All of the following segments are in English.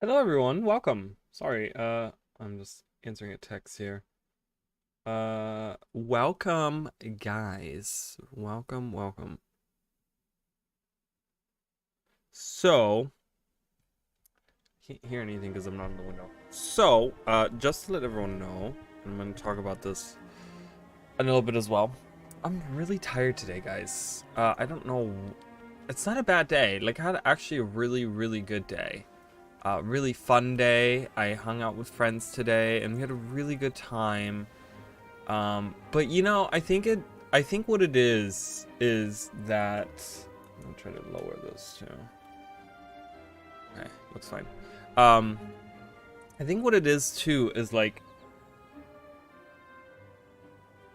Hello everyone, welcome. Sorry, I'm just answering a text here. Welcome guys. Welcome. So, can't hear anything because I'm not in the window. So, just to let everyone know, I'm gonna talk about this a little bit as well. I'm really tired today, guys. I don't know. It's not a bad day. Like, I had actually a really good day. Really fun day. I hung out with friends today and we had a really good time. But you know, I think what it is that, I'm gonna try to lower this too. Okay, looks fine. Um, I think what it is too is like,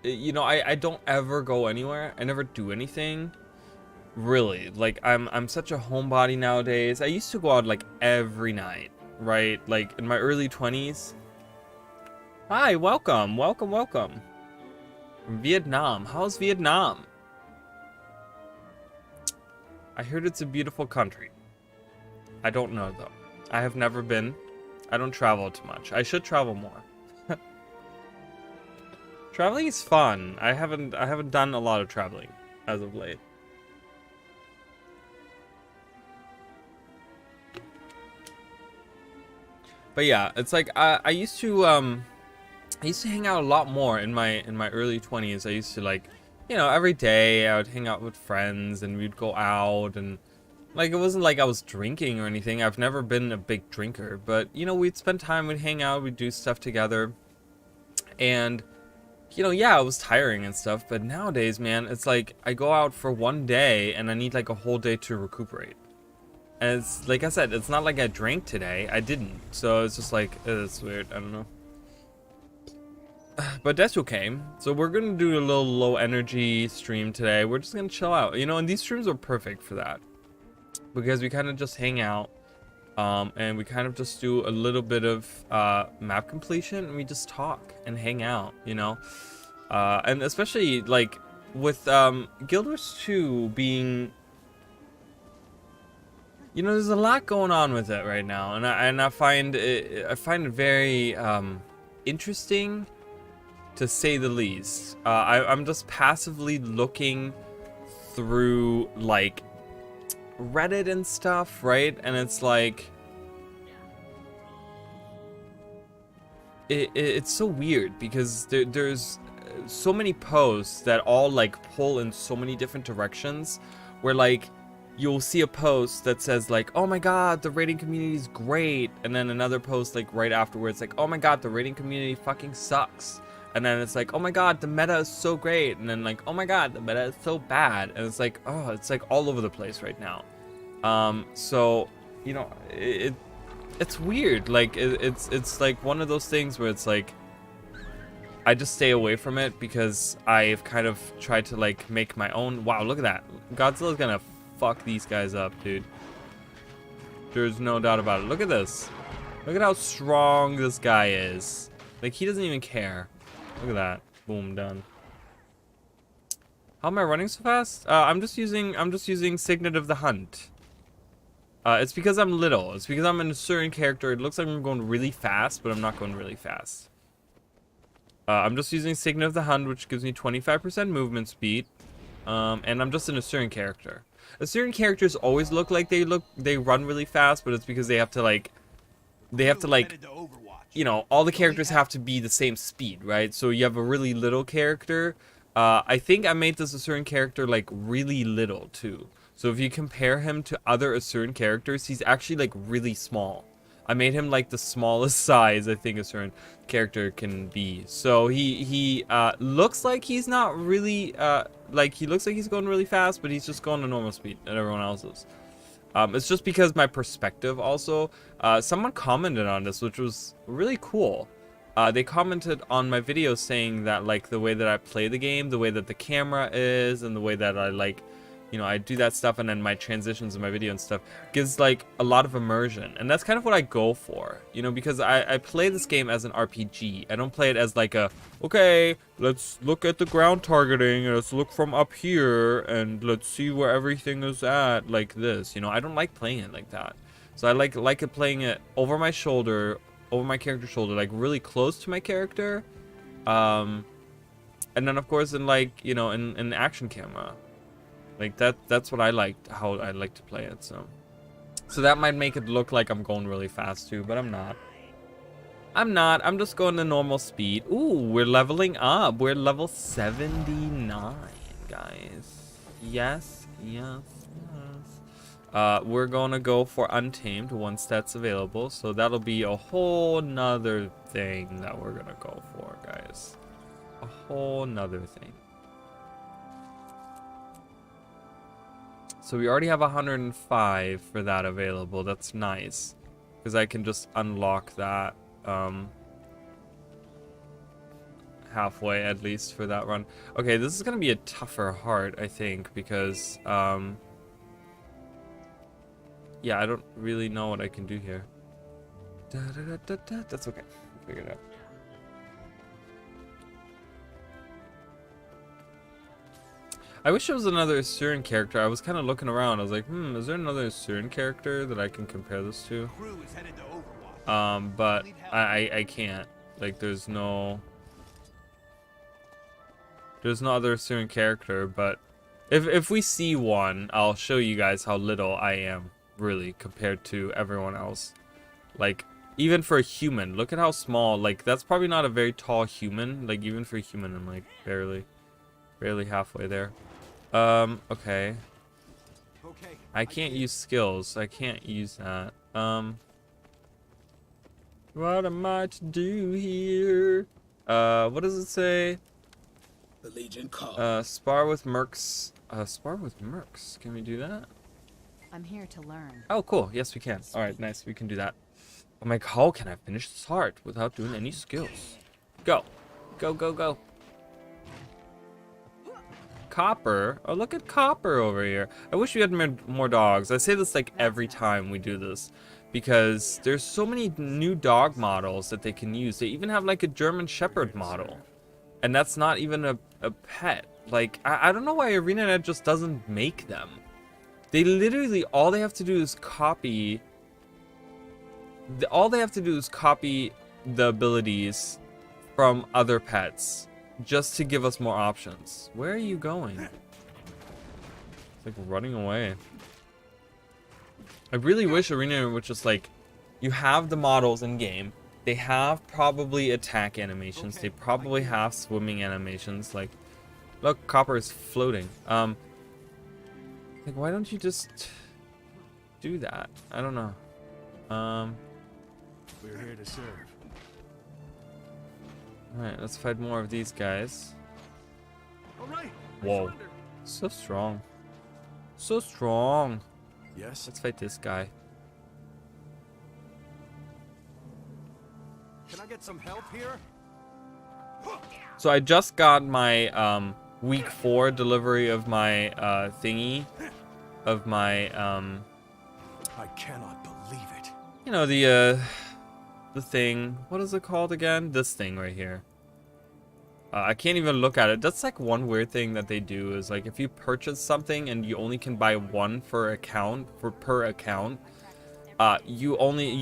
you know, I don't ever go anywhere. I never do anything. Really, like I'm such a homebody nowadays. I used to go out like every night, right? Like in my early 20s. Hi, welcome. From Vietnam. How's Vietnam? I heard it's a beautiful country. I don't know though. I have never been. I don't travel too much. I should travel more. Traveling is fun. I haven't done a lot of traveling as of late. But yeah, it's like I used to hang out a lot more in my early 20s. I used to like, you know, every day I would hang out with friends and we'd go out and like it wasn't like I was drinking or anything. I've never been a big drinker, but you know, we'd spend time, we'd hang out, we'd do stuff together. And you know, yeah, it was tiring and stuff, but nowadays, man, it's like I go out for one day and I need like a whole day to recuperate. And it's like I said, it's not like I drank today. I didn't. So it's just like it's weird. I don't know. But that's okay. So we're gonna do a little low energy stream today. We're just gonna chill out, you know, and these streams are perfect for that because we kind of just hang out, and we kind of just do a little bit of map completion, and we just talk and hang out, you know, and especially like with Guild Wars 2 being, you know, there's a lot going on with it right now, and I find it very interesting, to say the least. I'm just passively looking through like Reddit and stuff, right? And it's like it's so weird because there's so many posts that all like pull in so many different directions, where like you'll see a post that says like, oh my god, the rating community is great, and then another post like right afterwards like, oh my god, the rating community fucking sucks. And then it's like, oh my god, the meta is so great, and then like, oh my god, the meta is so bad. And it's like, oh, it's like all over the place right now. So you know, it's weird. Like it's like one of those things where it's like I just stay away from it because I've kind of tried to like make my own. Wow, look at that. Godzilla's gonna fuck these guys up, dude. There's no doubt about it. Look at this. Look at how strong this guy is. Like, he doesn't even care. Look at that. Boom, done. How am I running so fast? I'm just using Signet of the Hunt. It's because I'm little. It's because I'm in a certain character. It looks like I'm going really fast, but I'm not going really fast. I'm just using Signet of the Hunt, which gives me 25% movement speed. And I'm just in a certain character. A certain characters always look like they run really fast, but it's because they have to like, you know, all the characters have to be the same speed, right? So you have a really little character. I think I made this Asuran character like really little too. So if you compare him to other Asuran characters, he's actually like really small. I made him like the smallest size I think Asuran character can be. So he looks like he's not really like, he looks like he's going really fast, but he's just going to normal speed that everyone else is. It's just because my perspective also. Someone commented on this, which was really cool. They commented on my video saying that like the way that I play the game, the way that the camera is, and the way that I like, you know, I do that stuff, and then my transitions in my video and stuff gives like a lot of immersion, and that's kind of what I go for, you know, because I play this game as an RPG. I don't play it as like a, okay, let's look at the ground targeting and let's look from up here and let's see where everything is at, like this, you know. I don't like playing it like that. So I like it playing it over my shoulder, over my character's shoulder, like really close to my character. And then of course in like, you know, in action camera. Like that's what I like, how I like to play it. So that might make it look like I'm going really fast too, but I'm not. I'm just going to normal speed. Ooh, we're leveling up. We're level 79, guys. Yes, yes, yes. We're gonna go for Untamed once that's available. So that'll be a whole nother thing that we're gonna go for, guys. A whole nother thing. So we already have 105 for that available. That's nice. Because I can just unlock that halfway at least for that run. Okay, this is gonna be a tougher heart, I think, because yeah, I don't really know what I can do here. That's okay. We'll figure it out. I wish it was another Assyrian character. I was kind of looking around. I was like, is there another Assyrian character that I can compare this to? But I can't. Like, there's no other Assyrian character. But if we see one, I'll show you guys how little I am really compared to everyone else. Like, even for a human, look at how small. Like, that's probably not a very tall human. Like, even for a human, I'm like barely halfway there. Okay. I can't use skills. I can't use that. What am I to do here? What does it say? The Legion call. Spar with mercs. Spar with mercs. Can we do that? I'm here to learn. Oh, cool. Yes, we can. All right, nice. We can do that. I'm like, how can I finish this heart without doing any skills? Go. Go, go, go. Copper. Oh, look at Copper over here. I wish we had more dogs. I say this like every time we do this because there's so many new dog models that they can use. They even have like a German Shepherd model, and that's not even a pet. Like, I don't know why ArenaNet just doesn't make them. They literally, all they have to do is copy. All they have to do is copy the abilities from other pets. Just to give us more options. Where are you going? It's like running away. I really wish Arena would just like, you have the models in game. They have probably attack animations. They probably have swimming animations. Like, look, Copper is floating. Like, why don't you just do that? I don't know. We're here to serve. Alright, let's fight more of these guys. Alright. Whoa. So strong. So strong. Yes. Let's fight this guy. Can I get some help here? So I just got my week 4 delivery of my thingy. Of my I cannot believe it. you know, the thing. What is it called again? This thing right here. I can't even look at it. That's like one weird thing that they do is like if you purchase something and you only can buy one per account, you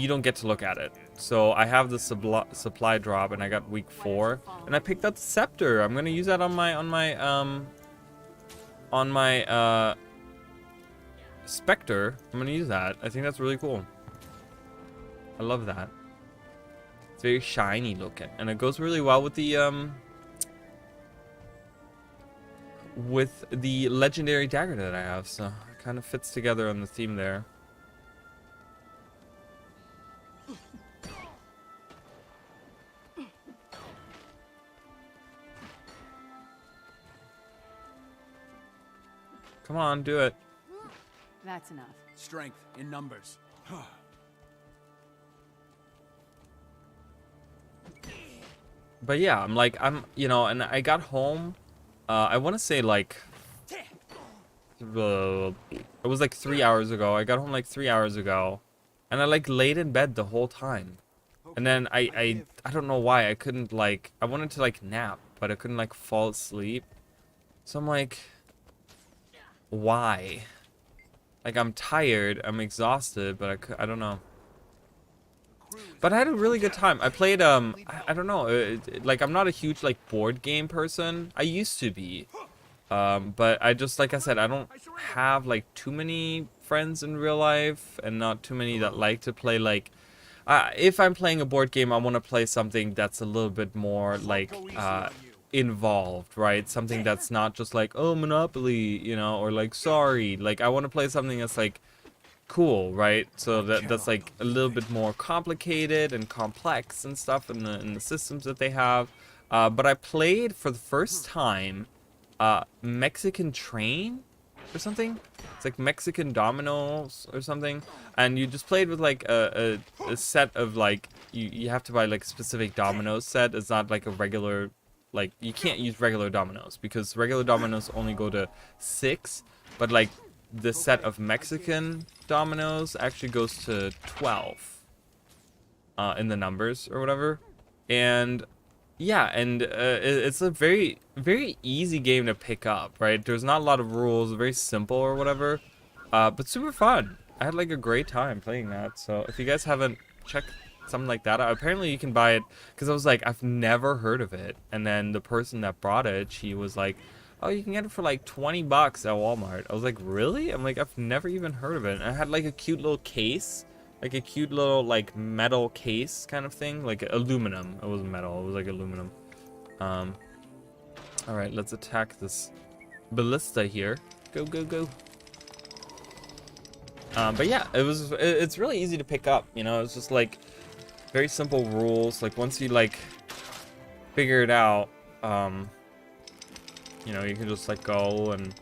don't get to look at it. So I have the supply drop and I got week 4 and I picked up the scepter. I'm gonna use that on my Spectre. I'm gonna use that. I think that's really cool. I love that. It's very shiny looking, and it goes really well with the legendary dagger that I have. So it kind of fits together on the theme there. Come on, do it. That's enough. Strength in numbers. But yeah, you know, and I got home. I want to say like, it was like 3 hours ago. I got home like 3 hours ago, and I like laid in bed the whole time. And then I don't know why I couldn't like, I wanted to like nap, but I couldn't like fall asleep. So I'm like, why? Like, I'm tired, I'm exhausted, but I don't know. But I had a really good time. I played, I don't know, like, I'm not a huge, like, board game person. I used to be. But I just, like I said, I don't have, like, too many friends in real life, and not too many that like to play, like, if I'm playing a board game, I want to play something that's a little bit more, like, involved, right? Something that's not just like, oh, Monopoly, you know, or like, sorry. Like, I want to play something that's, like, cool, right? So that's like a little bit more complicated and complex and stuff in the systems that they have. But I played for the first time Mexican Train or something. It's like Mexican Dominoes or something, and you just played with like a set of like you have to buy like a specific dominoes set. It's not like a regular, like, you can't use regular dominoes because regular dominoes only go to 6, but like the set of Mexican dominoes actually goes to 12 in the numbers or whatever. And yeah, and it's a very, very easy game to pick up, right? There's not a lot of rules, very simple or whatever, but super fun. I had like a great time playing that. So if you guys haven't checked something like that out, apparently you can buy it, because I was like, I've never heard of it. And then the person that brought it, she was like, oh, you can get it for like 20 bucks at Walmart. I was like, really? I'm like, I've never even heard of it. And I had like a cute little case, like a cute little like metal case kind of thing, like aluminum. It wasn't metal, it was like aluminum. All right, let's attack this ballista here. Go, go, go. But yeah, it's really easy to pick up, you know. It's just like very simple rules. Like once you like figure it out, you know, you can just like go, and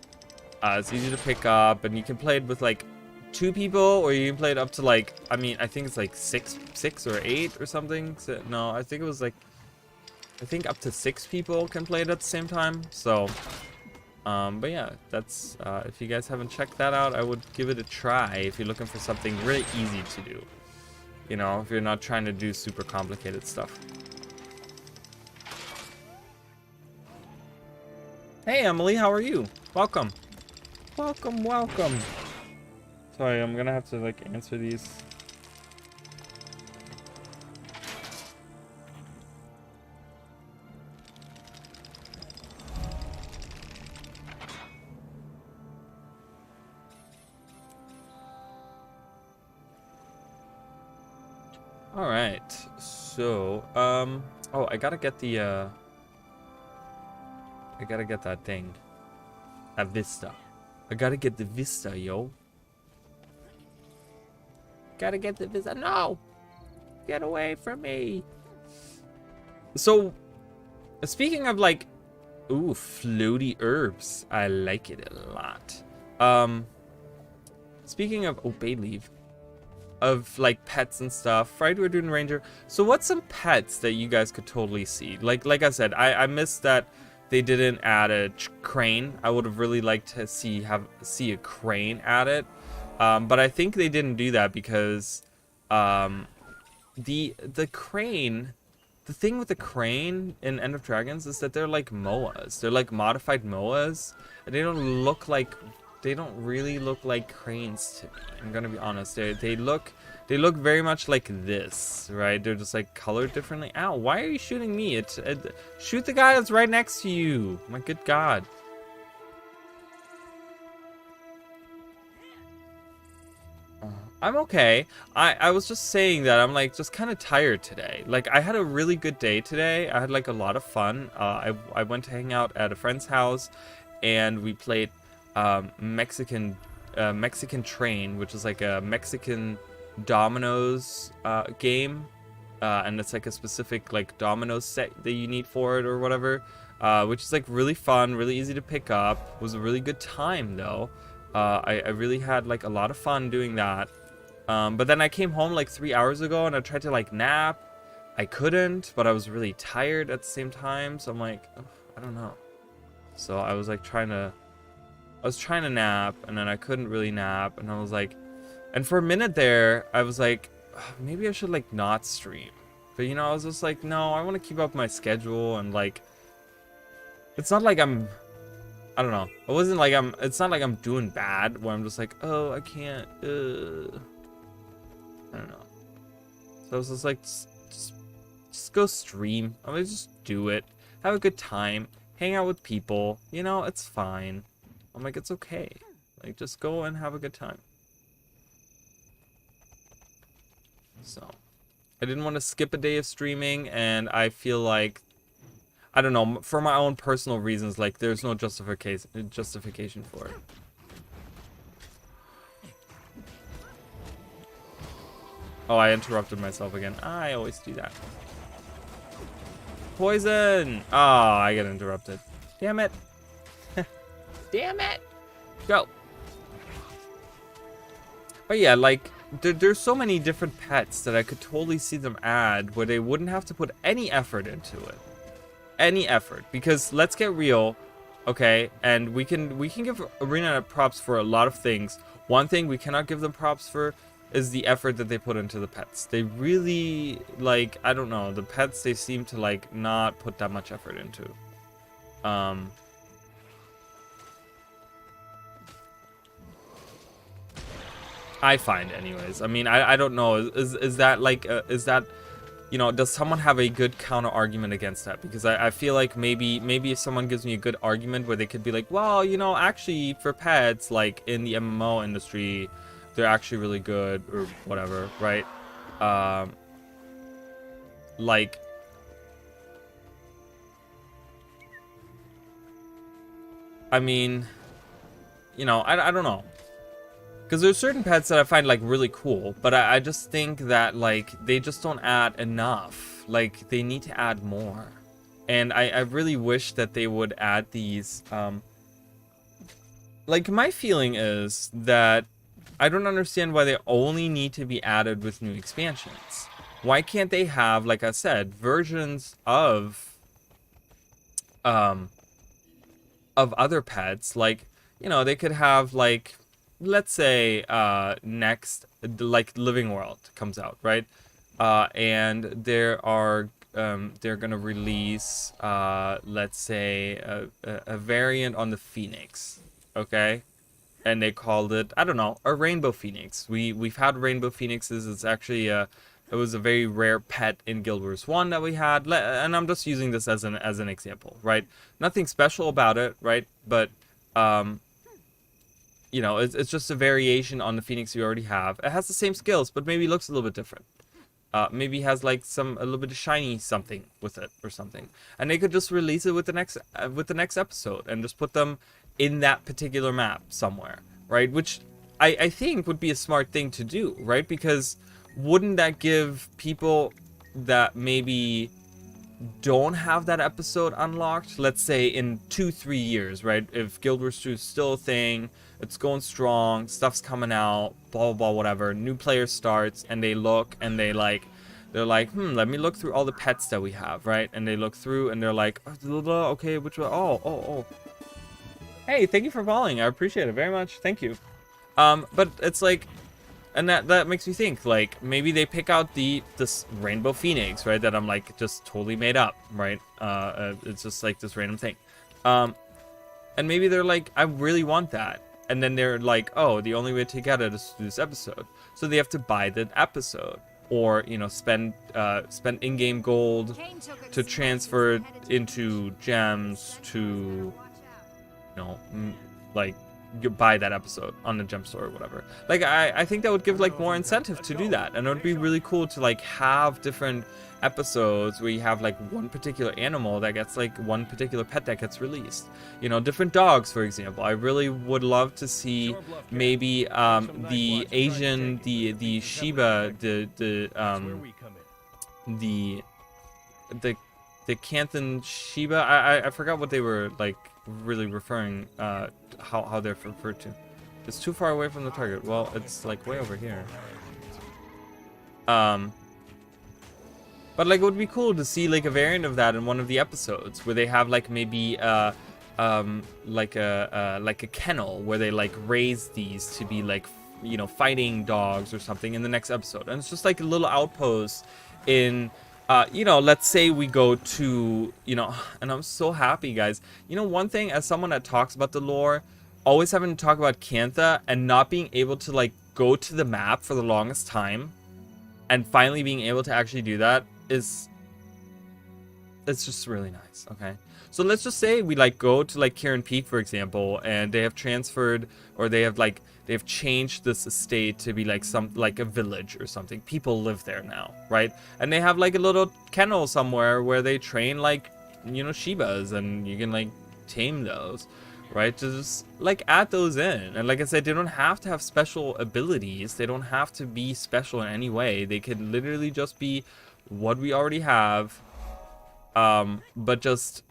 it's easy to pick up, and you can play it with like 2 people, or you can play it up to like, I mean, I think it's like six or 8 or something. So, no, I think it was like, I think up to 6 people can play it at the same time. So, but yeah, that's, if you guys haven't checked that out, I would give it a try if you're looking for something really easy to do. You know, if you're not trying to do super complicated stuff. Hey Emily, how are you? Welcome. Welcome, welcome. Sorry, I'm gonna have to like answer these. All right, so oh, I gotta get the I gotta get that thing, that Vista. I gotta get the Vista, yo. Gotta get the Vista. No, get away from me. So, speaking of like, ooh, floaty herbs, I like it a lot. Speaking of, oh, bay leaf, of like pets and stuff, right? We're doing ranger. So what's some pets that you guys could totally see? Like I said, I missed that they didn't add a crane. I would have really liked to see a crane added, but I think they didn't do that because the crane. The thing with the crane in End of Dragons is that they're like MOAs. They're like modified MOAs, and they don't really look like cranes to me. I'm gonna be honest. They look very much like this, right? They're just like colored differently. Ow! Why are you shooting me? Shoot the guy that's right next to you. My good God. I'm okay. I was just saying that I'm like just kind of tired today. Like I had a really good day today. I had like a lot of fun. I went to hang out at a friend's house, and we played Mexican Train, which is like a Mexican dominoes game, and it's like a specific like dominoes set that you need for it or whatever, which is like really fun, really easy to pick up. It was a really good time though. I really had like a lot of fun doing that. But then I came home like 3 hours ago, and I tried to like nap. I couldn't, but I was really tired at the same time. So I'm like, oh, I don't know. So I was like trying to nap, and then I couldn't really nap. And I was like, and for a minute there, I was like, oh, maybe I should like not stream. But you know, I was just like, no, I want to keep up my schedule. And like, it's not like I'm I don't know. It wasn't like it's not like I'm doing bad where I'm just like, oh, I can't, I don't know. So I was just like, just go stream. I mean, just do it. Have a good time. Hang out with people. You know, it's fine. I'm like, it's okay. Like, just go and have a good time. So, I didn't want to skip a day of streaming, and I feel like, I don't know, for my own personal reasons, like, there's no justification for it. Oh, I interrupted myself again. I always do that. Poison! Oh, I get interrupted. Damn it. Damn it. Go. But yeah, like, there's so many different pets that I could totally see them add where they wouldn't have to put any effort into it. Any effort. Because let's get real, okay? And we can give Arena props for a lot of things. One thing we cannot give them props for is the effort that they put into the pets. They really, like, I don't know, the pets, they seem to, like, not put that much effort into. I find, anyways. I mean, I don't know. Is that, like, is that, you know, does someone have a good counter argument against that? Because I feel like maybe if someone gives me a good argument where they could be like, well, you know, actually, for pets, like, in the MMO industry, they're actually really good, or whatever, right? Like, I mean, you know, I don't know. Because there's certain pets that I find, like, really cool, but I just think that, like, they just don't add enough. Like, they need to add more. And I really wish that they would add these, like, my feeling is that I don't understand why they only need to be added with new expansions. Why can't they have, like I said, versions of other pets? Like, you know, they could have, like, let's say, next, like, Living World comes out, right? And they're gonna release, let's say, a variant on the Phoenix, okay? And they called it, I don't know, a Rainbow Phoenix. We've had Rainbow Phoenixes. It's actually it was a very rare pet in Guild Wars 1 that we had, and I'm just using this as an example, right? Nothing special about it, right? But you know, it's just a variation on the Phoenix you already have. It has the same skills, but maybe looks a little bit different. Maybe has like a little bit of shiny something with it or something, and they could just release it with the next episode and just put them in that particular map somewhere, right? Which I think would be a smart thing to do, right? Because wouldn't that give people that maybe don't have that episode unlocked, let's say in 2-3 years, right? If Guild Wars 2 is still a thing, it's going strong, stuff's coming out, blah blah blah, whatever, new player starts, and they look and they're like, let me look through all the pets that we have, right? And they look through and they're like, okay, which one? Oh. Hey, thank you for following. I appreciate it very much. Thank you. But it's like, and that makes me think, like, maybe they pick out this Rainbow Phoenix, right? That I'm like just totally made up, right? It's just like this random thing. And maybe they're like, I really want that. And then they're like, oh, the only way to get it is to do this episode. So they have to buy the episode, or, you know, spend in-game gold to transfer it into gems to, you know, like, buy that episode on the gem store or whatever. Like, I think that would give, like, more incentive to do that, and it would be really cool to, like, have different episodes where you have, like, one particular animal that gets, like, one particular pet that gets released. You know, different dogs, for example. I really would love to see maybe the Asian, the Shiba, the Canthan Shiba. I forgot what they were, like, really referring, how they're referred to. It's too far away from the target. Well, it's like way over here. But like, it would be cool to see like a variant of that in one of the episodes where they have like maybe like a kennel where they like raise these to be like, you know, fighting dogs or something in the next episode, and it's just like a little outpost in you know, let's say we go to, you know, and I'm so happy, guys. You know, one thing, as someone that talks about the lore, always having to talk about Cantha and not being able to, like, go to the map for the longest time, and finally being able to actually do that is, it's just really nice, okay? So let's just say we, like, go to, like, Kieran Peak, for example, and they have transferred, or they have, like, they've changed this estate to be like like a village or something. People live there now, right? And they have like a little kennel somewhere where they train, like, you know, Shibas, and you can like tame those, right? Just like add those in. And like I said, they don't have to have special abilities. They don't have to be special in any way. They can literally just be what we already have, but just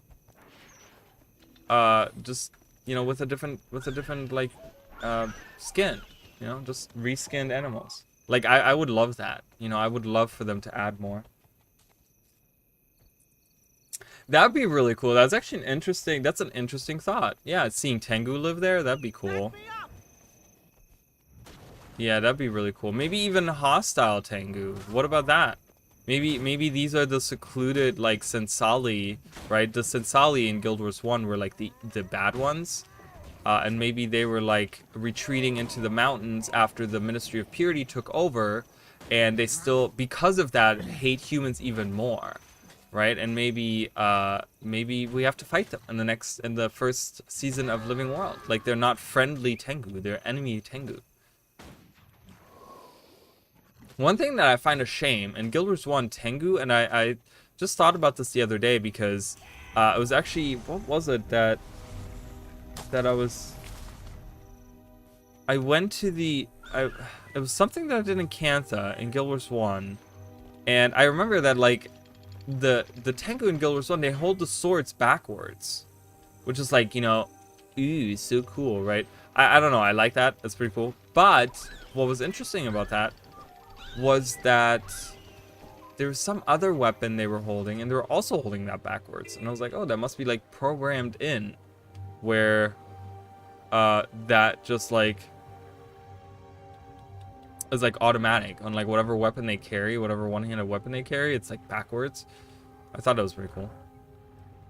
you know, with a different like skin, you know, just reskinned animals. Like, I would love that, you know. I would love for them to add more. That'd be really cool. That's actually that's an interesting thought. Yeah, seeing Tengu live there, that'd be cool. Yeah, that'd be really cool. Maybe even hostile Tengu. What about that? Maybe these are the secluded, like, Sensali, right? The Sensali in Guild Wars 1 were like the bad ones. And maybe they were like retreating into the mountains after the Ministry of Purity took over, and they still, because of that, hate humans even more, right? And maybe we have to fight them in the first season of Living World. Like, they're not friendly Tengu, they're enemy Tengu. One thing that I find a shame in Guild Wars 1 Tengu, and I just thought about this the other day because it was actually, what was it that I went to it was something that I did in Cantha in Guild Wars 1, and I remember that, like, the Tengu in Guild Wars 1, they hold the swords backwards, which is like, you know, ooh, so cool, right? I don't know, I like that, that's pretty cool. But what was interesting about that was that there was some other weapon they were holding, and they were also holding that backwards, and I was like, oh, that must be like programmed in, where that just like is like automatic on like whatever weapon they carry, whatever one-handed weapon they carry, it's like backwards. I thought that was pretty cool.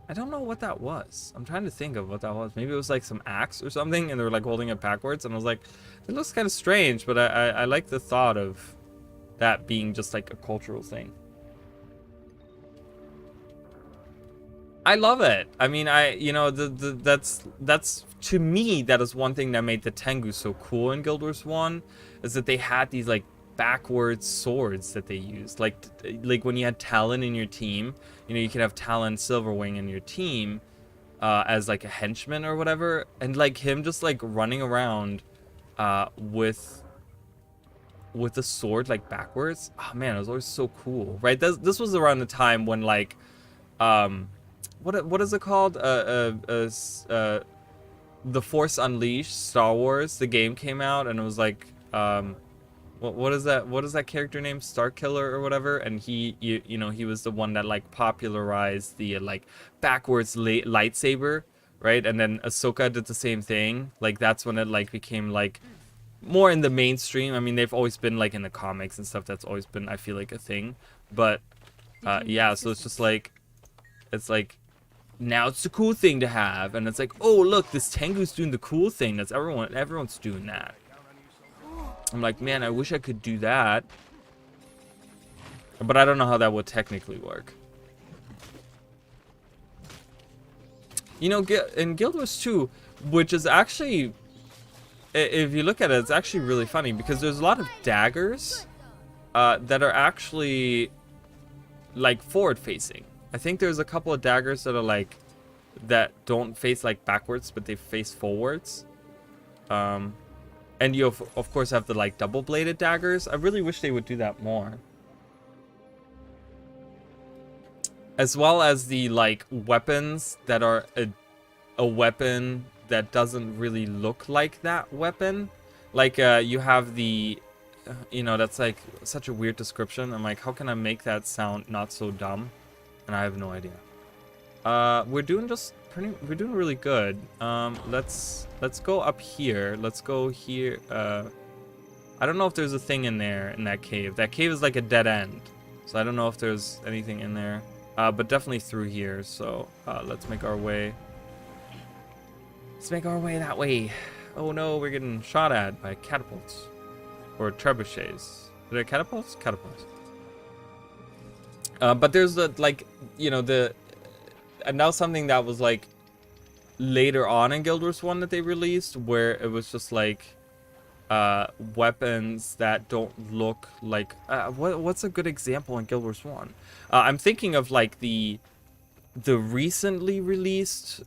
I don't know what that was. I'm trying to think of what that was. Maybe it was like some axe or something, and they were like holding it backwards, and I was like, it looks kind of strange, but I like the thought of that being just like a cultural thing. I love it. I mean, you know, that's to me, that is one thing that made the Tengu so cool in Guild Wars 1, is that they had these like backwards swords that they used. Like when you had Talon in your team, you know, you could have Talon Silverwing in your team as like a henchman or whatever, and like him just like running around with the sword like backwards. Oh man, it was always so cool, right? This was around the time when like what is it called? The Force Unleashed, Star Wars, the game came out, and it was like, what is that character name? Starkiller or whatever, and you know, he was the one that like popularized the like backwards lightsaber, right? And then Ahsoka did the same thing. Like, that's when it like became like more in the mainstream. I mean, they've always been like in the comics and stuff. That's always been, I feel like, a thing. But yeah, so it's just like, it's like, now it's the cool thing to have, and it's like, oh look, this Tengu's doing the cool thing. That's everyone's doing that. I'm like, man, I wish I could do that, but I don't know how that would technically work. You know, in Guild Wars 2, which is actually, if you look at it, it's actually really funny, because there's a lot of daggers that are actually like forward facing. I think there's a couple of daggers that are like, that don't face like backwards, but they face forwards. And you of course have the like double bladed daggers. I really wish they would do that more. As well as the like weapons that are a weapon that doesn't really look like that weapon. Like you have the, you know, that's like such a weird description. I'm like, how can I make that sound not so dumb? And I have no idea. We're doing really good. Let's go up here. Let's go here. I don't know if there's a thing in there in that cave. That cave is like a dead end. So I don't know if there's anything in there. But definitely through here. So let's make our way. Let's make our way that way. Oh no, we're getting shot at by catapults. Or trebuchets. Are they catapults? Catapults. But there's the, like, you know, and now something that was like later on in Guild Wars 1 that they released, where it was just like weapons that don't look like what's a good example in Guild Wars 1? I'm thinking of like the recently released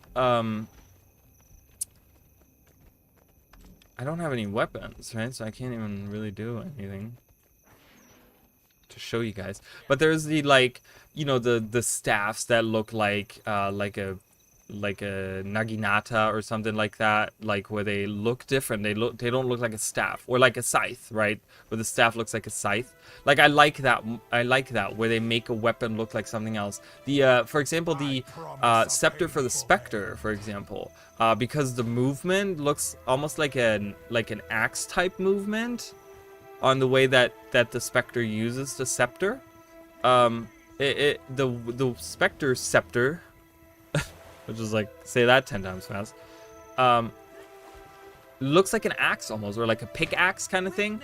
I don't have any weapons, right? So I can't even really do anything to show you guys. But there's the, like, you know, the staffs that look like a naginata or something like that, like where they look different. They don't look like a staff, or like a scythe, right? Where the staff looks like a scythe. Like I like that where they make a weapon look like something else. The for example, the scepter for the Spectre, for example, because the movement looks almost like an axe type movement on the way that the Spectre uses the scepter. The Spectre scepter, which is like, say that 10 times fast, looks like an axe almost, or like a pickaxe kind of thing,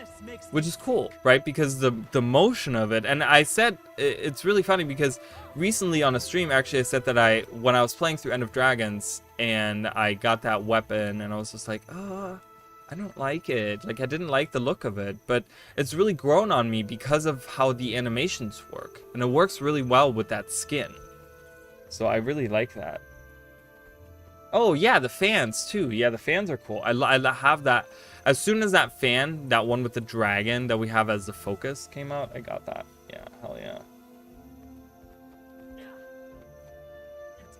which is cool, right? Because the motion of it, and I said, it's really funny because recently on a stream, actually, I said that when I was playing through End of Dragons and I got that weapon, and I was just like, I don't like it. Like, I didn't like the look of it, but it's really grown on me because of how the animations work, and it works really well with that skin. So I really like that. Oh yeah, the fans too. Yeah, the fans are cool. I have that. As soon as that fan, that one with the dragon that we have as the focus came out, I got that. Yeah, hell yeah.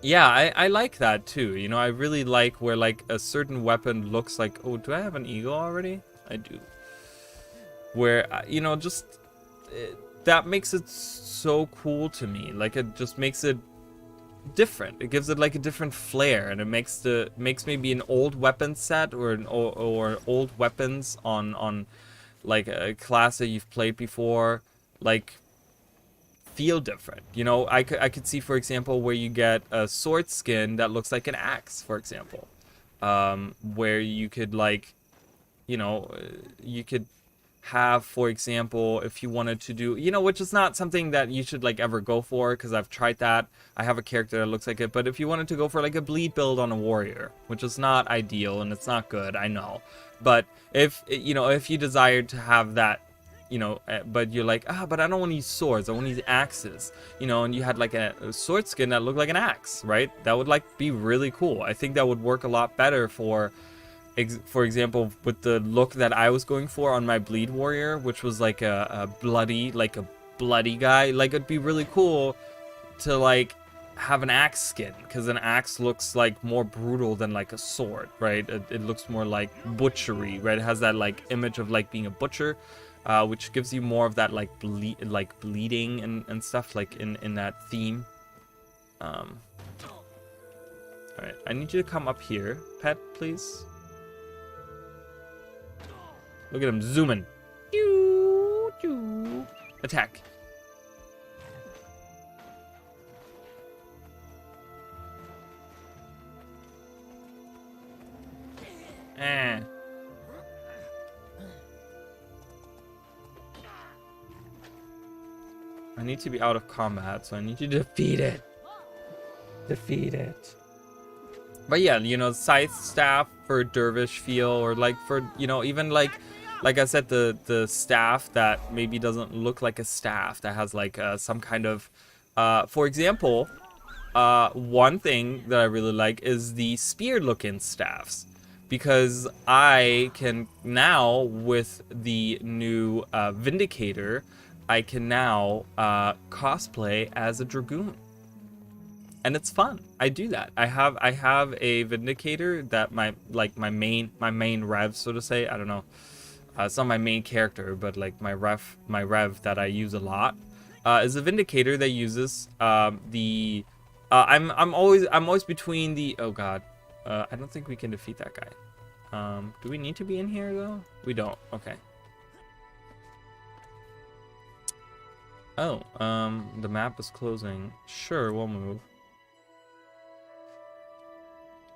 Yeah, I like that too. You know, I really like where like a certain weapon looks like, oh, do I have an eagle already? I do. Where, you know, just that makes it so cool to me. Like, it just makes it different. It gives it like a different flair, and it makes maybe an old weapon set or old weapons on like a class that you've played before, like, feel different. You know, I could see, for example, where you get a sword skin that looks like an axe, for example, where you could, like, you know, you could have, for example, if you wanted to do, you know, which is not something that you should like ever go for, because I've tried that. I have a character that looks like it, but if you wanted to go for like a bleed build on a warrior, which is not ideal and it's not good, I know, but if, you know, if you desired to have that, you know, but you're like, but I don't want to use swords, I want to use axes, you know, and you had like a sword skin that looked like an axe, right? That would like be really cool. I think that would work a lot better for example, with the look that I was going for on my bleed warrior, which was like a bloody guy. Like, it'd be really cool to like have an axe skin, because an axe looks like more brutal than like a sword, right? It looks more like butchery, right? It has that like image of like being a butcher, which gives you more of that like bleeding and stuff, like in that theme. All right, I need you to come up here, pet, please. Look at him zooming. Attack. I need to be out of combat, so I need you to defeat it. Defeat it. But yeah, you know, scythe staff for dervish feel, or like for, you know, even like I said, the staff that maybe doesn't look like a staff, that has like some kind of, for example, one thing that I really like is the spear looking staffs, because I can now, with the new Vindicator, I can now cosplay as a dragoon. And it's fun. I do that. I have a Vindicator that my main rev, so to say. I don't know. It's not my main character, but like my rev that I use a lot is a Vindicator that uses the. I'm always between the. Oh God, I don't think we can defeat that guy. Do we need to be in here though? We don't. Okay. Oh, the map is closing. Sure, we'll move.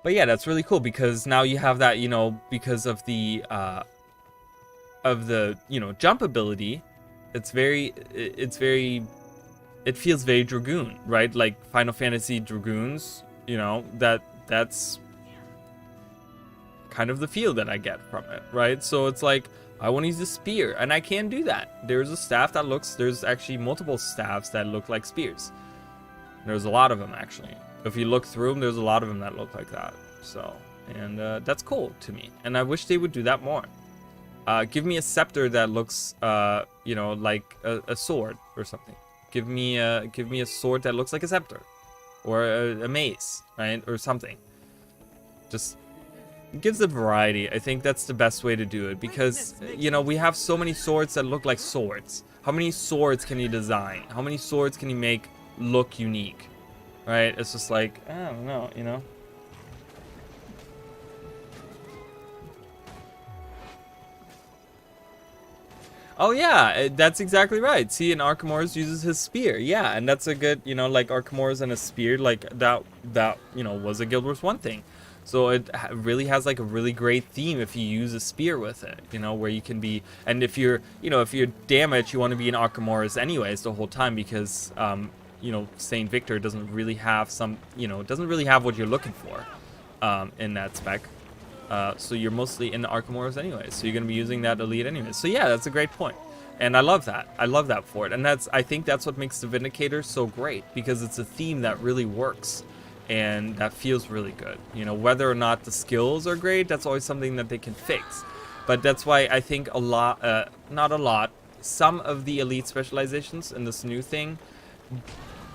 But yeah, that's really cool because now you have that, you know, because of the you know, jump ability. It feels very Dragoon, right? Like Final Fantasy Dragoons, you know, that's kind of the feel that I get from it, right? So it's like, I want to use a spear, and I can do that. There's a staff that there's actually multiple staffs that look like spears. There's a lot of them, actually. If you look through them, there's a lot of them that look like that. So, and that's cool to me. And I wish they would do that more. Give me a scepter that looks, you know, like a sword or something. Give me a sword that looks like a scepter, or a mace, right, or something. Just gives a variety. I think that's the best way to do it because, you know, we have so many swords that look like swords. How many swords can you design? How many swords can you make look unique? Right? It's just like, I don't know, you know. Oh yeah, that's exactly right. See, and Archimedes uses his spear. Yeah, and that's a good, you know, like Archimedes and a spear, like that, you know, was a Guild Wars 1 thing. So it really has like a really great theme if you use a spear with it, you know, where you can be, and if you're, you know, if you're damaged, you want to be an Archimedes anyways the whole time because, you know, Saint Victor doesn't really have some, you know, doesn't really have what you're looking for in that spec. So you're mostly in the Archimedes anyways, so you're going to be using that elite anyways. So yeah, that's a great point. And I love that. I love that for it. And I think that's what makes the Vindicator so great, because it's a theme that really works. And that feels really good. You know, whether or not the skills are great, that's always something that they can fix. But that's why I think a lot, not a lot, some of the elite specializations in this new thing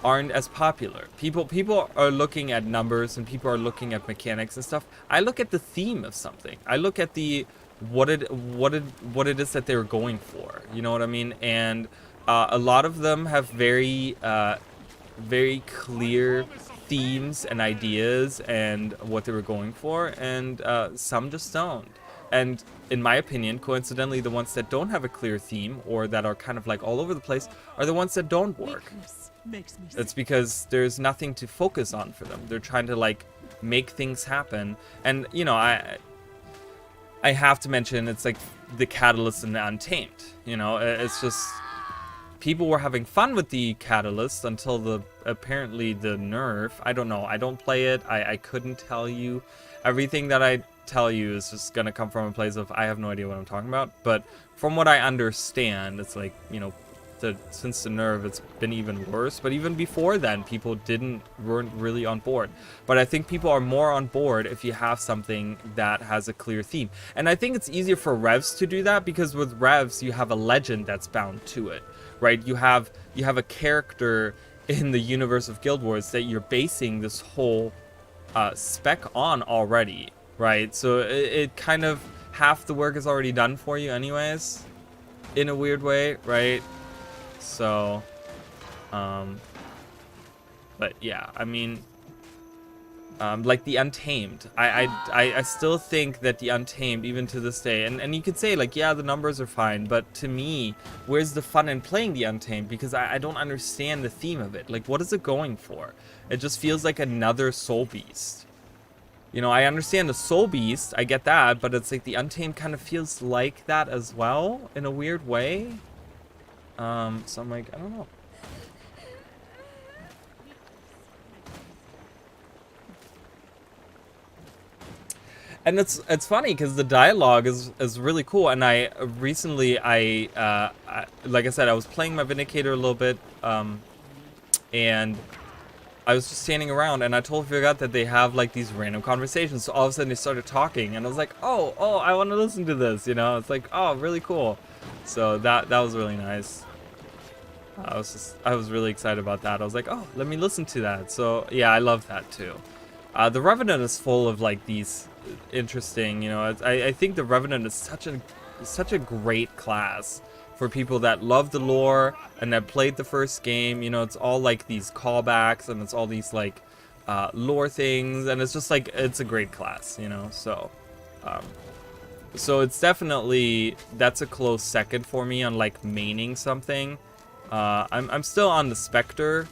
aren't as popular. People are looking at numbers and people are looking at mechanics and stuff. I look at the theme of something. I look at the what it is that they're going for. You know what I mean? And a lot of them have very clear themes and ideas and what they were going for, and some just don't. And in my opinion, coincidentally, the ones that don't have a clear theme or that are kind of like all over the place are the ones that don't work. It's because there's nothing to focus on for them. They're trying to like make things happen. And you know, I have to mention, it's like the Catalyst and the Untamed. You know, it's just, people were having fun with the Catalyst until apparently the nerf. I don't know. I don't play it. I couldn't tell you. Everything that I tell you is just gonna come from a place of I have no idea what I'm talking about. But from what I understand, it's like, you know, since the nerf, it's been even worse. But even before then, people weren't really on board. But I think people are more on board if you have something that has a clear theme. And I think it's easier for revs to do that, because with revs you have a legend that's bound to it, right? You have a character in the universe of Guild Wars that you're basing this whole spec on already, right? So it kind of, half the work is already done for you anyways, in a weird way, right? So, but yeah, I mean, like the Untamed, I still think that the Untamed, even to this day, and you could say like, yeah, the numbers are fine, but to me, where's the fun in playing the Untamed? Because I don't understand the theme of it. Like, what is it going for? It just feels like another Soul Beast. You know, I understand the Soul Beast, I get that, but it's like the Untamed kind of feels like that as well, in a weird way. So I'm like, I don't know. And it's funny because the dialogue is really cool. And I recently, like I said, I was playing my Vindicator a little bit, and I was just standing around, and I totally forgot that they have like these random conversations. So all of a sudden they started talking, and I was like, oh, I want to listen to this. You know, it's like, oh, really cool. So that was really nice. I was really excited about that. I was like, oh, let me listen to that. So yeah, I love that too. The Revenant is full of like these interesting, you know, I think the Revenant is such a great class for people that love the lore and that played the first game. You know, it's all like these callbacks and it's all these like lore things, and it's just like, it's a great class, you know. So so it's definitely, that's a close second for me on like maining something. I'm still on the Spectre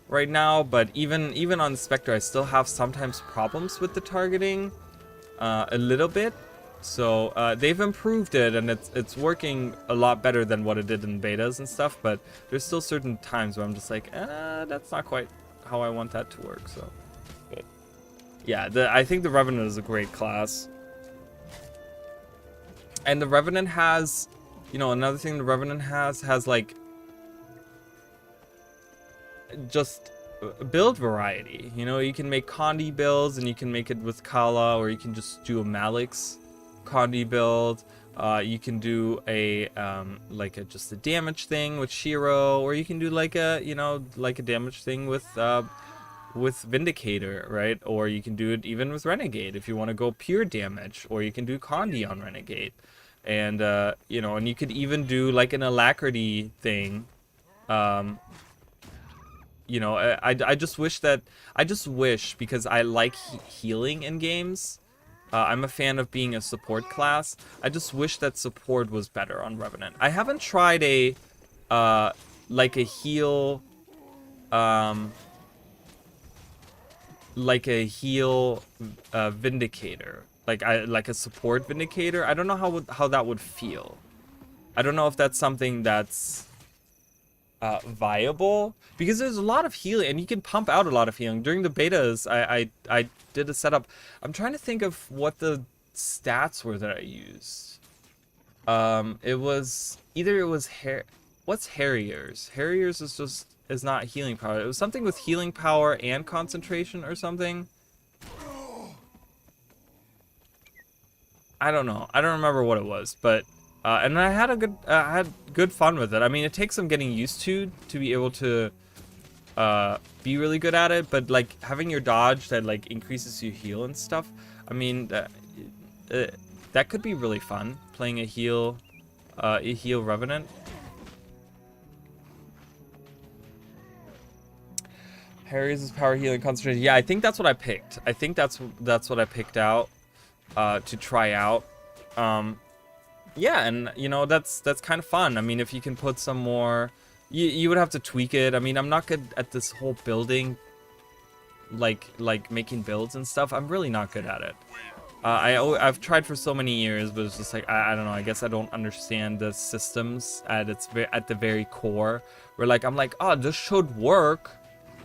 right now, but even on the Spectre, I still have sometimes problems with the targeting, a little bit. So they've improved it, and it's working a lot better than what it did in betas and stuff. But there's still certain times where I'm just like, that's not quite how I want that to work. So, but yeah, I think the Revenant is a great class, and the Revenant has, you know, another thing the Revenant has like just build variety. You know, you can make Condi builds, and you can make it with Kala, or you can just do a Malik's Condi build. You can do a like just a damage thing with Shiro, or you can do like a, you know, like a damage thing with Vindicator, right? Or you can do it even with Renegade if you want to go pure damage, or you can do Condi on Renegade, and you know, and you could even do like an Alacrity thing. You know, I just wish because I like healing in games. I'm a fan of being a support class. I just wish that support was better on Revenant. I haven't tried a like a heal Vindicator. Like a support Vindicator. I don't know how that would feel. I don't know if that's something that's viable, because there's a lot of healing and you can pump out a lot of healing. During the betas, I did a setup. I'm trying to think of what the stats were that I used. It was what's Harriers? Harriers is not healing power. It was something with healing power and concentration or something. I don't know. I don't remember what it was, but and I had good fun with it. I mean, it takes some getting used to be able to be really good at it, but like having your dodge that like increases your heal and stuff, I mean, that could be really fun, playing a heal Revenant. Harry's power, healing, concentration. Yeah, I think that's what I picked. I think that's what I picked out to try out. Yeah, and you know, that's kind of fun. I mean, if you can put some more, you would have to tweak it. I mean, I'm not good at this whole building, like making builds and stuff. I'm really not good at it. I've tried for so many years, but it's just like I don't know. I guess I don't understand the systems at the very core. Where like I'm like, oh, this should work.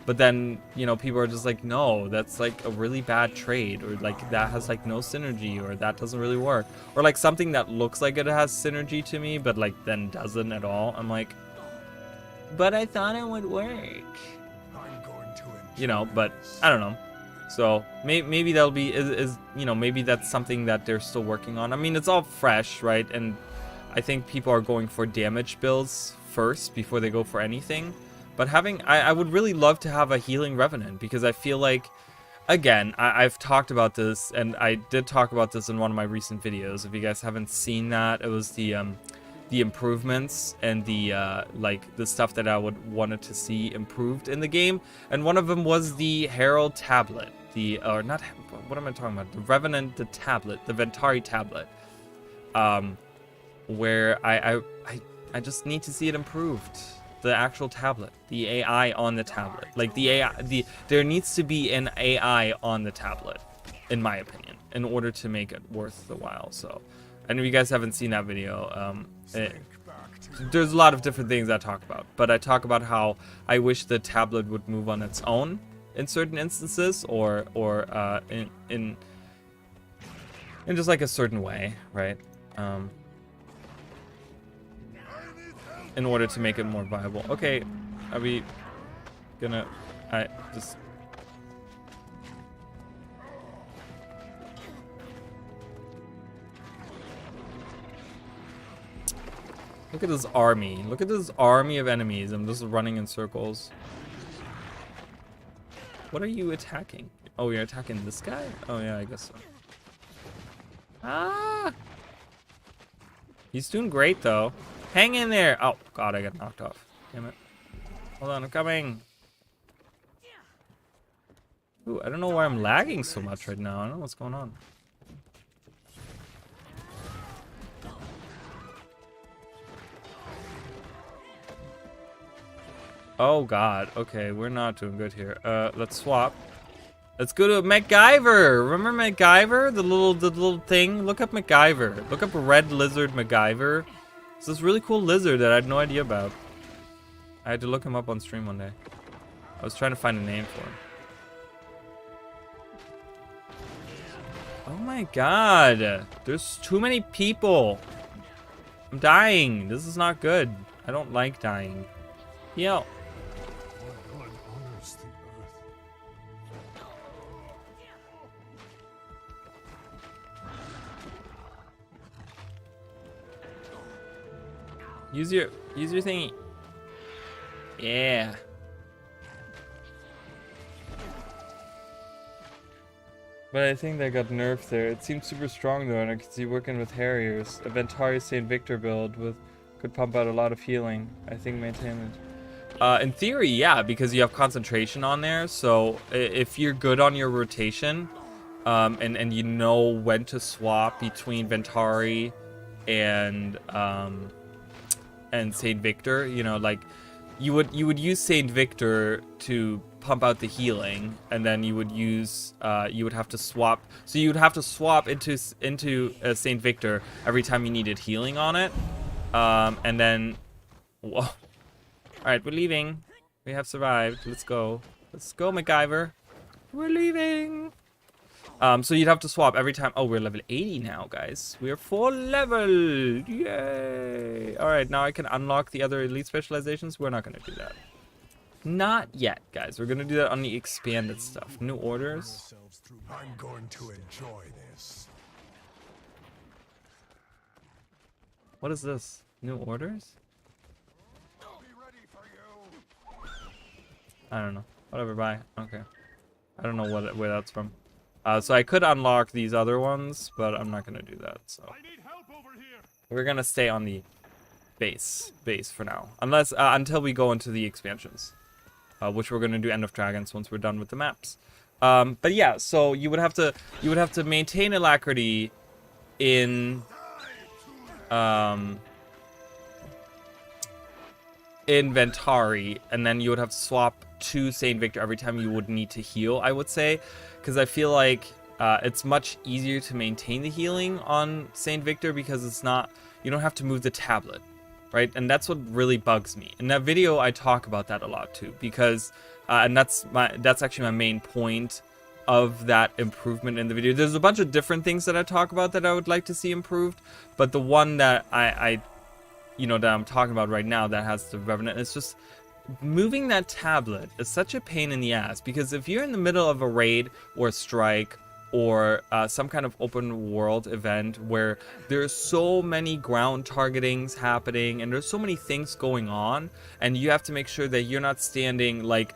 But then, you know, people are just like, no, that's like a really bad trade, or like that has like no synergy, or that doesn't really work, or like something that looks like it has synergy to me, but like then doesn't at all. I'm like, but I thought it would work, you know. But I don't know. So maybe that'll be you know, maybe that's something that they're still working on. I mean, it's all fresh, right? And I think people are going for damage builds first before they go for anything. But I would really love to have a healing Revenant, because I feel like, again, I've talked about this, and I did talk about this in one of my recent videos. If you guys haven't seen that, it was the improvements and the like the stuff that I wanted to see improved in the game. And one of them was the Herald tablet, or not, what am I talking about? The Revenant, the tablet, the Ventari tablet, where I just need to see it improved. The actual tablet, the AI on the tablet, like there needs to be an AI on the tablet, in my opinion, in order to make it worth the while. So, and if you guys haven't seen that video, there's a lot of different things I talk about, but I talk about how I wish the tablet would move on its own in certain instances, or in just like a certain way, right? In order to make it more viable. Okay, are we gonna... Look at this army. Look at this army of enemies. I'm just running in circles. What are you attacking? Oh, you're attacking this guy? Oh yeah, I guess so. Ah! He's doing great though. Hang in there! Oh, God, I got knocked off. Damn it. Hold on, I'm coming. Ooh, I don't know why I'm lagging so much right now. I don't know what's going on. Oh god. Okay, we're not doing good here. Let's swap. Let's go to MacGyver. Remember MacGyver? The little thing? Look up MacGyver. Look up Red Lizard MacGyver. It's this really cool lizard that I had no idea about. I had to look him up on stream one day. I was trying to find a name for him. Oh my god. There's too many people. I'm dying. This is not good. I don't like dying. Yo. Use your thingy. Yeah. But I think they got nerfed there. It seems super strong though, and I could see working with Harriers. A Ventari St. Victor build could pump out a lot of healing. I think maintain it. In theory, yeah, because you have concentration on there. So if you're good on your rotation, and you know when to swap between Ventari and St. Victor, you know, like you would use St. Victor to pump out the healing, and then you would use you would have to swap. So you would have to swap into St. Victor every time you needed healing on it, and then whoa. All right, we're leaving. We have survived. Let's go. Let's go, MacGyver. We're leaving. So you'd have to swap every time. Oh, we're level 80 now, guys. We're full level. Yay. All right, now I can unlock the other elite specializations. We're not going to do that. Not yet, guys. We're going to do that on the expanded stuff. New orders. I'm going to enjoy this. What is this? New orders? I'll be ready for you. I don't know. Whatever, bye. Okay. I don't know where that's from. So I could unlock these other ones, but I'm not gonna do that. So I need help over here. we're gonna stay on the base for now, unless until we go into the expansions, which we're gonna do End of Dragons once we're done with the maps. But yeah, so you would have to maintain alacrity in Ventari, and then you would have to swap to St. Victor every time you would need to heal, I would say, because I feel like it's much easier to maintain the healing on St. Victor because it's not, you don't have to move the tablet, right? And that's what really bugs me. In that video, I talk about that a lot too, because and that's actually my main point of that improvement in the video. There's a bunch of different things that I talk about that I would like to see improved, but the one that I that I'm talking about right now that has the Revenant, it's just moving that tablet is such a pain in the ass, because if you're in the middle of a raid or a strike or some kind of open world event where there's so many ground targetings happening and there's so many things going on, and you have to make sure that you're not standing, like,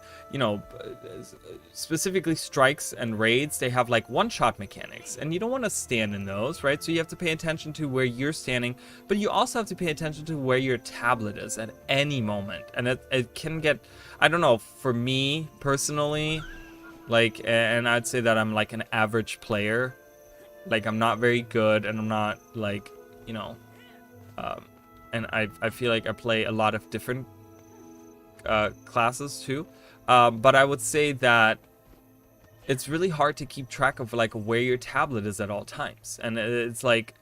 specifically strikes and raids, they have like one-shot mechanics, and you don't want to stand in those, right? So you have to pay attention to where you're standing, but you also have to pay attention to where your tablet is at any moment. And it can get, I don't know, for me personally, like, and I'd say that I'm like an average player. Like, I'm not very good, and I'm not like, and I feel like I play a lot of different classes too. But I would say that it's really hard to keep track of like where your tablet is at all times. And it's like,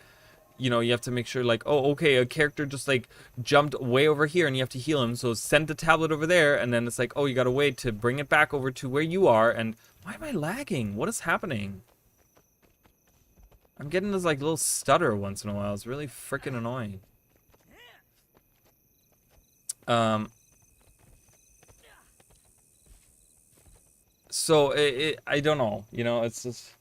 you have to make sure, like, oh, okay, a character just like jumped way over here and you have to heal him, so send the tablet over there. And then it's like, oh, you gotta wait to bring it back over to where you are. And why am I lagging? What is happening? I'm getting this like little stutter once in a while. It's really freaking annoying. So I don't know, it's just.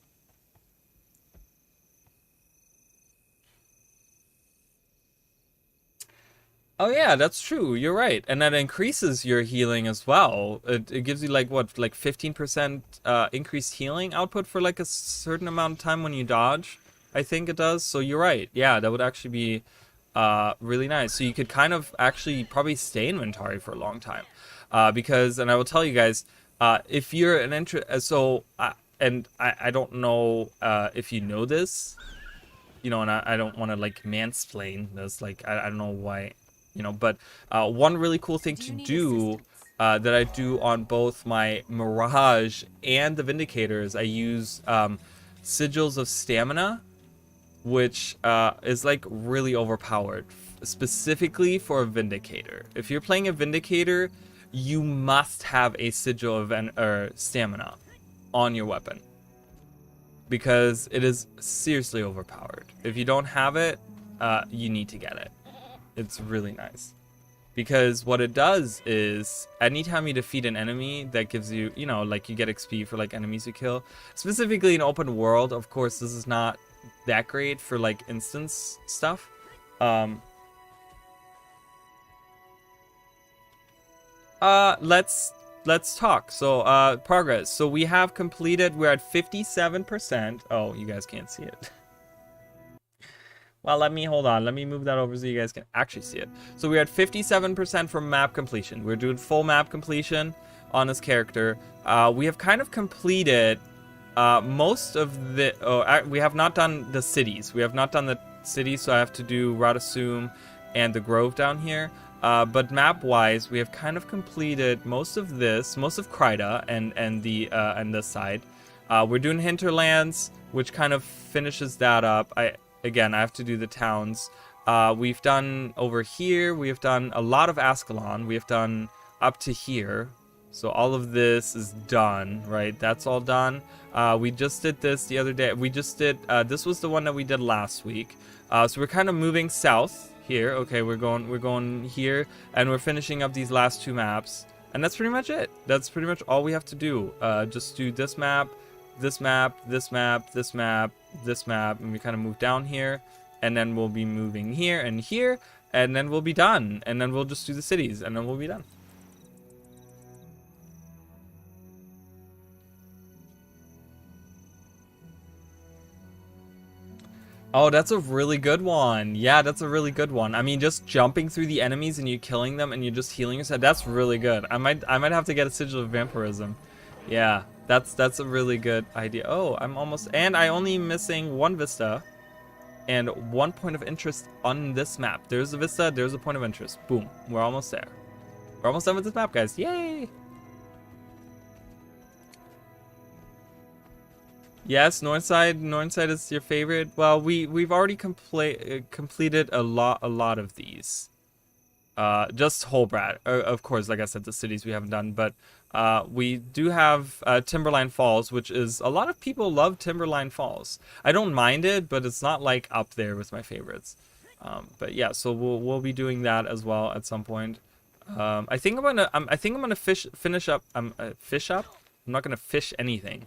Oh yeah, that's true. You're right, and that increases your healing as well. It gives you like what, like 15% increased healing output for like a certain amount of time when you dodge. I think it does. So you're right. Yeah, that would actually be really nice. So you could kind of actually probably stay in Ventari for a long time, because, and I will tell you guys, if you're an and I don't know if you know this, and I don't want to like mansplain this, like I don't know why. But one really cool thing to do that I do on both my Mirage and the Vindicators. I use Sigils of Stamina, which is like really overpowered, specifically for a Vindicator. If you're playing a Vindicator, you must have a Sigil of Stamina on your weapon, because it is seriously overpowered. If you don't have it, you need to get it. It's really nice. Because what it does is, anytime you defeat an enemy, that gives you, you know, like you get XP for like enemies you kill. Specifically in open world, of course, this is not that great for like instance stuff. Let's talk. So progress. So we have completed. We're at 57%. Oh, you guys can't see it. Well, hold on. Let me move that over so you guys can actually see it. So we're at 57% from map completion. We're doing full map completion on this character. We have kind of completed most of the... we have not done the cities. We have not done the cities, so I have to do Radasum and the Grove down here. But map-wise, we have kind of completed most of this, most of Kryda and this side. We're doing Hinterlands, which kind of finishes that up. Again, I have to do the towns. We've done over here. We have done a lot of Ascalon. We have done up to here. So all of this is done, right? That's all done. We just did this the other day. We just did, this was the one that we did last week. So we're kind of moving south here. Okay, we're going here, and we're finishing up these last two maps. And that's pretty much it. That's pretty much all we have to do. Just do this map, this map, this map, this map, this map, and we kind of move down here, and then we'll be moving here, and then we'll be done, and then we'll just do the cities, and then we'll be done. Oh, that's a really good one. Yeah, that's a really good one. I mean, just jumping through the enemies and you killing them and you're just healing yourself, that's really good. I might have to get a Sigil of Vampirism. Yeah, that's a really good idea. Oh, I'm almost, and I only missing one Vista and 1 point of interest on this map. There's a Vista, there's a point of interest. Boom, we're almost there. We're almost done with this map, guys. Yay! Yes, Northside is your favorite. Well, we've already completed a lot of these. Just Holbrad, of course. Like I said, the cities we haven't done, but we do have Timberline Falls, which is, a lot of people love Timberline Falls. I don't mind it, but it's not like up there with my favorites. But yeah, so we'll be doing that as well at some point. I think I'm gonna finish up. Fish up. I'm not gonna fish anything.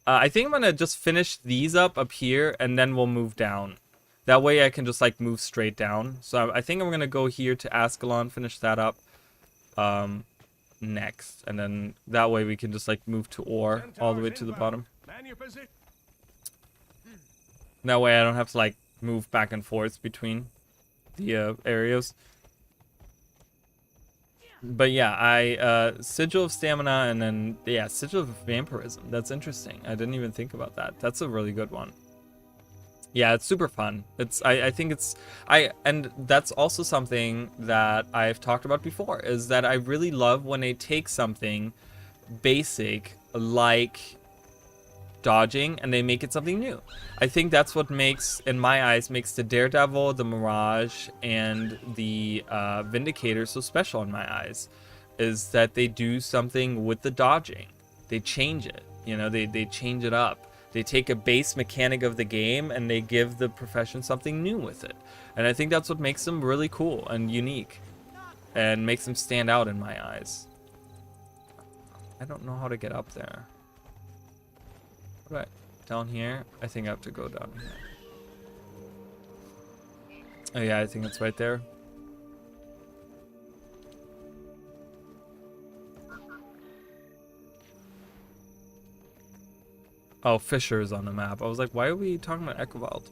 I think I'm gonna just finish these up here, and then we'll move down. That way I can just like move straight down. So I think I'm gonna go here to Ascalon, finish that up next, and then that way we can just like move to Ore all the way to the bottom. That way I don't have to like move back and forth between the areas. But yeah, Sigil of Stamina, and then, yeah, Sigil of Vampirism. That's interesting. I didn't even think about that. That's a really good one. Yeah, it's super fun. I think it's, and that's also something that I've talked about before, is that I really love when they take something basic, like dodging, and they make it something new. I think that's what makes, in my eyes, makes the Daredevil, the Mirage, and the Vindicator so special in my eyes, is that they do something with the dodging. They change it, you know, they change it up. They take a base mechanic of the game and they give the profession something new with it. And I think that's what makes them really cool and unique, and makes them stand out in my eyes. I don't know how to get up there. Right, down here. I think I have to go down here. Oh yeah, I think it's right there. Oh, Fisher is on the map. I was like, why are we talking about Equivald?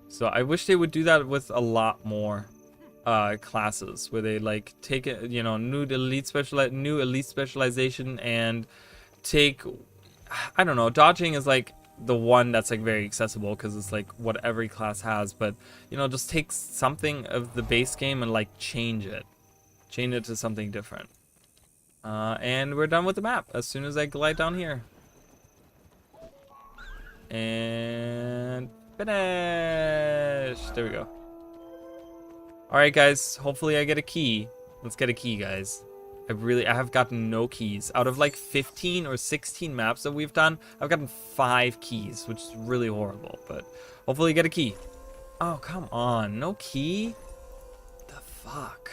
So I wish they would do that with a lot more classes, where they like take it, you know, new elite specialization, and take, I don't know, dodging is like, the one that's like very accessible because it's like what every class has, but you know, just take something of the base game and like change it to something different. And we're done with the map as soon as I glide down here. And finish. There we go. All right, guys. Hopefully I get a key. Let's get a key, guys. I have gotten no keys. Out of like 15 or 16 maps that we've done, I've gotten 5 keys, which is really horrible. But hopefully get a key. Oh, come on. No key? The fuck?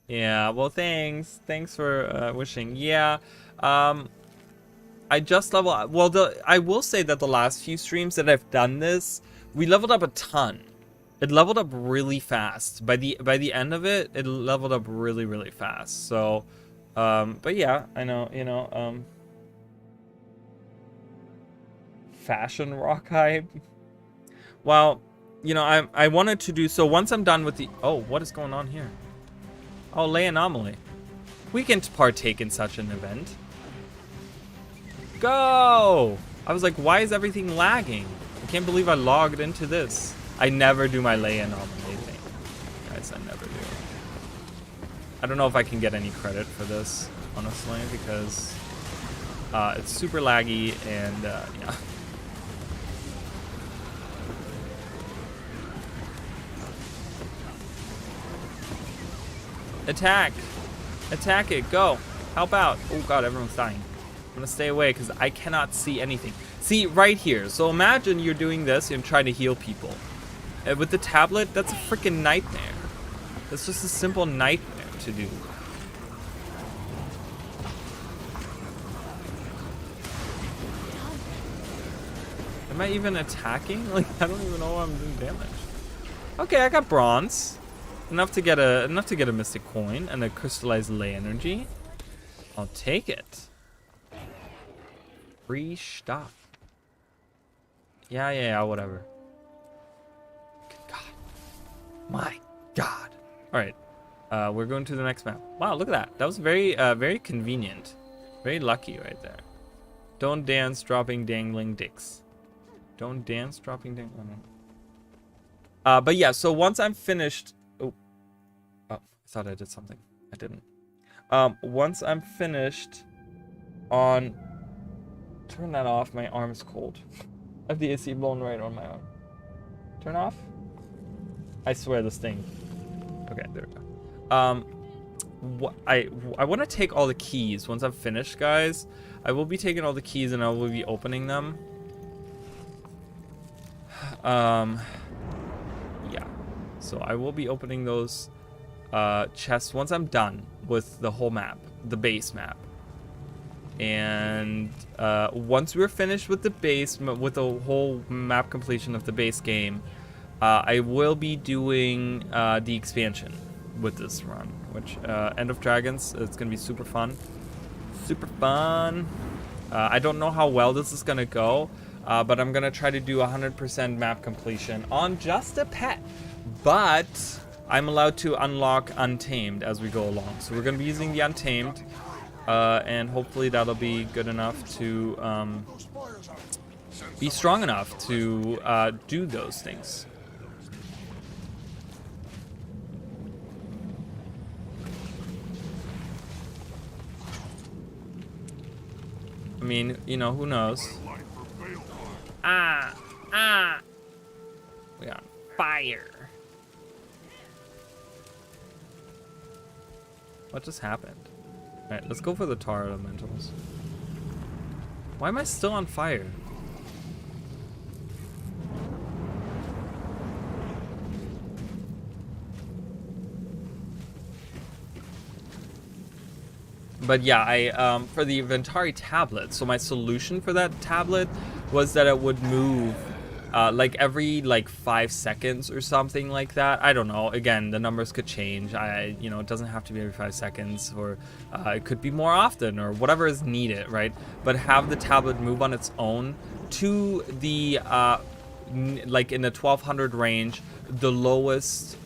Yeah, well, thanks. Thanks for wishing. Yeah, I just leveled up. Well, I will say that the last few streams that I've done this, we leveled up a ton. It leveled up really fast. By the end of it, it leveled up really, really fast. So, but yeah, I know, you know, fashion rock hype. Well, you know, I wanted to do so once I'm done with the. Oh, what is going on here? Oh, lay anomaly. We can partake in such an event. Go! I was like, why is everything lagging? I can't believe I logged into this. I never do my lay anomaly thing. Guys, I never do. I don't know if I can get any credit for this, honestly, because it's super laggy and yeah. Attack! Attack it, go! Help out! Oh god, everyone's dying. I'm gonna stay away because I cannot see anything. See, right here. So imagine you're doing this and trying to heal people. With the tablet, that's a freaking nightmare. That's just a simple nightmare to do. Am I even attacking? Like, I don't even know I'm doing damage. Okay, I got bronze. Enough to get a mystic coin and a crystallized ley energy. I'll take it. Free stuff. Yeah, whatever. Good God. My God. All right. We're going to the next map. Wow, look at that. That was very, very convenient. Very lucky right there. Don't dance dropping dangling dicks. Don't dance dropping dangling. But yeah, so once I'm finished. Oh, I thought I did something. I didn't. Once I'm finished on... Turn that off. My arm is cold. I have the AC blown right on my arm. Turn off? I swear this thing. Okay, there we go. I want to take all the keys once I'm finished, guys. I will be taking all the keys and I will be opening them. Yeah. So I will be opening those chests once I'm done with the whole map, the base map. And once we're finished with the base, with the whole map completion of the base game, I will be doing the expansion with this run, which End of Dragons, it's gonna be super fun. Super fun. I don't know how well this is gonna go, but I'm gonna try to do 100% map completion on just a pet. But I'm allowed to unlock Untamed as we go along. So we're gonna be using the Untamed, and hopefully that'll be good enough to be strong enough to do those things. I mean, you know, who knows? We got fire. What just happened? Alright, let's go for the tar elementals. Why am I still on fire? But yeah, I for the Ventari tablet, so my solution for that tablet was that it would move like every 5 seconds or something like that. I don't know. Again, the numbers could change. You know, it doesn't have to be every 5 seconds, or it could be more often, or whatever is needed, right? But have the tablet move on its own to the like in the 1200 range, the lowest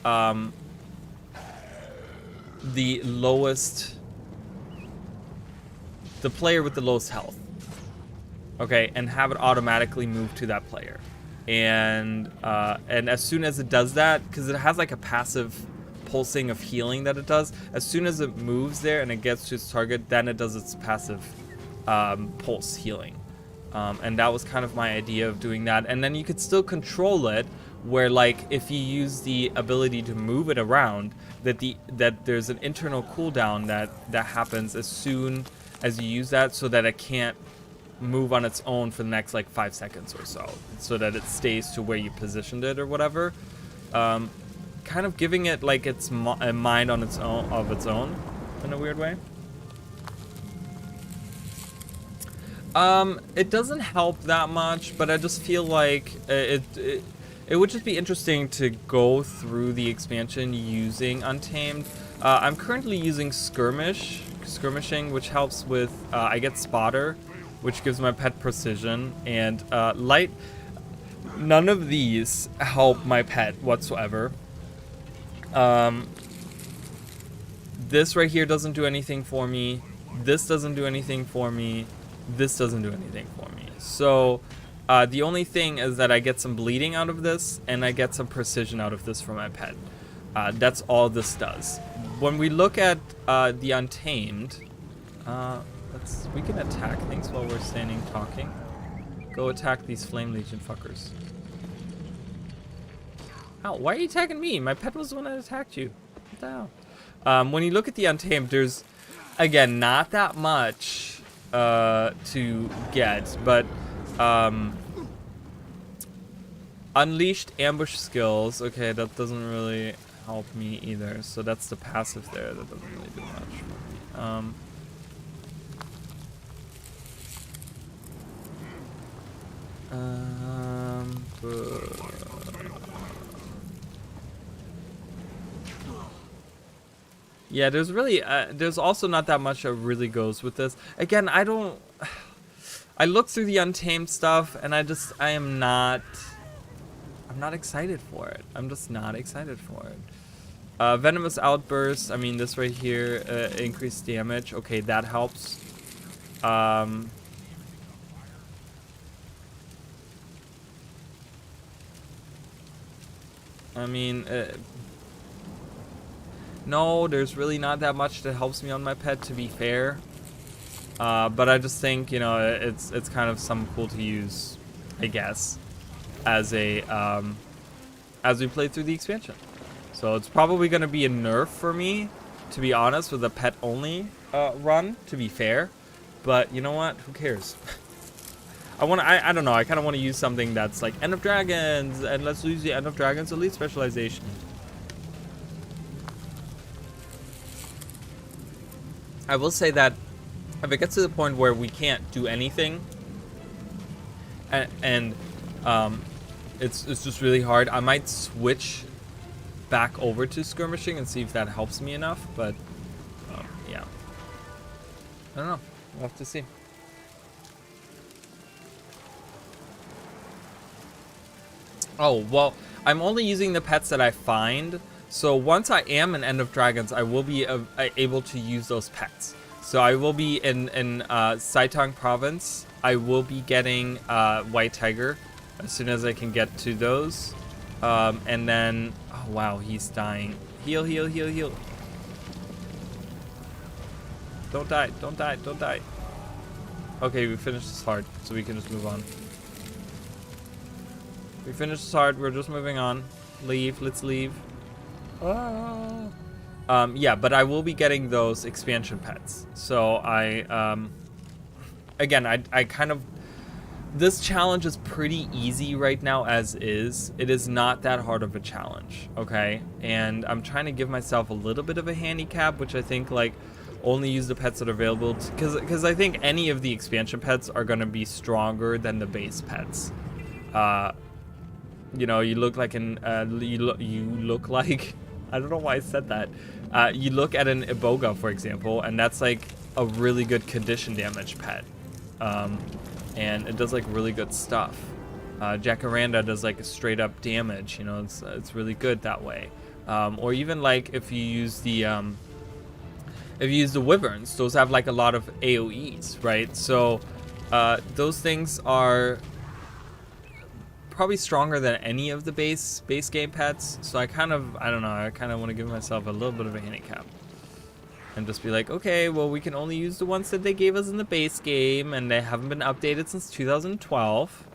the player with the lowest health. Okay, and have it automatically move to that player. And as soon as it does that, because it has like a passive pulsing of healing that it does, as soon as it moves there and it gets to its target, then it does its passive pulse healing. And that was kind of my idea of doing that. And then you could still control it, where like if you use the ability to move it around, that there's an internal cooldown that happens as soon as you use that, so that it can't move on its own for the next like 5 seconds or so that it stays to where you positioned it or whatever. Kind of giving it like its a mind on its own in a weird way. It doesn't help that much, but I just feel like it would just be interesting to go through the expansion using Untamed. I'm currently using skirmishing, which helps with I get Spotter, which gives my pet precision, and light. None of these help my pet whatsoever. This right here doesn't do anything for me. This doesn't do anything for me. This doesn't do anything for me. So the only thing is that I get some bleeding out of this, and I get some precision out of this for my pet. That's all this does. When we look at the Untamed, we can attack things while we're standing talking. Go attack these Flame Legion fuckers. Ow, why are you attacking me? My pet was the one that attacked you. What the hell? When you look at the Untamed, there's, again, not that much to get, but Unleashed Ambush Skills, okay, that doesn't really help me either, so that's the passive there. That doesn't really do much for me. Yeah, there's really there's also not that much that really goes with this. Again, I look through the Untamed stuff, and I'm not excited for it. I'm just not excited for it. Venomous Outburst, I mean, this right here, increased damage. Okay, that helps. I mean, no, there's really not that much that helps me on my pet, to be fair. But I just think, you know, it's kind of something cool to use, I guess, as a as we play through the expansion. So it's probably going to be a nerf for me, to be honest, with a pet only run, to be fair. But you know what? Who cares? I don't know. I kind of want to use something that's like End of Dragons, and let's use the End of Dragons Elite Specialization. I will say that if it gets to the point where we can't do anything, and it's just really hard, I might switch back over to skirmishing and see if that helps me enough. But yeah, I don't know. We'll have to see. Oh, well, I'm only using the pets that I find. So once I am in End of Dragons, I will be able to use those pets. So I will be in Saitang Province. I will be getting White Tiger as soon as I can get to those. And then, oh wow, he's dying. Heal, heal, heal, heal. Don't die, don't die, don't die. Okay, we finished this hard, so we can just move on. We finished this hard, we're just moving on. Leave, let's leave. Ah. Yeah, but I will be getting those expansion pets. So again, I kind of, this challenge is pretty easy right now as is. It is not that hard of a challenge, okay? And I'm trying to give myself a little bit of a handicap, which I think, like, only use the pets that are available, because I think any of the expansion pets are going to be stronger than the base pets. You know, you look like you look like, I don't know why I said that. You look at an Iboga, for example, and that's like a really good condition damage pet. And it does like really good stuff. Jacaranda does like a straight up damage, you know, it's really good that way. Or even like if you use the if you use the wyverns, those have like a lot of AoEs, right? So those things are probably stronger than any of the base game pets. So I don't know, I kind of want to give myself a little bit of a handicap and just be like, okay, well, we can only use the ones that they gave us in the base game, and they haven't been updated since 2012.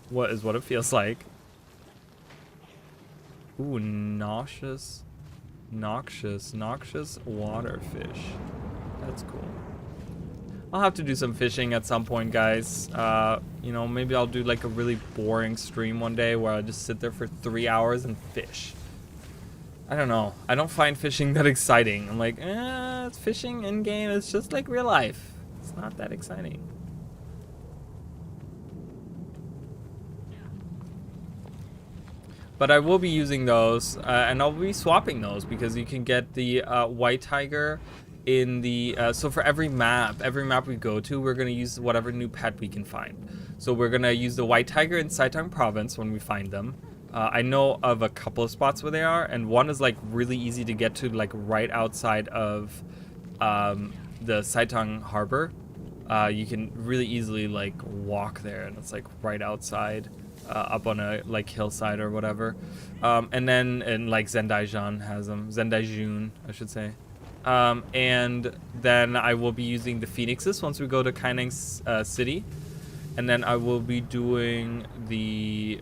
What it feels like. Ooh, noxious waterfish. That's cool. I'll have to do some fishing at some point, guys. You know, maybe I'll do like a really boring stream one day where I just sit there for 3 hours and fish. I don't know. I don't find fishing that exciting. I'm like, it's fishing in game. It's just like real life. It's not that exciting. But I will be using those, and I'll be swapping those because you can get the white tiger in the so for every map we go to, we're gonna use whatever new pet we can find. So we're gonna use the white tiger in Saitang province when we find them. I know of a couple of spots where they are, and one is like really easy to get to, like right outside of the Saitang harbor. You can really easily like walk there, and it's like right outside, up on a like hillside or whatever. And then like Zendaijan has them, Zendaijun I should say. And then I will be using the phoenixes once we go to Kainang's city, and then I will be doing the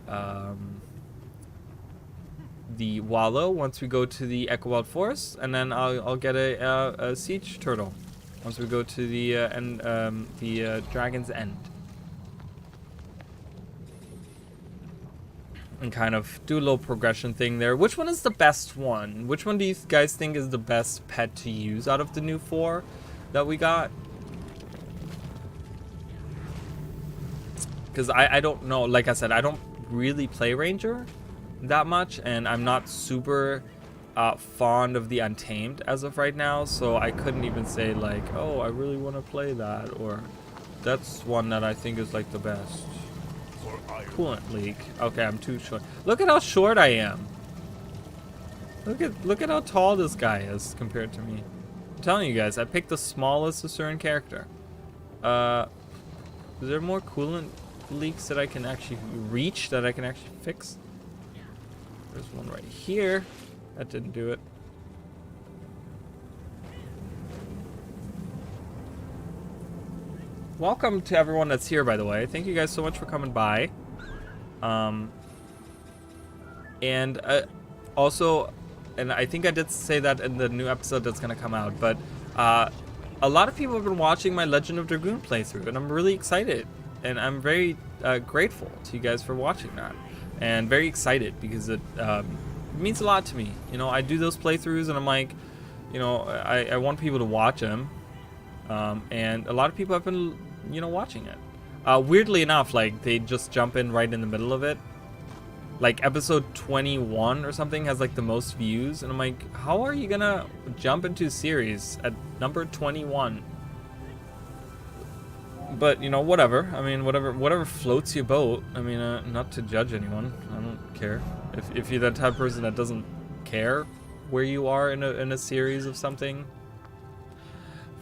wallow once we go to the Echowild Forest, and then I'll get a siege turtle once we go to the Dragon's End, and kind of do a little progression thing there. Which one is the best one? Which one do you guys think is the best pet to use out of the new 4 that we got? Because I don't know. Like I said, I don't really play Ranger that much, and I'm not super fond of the Untamed as of right now, so I couldn't even say like, oh, I really want to play that, or that's one that I think is like the best. Coolant leak. Okay, I'm too short. Look at how short I am. Look at how tall this guy is compared to me. I'm telling you guys, I picked the smallest Asuran character. Is there more coolant leaks that I can actually reach, that I can actually fix? There's one right here. That didn't do it. Welcome to everyone that's here, by the way. Thank you guys so much for coming by. And also, and I think I did say that in the new episode that's gonna come out, but a lot of people have been watching my Legend of Dragoon playthrough, and I'm really excited, and I'm very grateful to you guys for watching that, and very excited because it means a lot to me. You know, I do those playthroughs, and I'm like, you know, I want people to watch them, and a lot of people have been, you know, watching it. Weirdly enough, like, they just jump in right in the middle of it. Like, episode 21 or something has, like, the most views. And I'm like, how are you gonna jump into a series at number 21? But, you know, whatever. I mean, whatever floats your boat. I mean, not to judge anyone. I don't care. If you're that type of person that doesn't care where you are in a series of something,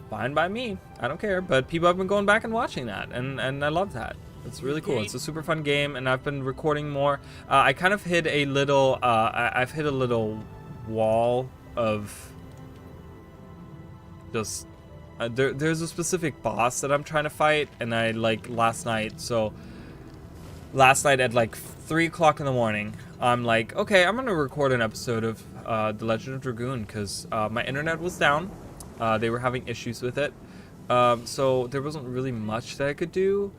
fine by me. I don't care. But people have been going back and watching that, and I love that. It's really cool. It's a super fun game, and I've been recording more. I kind of hit a little. I've hit a little wall of just. There's a specific boss that I'm trying to fight, and I like last night. So last night at like 3 o'clock in the morning, I'm like, okay, I'm gonna record an episode of The Legend of Dragoon because my internet was down. They were having issues with it, so there wasn't really much that I could do.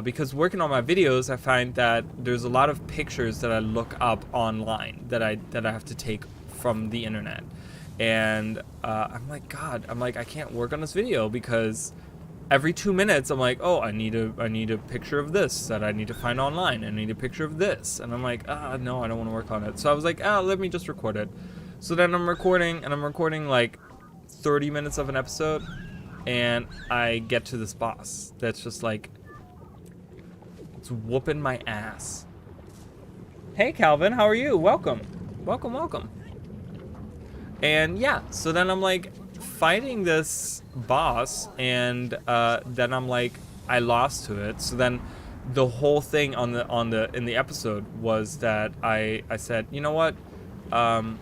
Because working on my videos, I find that there's a lot of pictures that I look up online that I have to take from the internet, and I'm like, God, I can't work on this video because every 2 minutes I'm like, oh, I need a picture of this that I need to find online. I need a picture of this, and I'm like, no, I don't want to work on it. So I was like, let me just record it. So then I'm recording, and I'm recording like 30 minutes of an episode, and I get to this boss that's just like, it's whooping my ass. Hey Calvin, how are you? Welcome. And yeah, so then I'm like fighting this boss, and then I'm like, I lost to it. So then the whole thing in the episode was that I said, you know what, I'm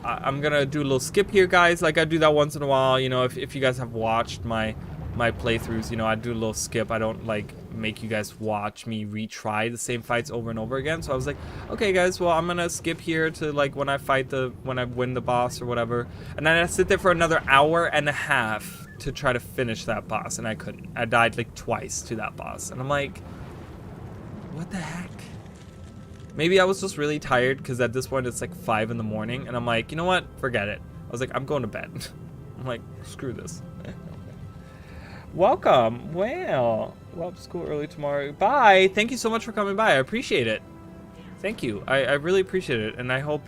gonna do a little skip here, guys. Like I do that once in a while, you know. If you guys have watched my playthroughs, you know, I do a little skip. I don't like make you guys watch me retry the same fights over and over again. So I was like, okay guys, well I'm gonna skip here to like when I win the boss or whatever, and then I sit there for another hour and a half to try to finish that boss, and I couldn't. I died like twice to that boss, and I'm like, what the heck? Maybe I was just really tired, because at this point it's like 5 in the morning, and I'm like, you know what, forget it. I was like, I'm going to bed. I'm like, screw this. Welcome. Well, school early tomorrow. Bye. Thank you so much for coming by. I appreciate it. Thank you. I really appreciate it, and I hope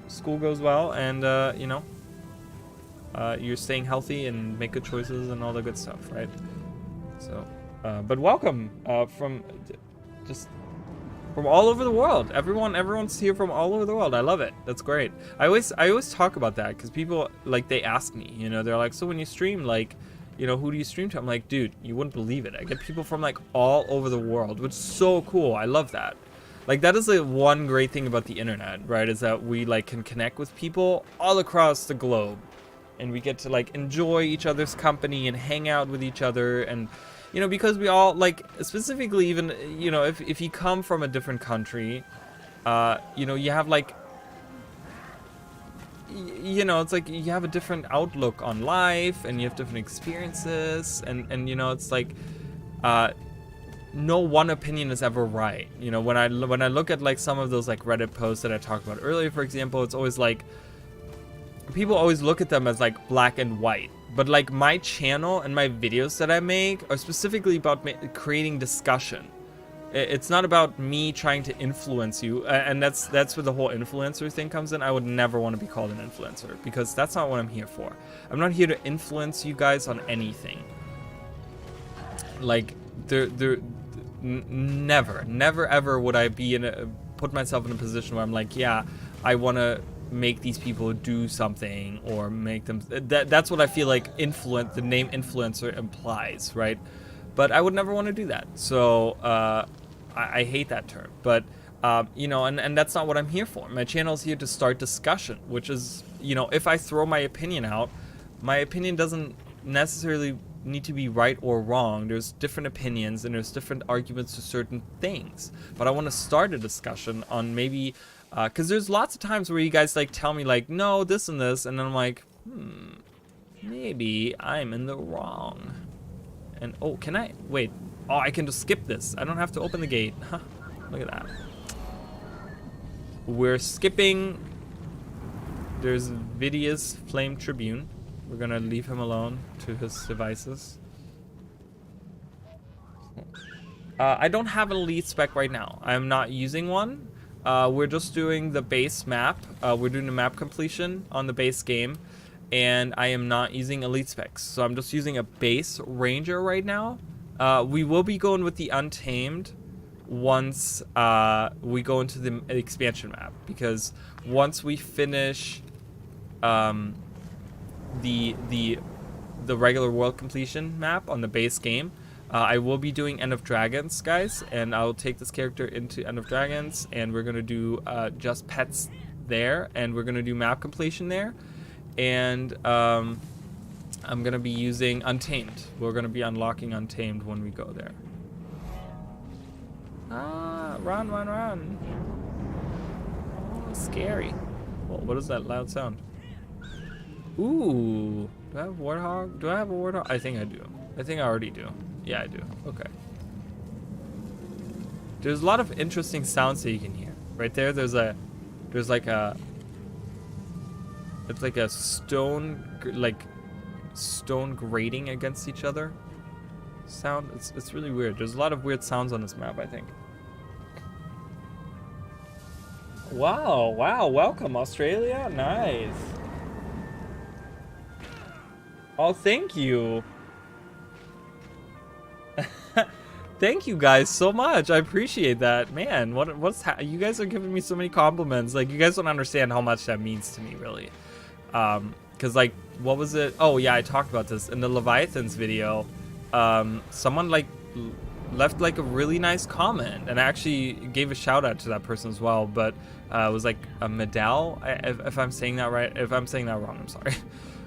school goes well, and you know, you're staying healthy and make good choices and all the good stuff, right? So, but welcome from all over the world. Everyone's here from all over the world. I love it. That's great. I always talk about that, because people, like, they ask me, you know, they're like, so when you stream, like, you know, who do you stream to? I'm like, dude, you wouldn't believe it. I get people from like all over the world, which is so cool. I love that. Like, that is the one great thing about the internet, right? Is that we like can connect with people all across the globe, and we get to like enjoy each other's company and hang out with each other. And you know, because we all like, specifically, even, you know, if you come from a different country, you know, you have like, you know, it's like you have a different outlook on life, and you have different experiences, and you know, it's like no one opinion is ever right. You know, when I look at like some of those like Reddit posts that I talked about earlier, for example, it's always like people always look at them as like black and white. But like my channel and my videos that I make are specifically about creating discussion. It's not about me trying to influence you, and that's where the whole influencer thing comes in. I would never want to be called an influencer, because that's not what I'm here for. I'm not here to influence you guys on anything. Like, never ever would I be put myself in a position where I'm like, yeah, I want to make these people do something, or make them. That's what I feel like the name influencer implies, right? But I would never want to do that. So I hate that term, but you know, and that's not what I'm here for. My channel is here to start discussion, which is, you know, if I throw my opinion out, my opinion doesn't necessarily need to be right or wrong. There's different opinions, and there's different arguments to certain things, but I want to start a discussion on maybe, because there's lots of times where you guys like tell me like, no, this and this, and then I'm like, maybe I'm in the wrong. And oh, can I wait? Oh, I can just skip this. I don't have to open the gate. Huh. Look at that. We're skipping. There's Vidia's Flame Tribune. We're gonna leave him alone to his devices. I don't have an elite spec right now. I'm not using one. We're just doing the base map. We're doing the map completion on the base game, and I am not using elite specs. So I'm just using a base ranger right now. We will be going with the Untamed once we go into the expansion map, because once we finish the regular world completion map on the base game, I will be doing End of Dragons, guys, and I'll take this character into End of Dragons, and we're gonna do just pets there, and we're gonna do map completion there, and I'm gonna be using Untamed. We're gonna be unlocking Untamed when we go there. Ah, run, run, run. Oh, scary. Well, what is that loud sound? Ooh, do I have a Warthog? Do I have a Warthog? I think I do. I think I already do. Yeah, I do. Okay. There's a lot of interesting sounds that you can hear. Right there, there's like a, it's like a stone grating against each other sound. It's really weird. There's a lot of weird sounds on this map, I think. Wow, welcome Australia. Nice. Oh, thank you. Thank you guys so much. I appreciate that. Man, you guys are giving me so many compliments. Like, you guys don't understand how much that means to me, really. Because like, what was it? Oh yeah, I talked about this in the Leviathans video. Someone like left like a really nice comment, and I actually gave a shout out to that person as well. But it was like a Medal, if I'm saying that right. If I'm saying that wrong, I'm sorry.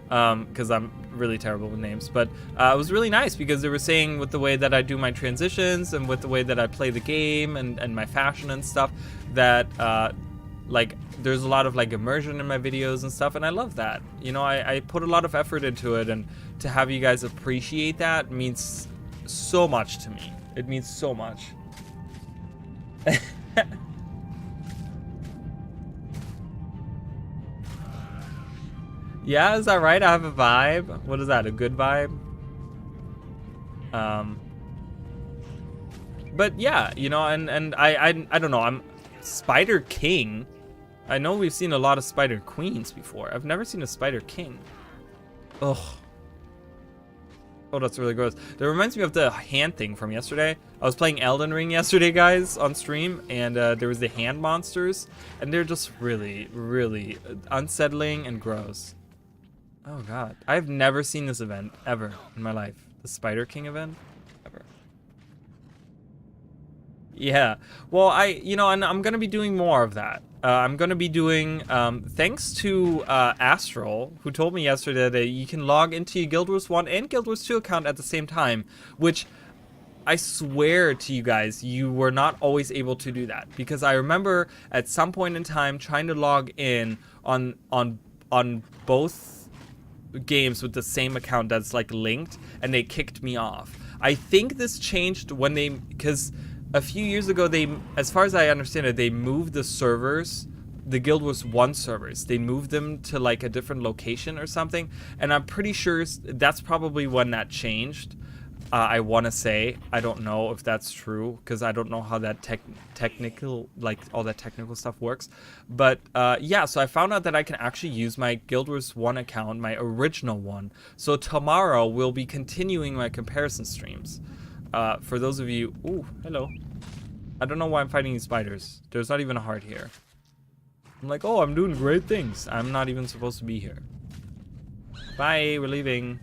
Because I'm really terrible with names. But it was really nice because they were saying with the way that I do my transitions and with the way that I play the game and my fashion and stuff, that like there's a lot of like immersion in my videos and stuff, and I love that. You know, I put a lot of effort into it, and to have you guys appreciate that means so much to me. It means so much. Yeah, is that right? I have a vibe. What is that? A good vibe? But yeah, you know, and I don't know. I'm Spider King. I know we've seen a lot of Spider Queens before. I've never seen a Spider King. Ugh. Oh, that's really gross. That reminds me of the hand thing from yesterday. I was playing Elden Ring yesterday, guys, on stream, and there was the hand monsters, and they're just really, really unsettling and gross. Oh god. I've never seen this event ever in my life. The Spider King event? Ever. Yeah. Well, and I'm gonna be doing more of that. I'm gonna be doing, thanks to Astral, who told me yesterday that you can log into your Guild Wars 1 and Guild Wars 2 account at the same time, which I swear to you guys, you were not always able to do that, because I remember at some point in time trying to log in on both games with the same account that's like linked, and they kicked me off. I think this changed when because a few years ago as far as I understand it, they moved the servers, the Guild Wars 1 servers, they moved them to like a different location or something, and I'm pretty sure that's probably when that changed. I want to say, I don't know if that's true, because I don't know how that technical, like all that technical stuff works. But yeah, so I found out that I can actually use my Guild Wars 1 account, my original one. So tomorrow we'll be continuing my comparison streams. For those of you, ooh, hello. I don't know why I'm fighting these spiders. There's not even a heart here. I'm like, oh, I'm doing great things. I'm not even supposed to be here. Bye, we're leaving.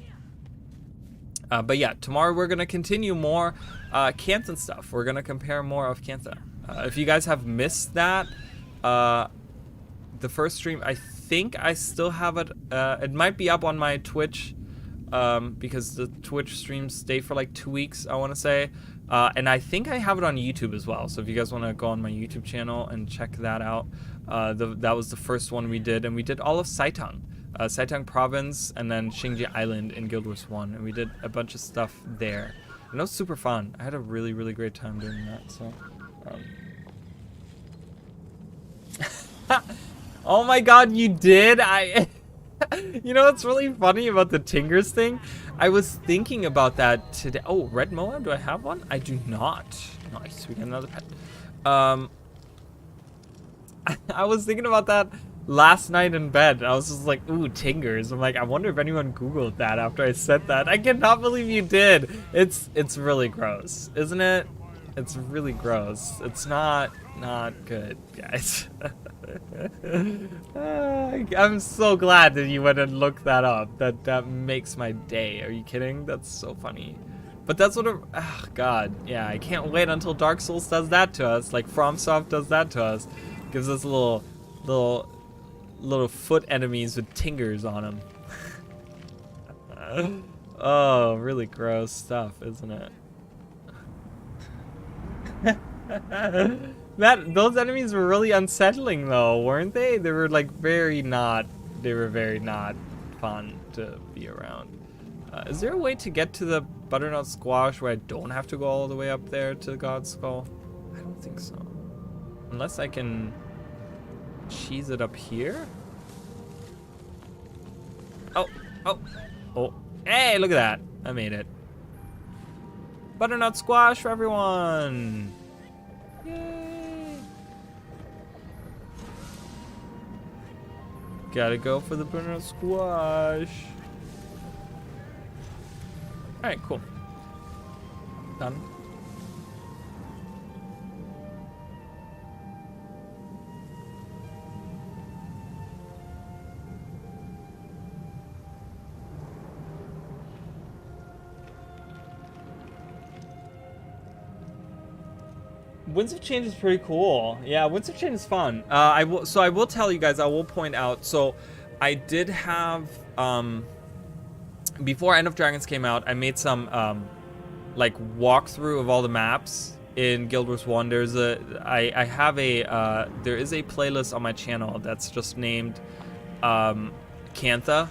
But yeah, tomorrow we're gonna continue more Cantha stuff. We're gonna compare more of Cantha. If you guys have missed that, the first stream, I think I still have it. It might be up on my Twitch, because the Twitch streams stay for like 2 weeks, I want to say. And I think I have it on YouTube as well. So if you guys want to go on my YouTube channel and check that out, that was the first one we did, and we did all of Saitang. Saitang Province, and then Xingji Island in Guild Wars 1, and we did a bunch of stuff there. And it was super fun. I had a really, really great time doing that, so... Oh my god, you did? You know what's really funny about the Tingers thing? I was thinking about that today. Oh, red MOAR? Do I have one? I do not. Nice, we got another pet. I was thinking about that last night in bed. I was just like, ooh, Tingers. I'm like, I wonder if anyone Googled that after I said that. I cannot believe you did. It's really gross, isn't it? It's really gross. It's not good, guys. I'm so glad that you went and looked that up. That makes my day. Are you kidding? That's so funny. But that's what oh god, yeah, I can't wait until Dark Souls does that to us, like FromSoft does that to us. Gives us little foot enemies with tingers on them. Oh, really gross stuff, isn't it? Those enemies were really unsettling though, weren't they? They were like very not fun to be around. Is there a way to get to the butternut squash where I don't have to go all the way up there to God's Skull? I don't think so. Unless I can cheese it up here? Oh. Hey, look at that. I made it. Butternut squash for everyone. Yay. Gotta go for the butternut squash. Alright, cool. Done. Winds of Change is pretty cool. Yeah, Winds of Change is fun. I will tell you guys, I will point out, so I did have, before End of Dragons came out, I made some, like, walkthrough of all the maps in Guild Wars 1. There is a playlist on my channel that's just named, Cantha.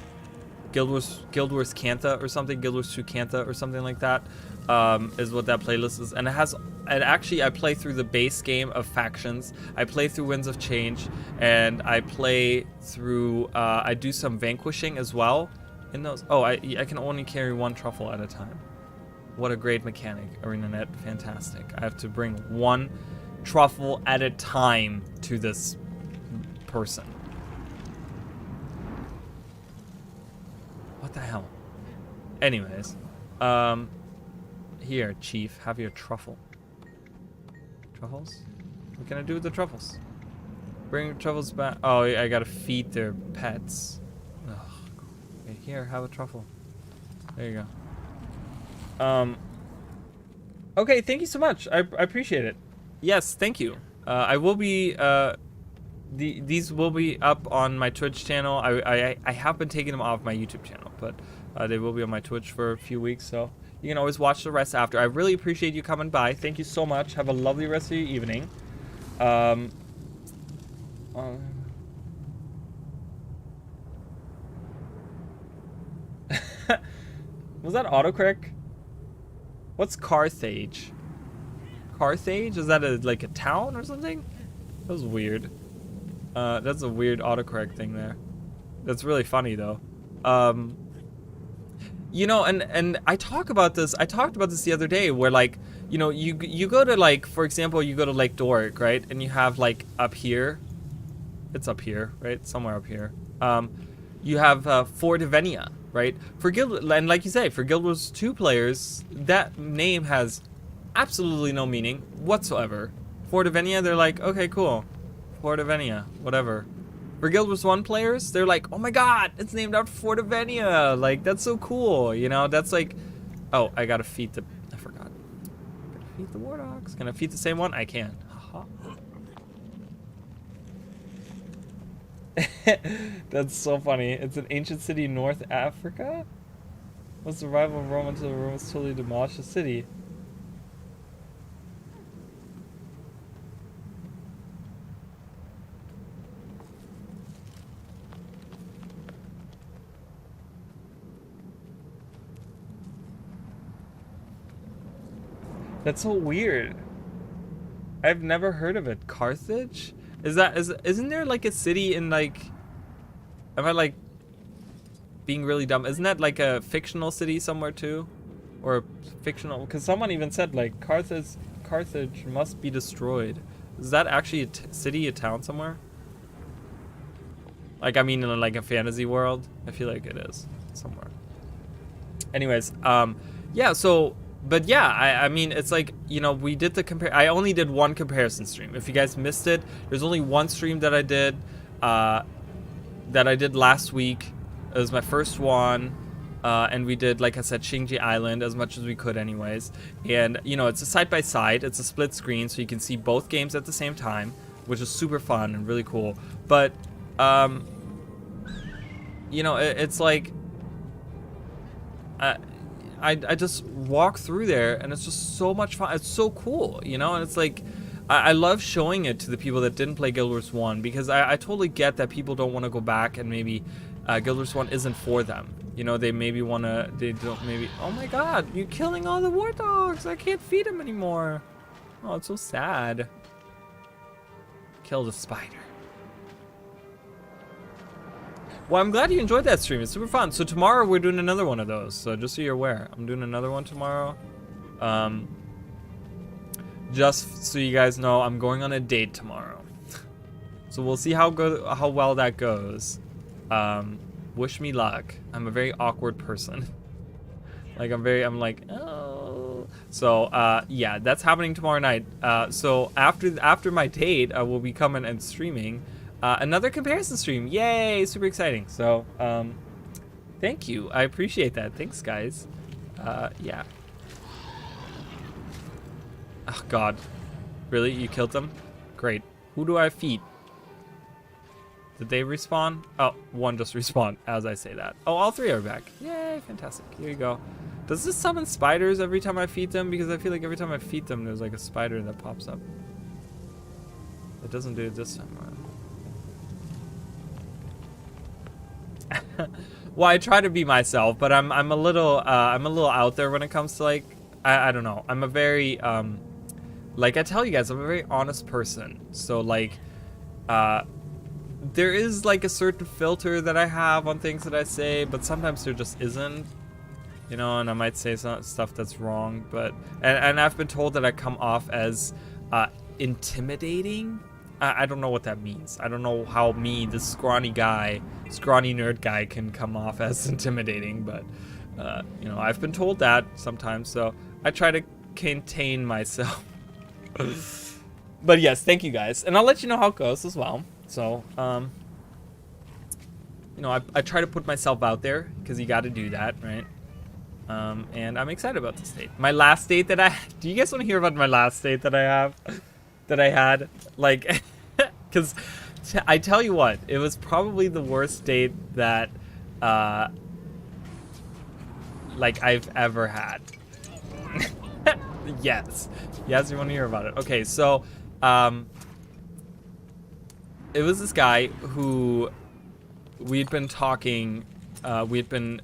Guild Wars Cantha or something, Guild Wars 2 Cantha or something like that, is what that playlist is. And I play through the base game of Factions, I play through Winds of Change, and I play through, I do some vanquishing as well in those. Oh, I can only carry one truffle at a time. What a great mechanic, ArenaNet, fantastic. I have to bring one truffle at a time to this person. What the hell? Anyways, here, Chief, have your truffle. Truffles? What can I do with the truffles? Bring your truffles back. Oh, I gotta feed their pets. Ugh. Okay, here, have a truffle. There you go. Okay, thank you so much. I appreciate it. Yes, thank you. I will be, these will be up on my Twitch channel. I have been taking them off my YouTube channel, but they will be on my Twitch for a few weeks, so you can always watch the rest after. I really appreciate you coming by. Thank you so much. Have a lovely rest of your evening. Was that autocorrect? What's Carthage? Carthage? Is that like a town or something? That was weird. That's a weird autocorrect thing there. That's really funny though. You know, and I talked about this the other day where, like, you know, you go to, like, for example, you go to Lake Doric, right? And you have, like, up here, it's up here, right? Somewhere up here. You have Fort Avenia, right? For and like you say, for Guild Wars 2 players, that name has absolutely no meaning whatsoever. Fort Avenia, they're like, okay, cool. Fort Avenia, whatever. For Guild Wars 1 players, they're like, oh my god, it's named after Fort Avenia. Like, that's so cool, you know? That's like, oh, I gotta feed the, I forgot. Gotta feed the war dogs. Can I feed the same one? I can. Haha. That's so funny. It's an ancient city in North Africa? What's the rival of Rome until the Romans totally demolished the city? That's so weird. I've never heard of it. Carthage? Isn't there like a city in, like, am I like being really dumb? Isn't that like a fictional city somewhere too? Or a fictional, because someone even said like Carthage must be destroyed. Is that actually a city, a town somewhere? Like, I mean, in like a fantasy world? I feel like it is somewhere. Anyways, yeah, so, but yeah, I mean, it's like, you know, we did the I only did one comparison stream. If you guys missed it, there's only one stream that I did last week. It was my first one, and we did, like I said, Xingji Island as much as we could anyways. And, you know, it's a side-by-side, it's a split screen, so you can see both games at the same time, which is super fun and really cool. But, you know, it's like, I just walk through there and it's just so much fun. It's so cool, you know, and it's like, I love showing it to the people that didn't play Guild Wars 1 because I totally get that people don't want to go back and maybe Guild Wars 1 isn't for them. You know, they maybe want to, they don't maybe, oh my god, you're killing all the war dogs. I can't feed them anymore. Oh, it's so sad. Kill the spider. Well, I'm glad you enjoyed that stream. It's super fun. So tomorrow we're doing another one of those. So just so you're aware, I'm doing another one tomorrow. Just so you guys know, I'm going on a date tomorrow. So we'll see how well that goes. Wish me luck. I'm a very awkward person. Like I'm like, oh. So yeah, that's happening tomorrow night. So after my date, I will be coming and streaming. Another comparison stream. Yay, super exciting. So, thank you. I appreciate that. Thanks, guys. Yeah. Oh, God. Really? You killed them? Great. Who do I feed? Did they respawn? Oh, one just respawned as I say that. Oh, all 3 are back. Yay, fantastic. Here you go. Does this summon spiders every time I feed them? Because I feel like every time I feed them, there's like a spider that pops up. It doesn't do it this time around. Well, I try to be myself, but I'm a little out there when it comes to like, I don't know. I'm a very, like I tell you guys, I'm a very honest person. So like, there is like a certain filter that I have on things that I say, but sometimes there just isn't, you know, and I might say some stuff that's wrong, but, and I've been told that I come off as intimidating. I don't know what that means. I don't know how me, this scrawny nerd guy, can come off as intimidating, but, you know, I've been told that sometimes, so I try to contain myself. But yes, thank you guys, and I'll let you know how it goes as well. So, you know, I try to put myself out there because you got to do that, right? And I'm excited about this date. My last date that do you guys want to hear about my last date that I had? Like, because I tell you what, it was probably the worst date that, like I've ever had. Yes, you want to hear about it? Okay, so, it was this guy who we'd been talking. We'd been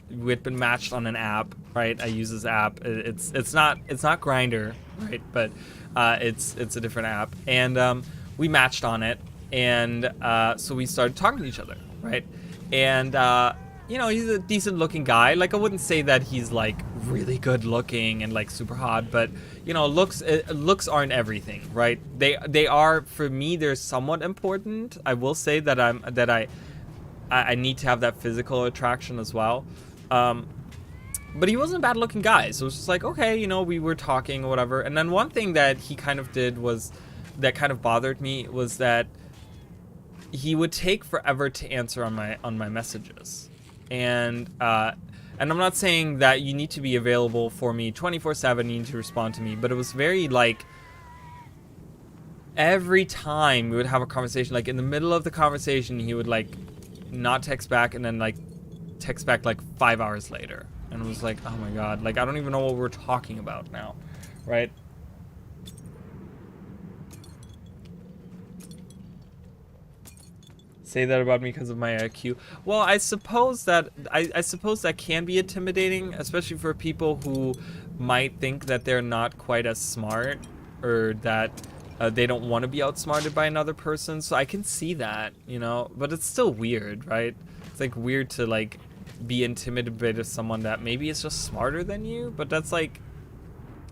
matched on an app, right? I use this app. It's not Grindr, right? But it's a different app, and we matched on it, and so we started talking to each other, right? And you know, he's a decent looking guy. Like, I wouldn't say that he's like really good looking and like super hot, but you know, looks aren't everything, right? They are, for me, they're somewhat important. I will say that I need to have that physical attraction as well. But he wasn't a bad looking guy, so it was just like, okay, you know, we were talking or whatever. And then one thing that he kind of did was, that kind of bothered me, was that he would take forever to answer on my messages. And I'm not saying that you need to be available for me 24/7, you need to respond to me, but it was very like, every time we would have a conversation, like in the middle of the conversation, he would like not text back, and then like text back like 5 hours later. And it was like, oh my god, like I don't even know what we're talking about now, right? Say that about me because of my IQ. Well, I suppose that I suppose that can be intimidating, especially for people who might think that they're not quite as smart, or that they don't want to be outsmarted by another person. So I can see that, you know, but it's still weird, right? It's like weird to like be intimidated by someone that maybe is just smarter than you, but that's like,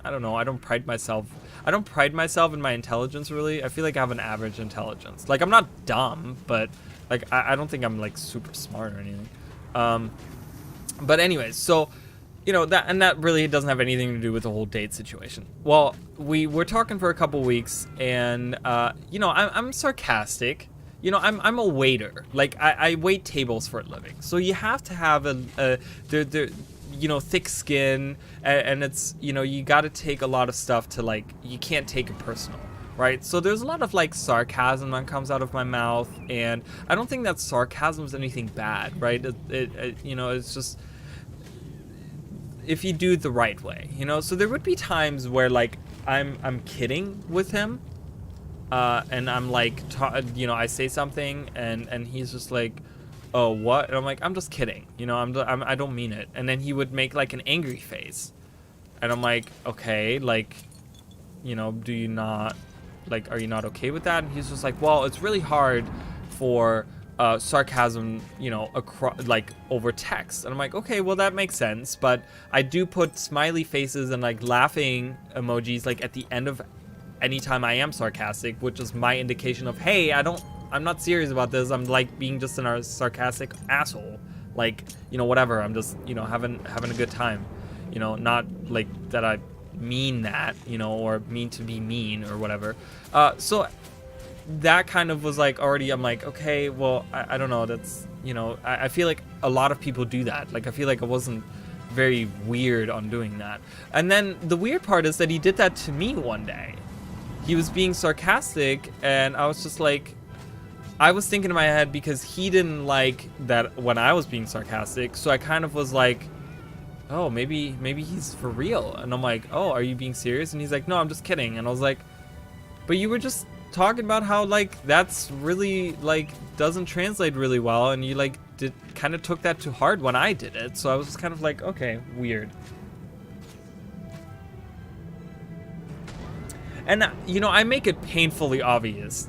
I don't know. I don't pride myself in my intelligence, really. I feel like I have an average intelligence. Like, I'm not dumb, but like I don't think I'm like super smart or anything. But anyways, so you know, that really doesn't have anything to do with the whole date situation. Well, we were talking for a couple weeks, and you know, I'm sarcastic. You know, I'm a waiter. Like, I wait tables for a living. So you have to have you know, thick skin, and it's, you know, you got to take a lot of stuff to, like, you can't take it personal, right? So there's a lot of like sarcasm that comes out of my mouth, and I don't think that sarcasm is anything bad, right? It you know, it's just, if you do it the right way, you know. So there would be times where like I'm kidding with him, and I'm like, you know, I say something, and he's just like, oh, what? And I'm like, I'm just kidding, you know, I don't mean it. And then he would make like an angry face, and I'm like, okay, like, you know, do you not, like, are you not okay with that? And he's just like, well, it's really hard for sarcasm, you know, like over text. And I'm like, okay, well, that makes sense, but I do put smiley faces and like laughing emojis like at the end of any time I am sarcastic, which is my indication of, hey, I'm not serious about this. I'm like being just a sarcastic asshole. Like, you know, whatever. I'm just, you know, having a good time. You know, not like that I mean that, you know, or mean to be mean or whatever. So that kind of was like already, I'm like, okay, well, I don't know. That's, you know, I feel like a lot of people do that. Like, I feel like I wasn't very weird on doing that. And then the weird part is that he did that to me one day. he was being sarcastic, and I was just like, I was thinking in my head because he didn't like that when I was being sarcastic, so I kind of was like, oh, maybe he's for real. And I'm like, oh, are you being serious? And he's like, no, I'm just kidding. And I was like, but you were just talking about how like that's really like doesn't translate really well, and you like kind of took that too hard when I did it. So I was just kind of like, okay, weird. And you know, I make it painfully obvious.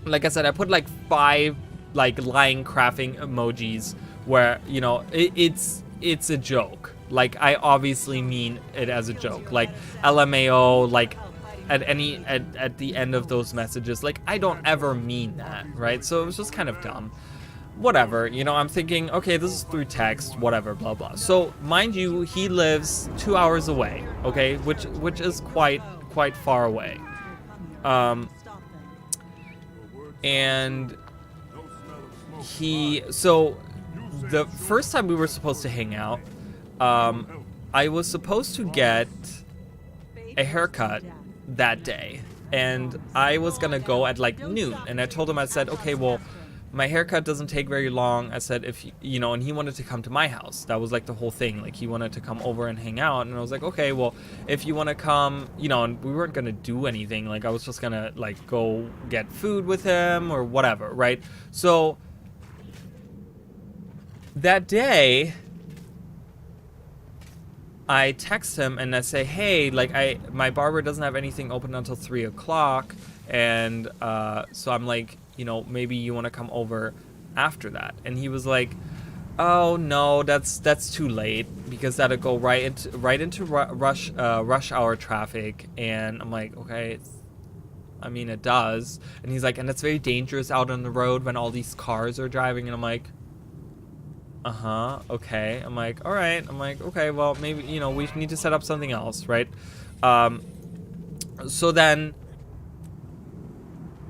Like I said, I put like 5 like lying crafting emojis where, you know, it's a joke. Like I obviously mean it as a joke. Like LMAO, like at the end of those messages, like I don't ever mean that, right? So it was just kind of dumb. Whatever, you know, I'm thinking, okay, this is through text, whatever, blah blah. So mind you, he lives 2 hours away, okay, which is quite far away. And so the first time we were supposed to hang out, I was supposed to get a haircut that day, and I was gonna go at like noon, and I told him, I said, okay, well, my haircut doesn't take very long. I said, if you know, and he wanted to come to my house. That was like the whole thing. Like he wanted to come over and hang out, and I was like, okay, well, if you want to come, you know, and we weren't gonna do anything. Like I was just gonna like go get food with him or whatever, right? So that day, I text him and I say, hey, like my barber doesn't have anything open until 3 o'clock, and so I'm like, you know, maybe you want to come over after that. And he was like, oh no, that's too late, because that'll go right into rush hour traffic. And I'm like, okay, I mean, it does. And he's like, and it's very dangerous out on the road when all these cars are driving. And I'm like, okay. I'm like, all right. I'm like, okay, well, maybe, you know, we need to set up something else, right? So then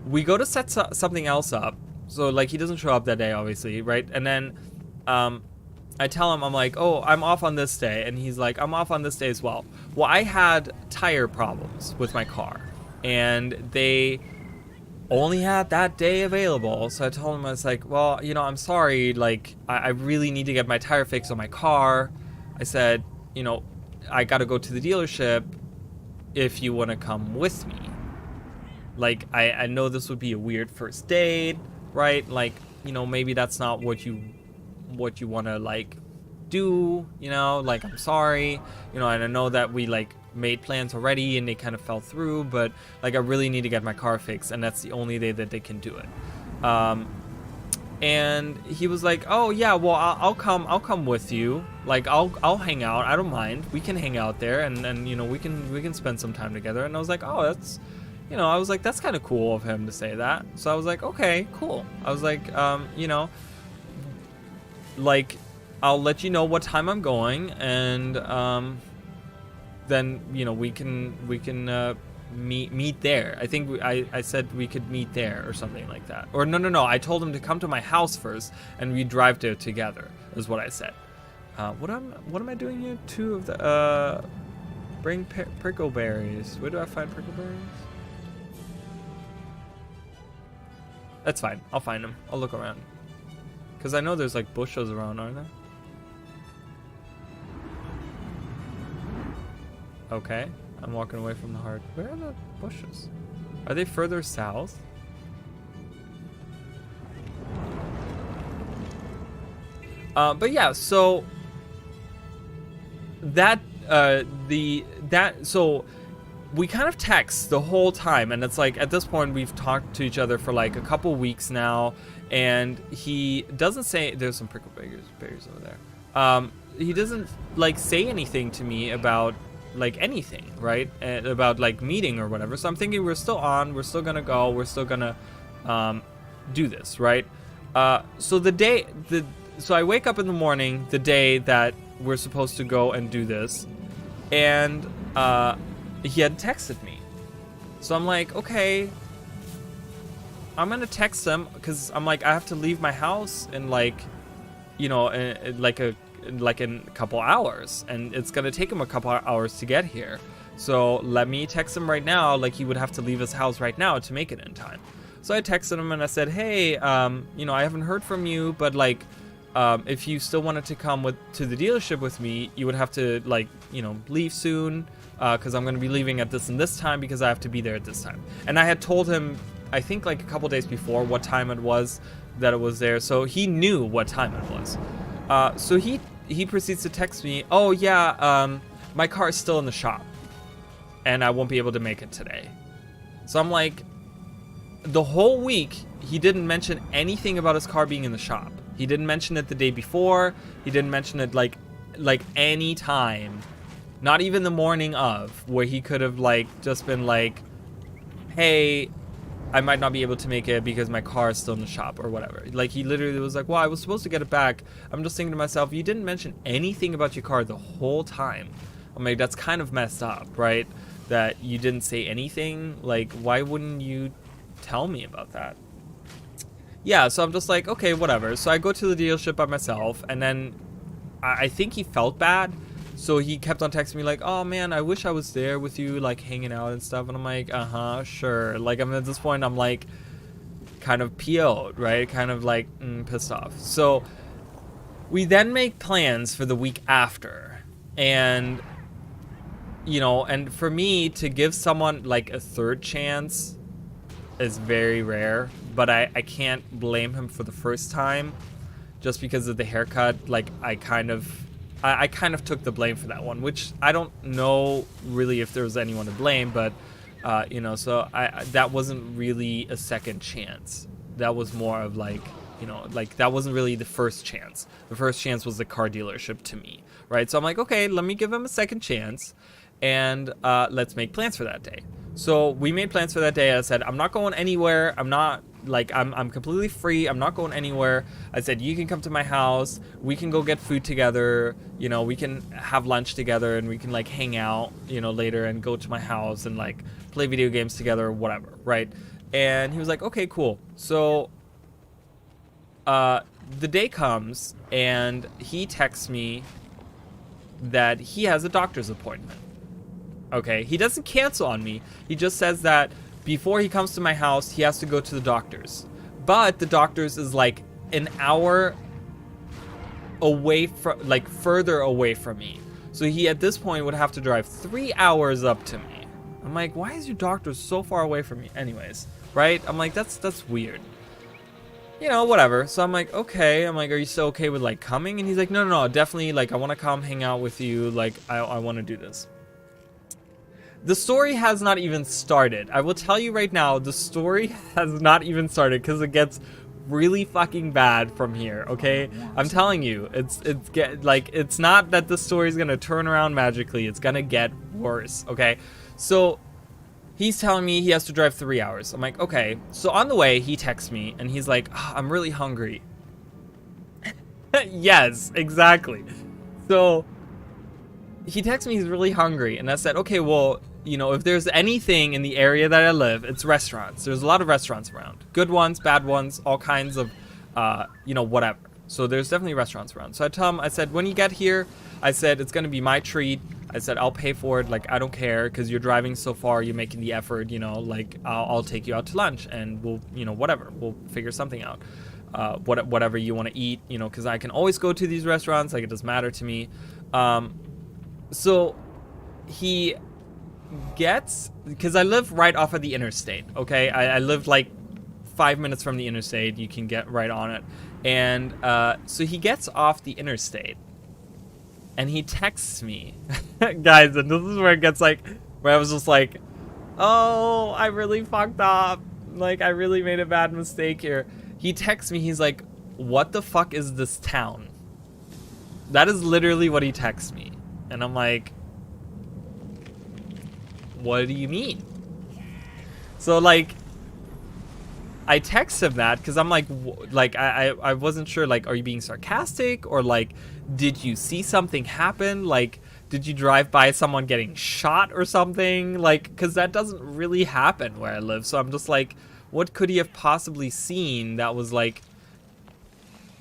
we go to set something else up. So like he doesn't show up that day, obviously, right? And then I tell him, I'm like, oh, I'm off on this day. And he's like, I'm off on this day as well. Well, I had tire problems with my car, and they only had that day available. So I told him, I was like, well, you know, I'm sorry, like I really need to get my tire fixed on my car. I said, you know, I gotta go to the dealership if you want to come with me. Like I know this would be a weird first date, right? Like, you know, maybe that's not what you want to like do, you know, like I'm sorry, you know, and I know that we like made plans already and they kind of fell through, but like I really need to get my car fixed, and that's the only day that they can do it. And he was like, oh yeah, well, I'll come with you, like I'll hang out, I don't mind, we can hang out there, and you know, we can spend some time together. And I was like, oh, that's, you know, I was like, that's kind of cool of him to say that. So I was like, okay, cool. I was like, you know, like I'll let you know what time I'm going, and then, you know, we can meet there. I think I said we could meet there or something like that. Or no, I told him to come to my house first and we drive there together, is what I said. What am I doing here? 2 of the bring prickleberries. Where do I find prickleberries? That's fine. I'll find them. I'll look around. Because I know there's like bushes around, aren't there? Okay. I'm walking away from the heart. Where are the bushes? Are they further south? But yeah, so that so we kind of text the whole time, and it's like at this point we've talked to each other for like a couple weeks now, and he doesn't say, there's some prickleberries over there. He doesn't like say anything to me about like anything, right? About like meeting or whatever. So I'm thinking we're still on, we're still gonna go, we're still gonna do this, right? So so I wake up in the morning the day that we're supposed to go and do this, and he had texted me. So I'm like, okay, I'm gonna text him, because I'm like, I have to leave my house in like, you know, in a couple hours, and it's gonna take him a couple hours to get here. So let me text him right now. Like, he would have to leave his house right now to make it in time. So I texted him and I said, hey, you know, I haven't heard from you, but like, if you still wanted to come to the dealership with me, you would have to, like, you know, leave soon, because I'm going to be leaving at this and this time because I have to be there at this time. And I had told him, I think like a couple days before, what time it was that it was there, so he knew what time it was. So he proceeds to text me, oh yeah, my car is still in the shop and I won't be able to make it today. So I'm like, the whole week he didn't mention anything about his car being in the shop. He didn't mention it the day before. He didn't mention it like any time, not even the morning of, where he could have like just been like, hey, I might not be able to make it because my car is still in the shop or whatever. Like, he literally was like, well, I was supposed to get it back. I'm just thinking to myself, you didn't mention anything about your car the whole time. I'm like, that's kind of messed up, right? That you didn't say anything. Like, why wouldn't you tell me about that? Yeah, so I'm just like, okay, whatever. So I go to the dealership by myself, and then I think he felt bad. So he kept on texting me like, oh man, I wish I was there with you, like hanging out and stuff. And I'm like, uh-huh, sure. Like, I'm at this point, I'm like kind of PO'd, right? Kind of like pissed off. So we then make plans for the week after. And, you know, and for me to give someone like a third chance is very rare, but I can't blame him for the first time just because of the haircut. Like, I kind of took the blame for that one, which I don't know really if there was anyone to blame, but you know, so that wasn't really a second chance. That was more of like, you know, like that wasn't really the first chance. The first chance was the car dealership to me, right? So I'm like, okay, let me give him a second chance, and let's make plans for that day. So we made plans for that day. I said, I'm not going anywhere. I'm not, like, I'm completely free. I'm not going anywhere. I said, you can come to my house. We can go get food together. You know, we can have lunch together, and we can, like, hang out, you know, later and go to my house and, like, play video games together or whatever, right? And he was like, okay, cool. So the day comes, and he texts me that he has a doctor's appointment. Okay, he doesn't cancel on me. He just says that before he comes to my house, he has to go to the doctor's. But the doctor's is like an hour away from, like, further away from me. So he at this point would have to drive 3 hours up to me. I'm like, why is your doctor so far away from me? Anyways, right? I'm like, that's weird. You know, whatever. So I'm like, okay. I'm like, are you still okay with like coming? And he's like, no, definitely. Like, I want to come hang out with you. Like, I want to do this. The story has not even started. I will tell you right now, the story has not even started because it gets really fucking bad from here, okay? I'm telling you, it's not that the story is going to turn around magically. It's going to get worse, okay? So he's telling me he has to drive 3 hours. I'm like, okay. So on the way, he texts me and he's like, oh, I'm really hungry. Yes, exactly. So he texts me he's really hungry, and I said, okay, well, you know, if there's anything in the area that I live, it's restaurants. There's a lot of restaurants around. Good ones, bad ones, all kinds of, you know, whatever. So there's definitely restaurants around. So I tell him, I said, when you get here, I said, it's going to be my treat. I said, I'll pay for it. Like, I don't care because you're driving so far. You're making the effort, you know, like, I'll take you out to lunch and we'll, you know, whatever. We'll figure something out. Whatever you want to eat, you know, because I can always go to these restaurants. Like, it doesn't matter to me. So he gets, because I live right off of the interstate, okay? I live like 5 minutes from the interstate. You can get right on it. And so he gets off the interstate and he texts me. Guys, and this is where it gets like, where I was just like, oh, I really fucked up. Like, I really made a bad mistake here. He texts me, he's like, what the fuck is this town? That is literally what he texts me. And I'm like, what do you mean? So, like, I text him that because I'm like, I wasn't sure, like, are you being sarcastic? Or, like, did you see something happen? Like, did you drive by someone getting shot or something? Like, because that doesn't really happen where I live. So I'm just like, what could he have possibly seen that was, like,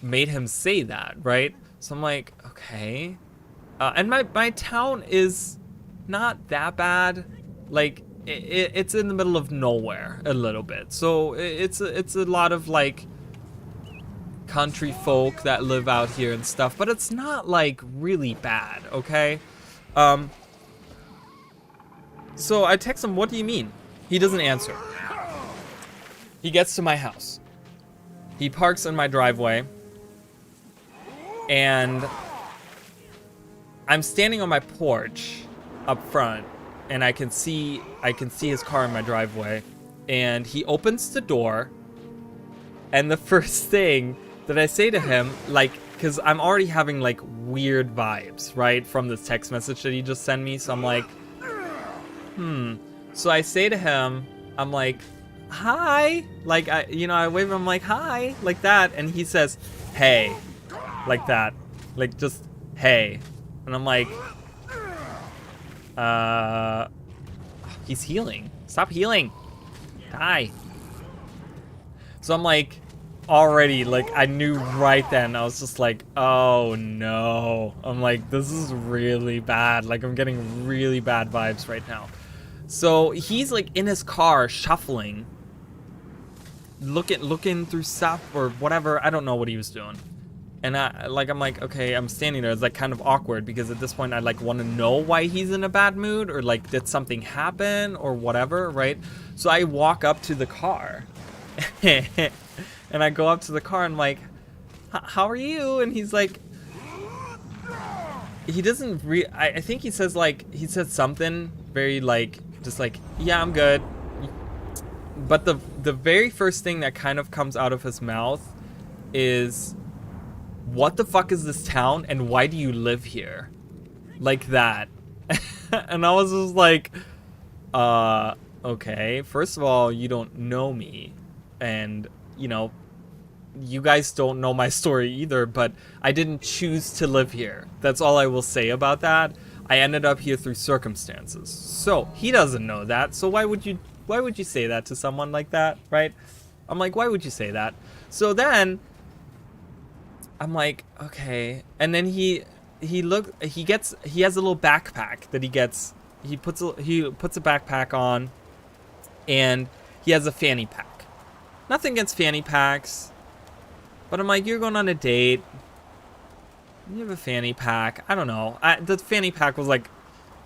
made him say that, right? So I'm like, okay. And my town is not that bad. Like, it's in the middle of nowhere a little bit. So it's a lot of like country folk that live out here and stuff, but it's not like really bad, okay? So I text him, what do you mean? He doesn't answer. He gets to my house. He parks in my driveway. And I'm standing on my porch up front, and I can see his car in my driveway. And he opens the door, and the first thing that I say to him, like, because I'm already having like weird vibes, right, from this text message that he just sent me. So I'm like, So I say to him, I'm like, hi, like, I wave him, I'm like, hi, like that, and he says, hey, like that, like, just, hey, and I'm like, he's healing, stop healing, die. So I'm like, already, like, I knew right then, I was just like, oh no, I'm like, this is really bad, like, I'm getting really bad vibes right now. So he's like in his car shuffling, looking through stuff or whatever. I don't know what he was doing. And I'm like, okay, I'm standing there. It's like kind of awkward because at this point I like want to know why he's in a bad mood, or like did something happen or whatever, right? So I walk up to the car and I go up to the car and I'm like, how are you? And he's like, he doesn't I think he says like, he said something very like, just like, yeah, I'm good. But the very first thing that kind of comes out of his mouth is, what the fuck is this town and why do you live here? Like that. And I was just like, okay, first of all, you don't know me, and you know, you guys don't know my story either, but I didn't choose to live here. That's all I will say about that. I ended up here through circumstances. So he doesn't know that. So why would you say that to someone like that, right? I'm like, why would you say that? So then I'm like, okay. And then he has a little backpack that he gets. He puts a backpack on, and he has a fanny pack. Nothing against fanny packs, but I'm like, you're going on a date. You have a fanny pack. I don't know. The fanny pack was like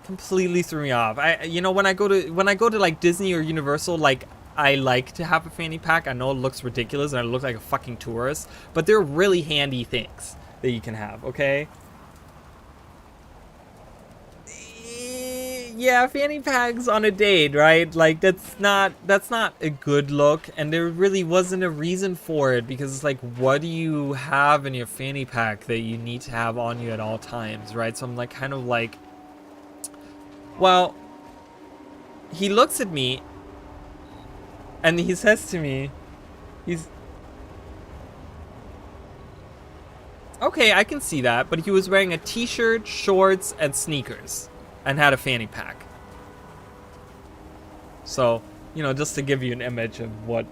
completely threw me off. When I go to like Disney or Universal, like I like to have a fanny pack. I know it looks ridiculous and I look like a fucking tourist, but they're really handy things that you can have, okay? Yeah, fanny packs on a date, right? Like that's not a good look, and there really wasn't a reason for it, because it's like, what do you have in your fanny pack that you need to have on you at all times, right? So I'm like, kind of like, well, he looks at me and he says to me, okay, I can see that, but he was wearing a t-shirt, shorts, and sneakers, and had a fanny pack. So, just to give you an image of what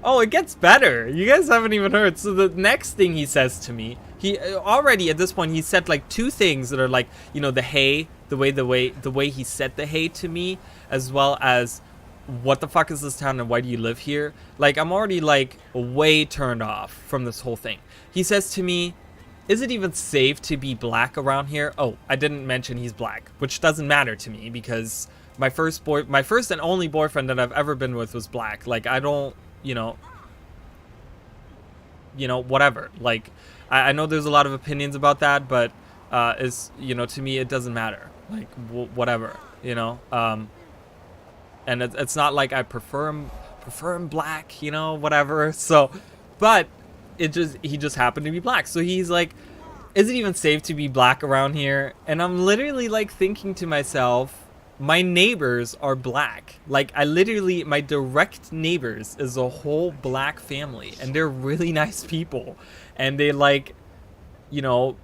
Oh, it gets better. You guys haven't even heard. So the next thing he says to me, he already at this point he said like two things that are like, the hey, the way he said the hey to me, as well as what the fuck is this town and why do you live here? Like, I'm already like way turned off from this whole thing. He says to me, is it even safe to be black around here? Oh, I didn't mention he's black, which doesn't matter to me because my first and only boyfriend that I've ever been with was black. Like, I don't, whatever. Like, I know there's a lot of opinions about that, but to me it doesn't matter. Like, whatever, and it's not like I prefer him black, whatever. So, but he just happened to be black. So he's like, is it even safe to be black around here? And I'm literally like thinking to myself, my neighbors are black. Like, my direct neighbors is a whole black family, and they're really nice people. And they like, I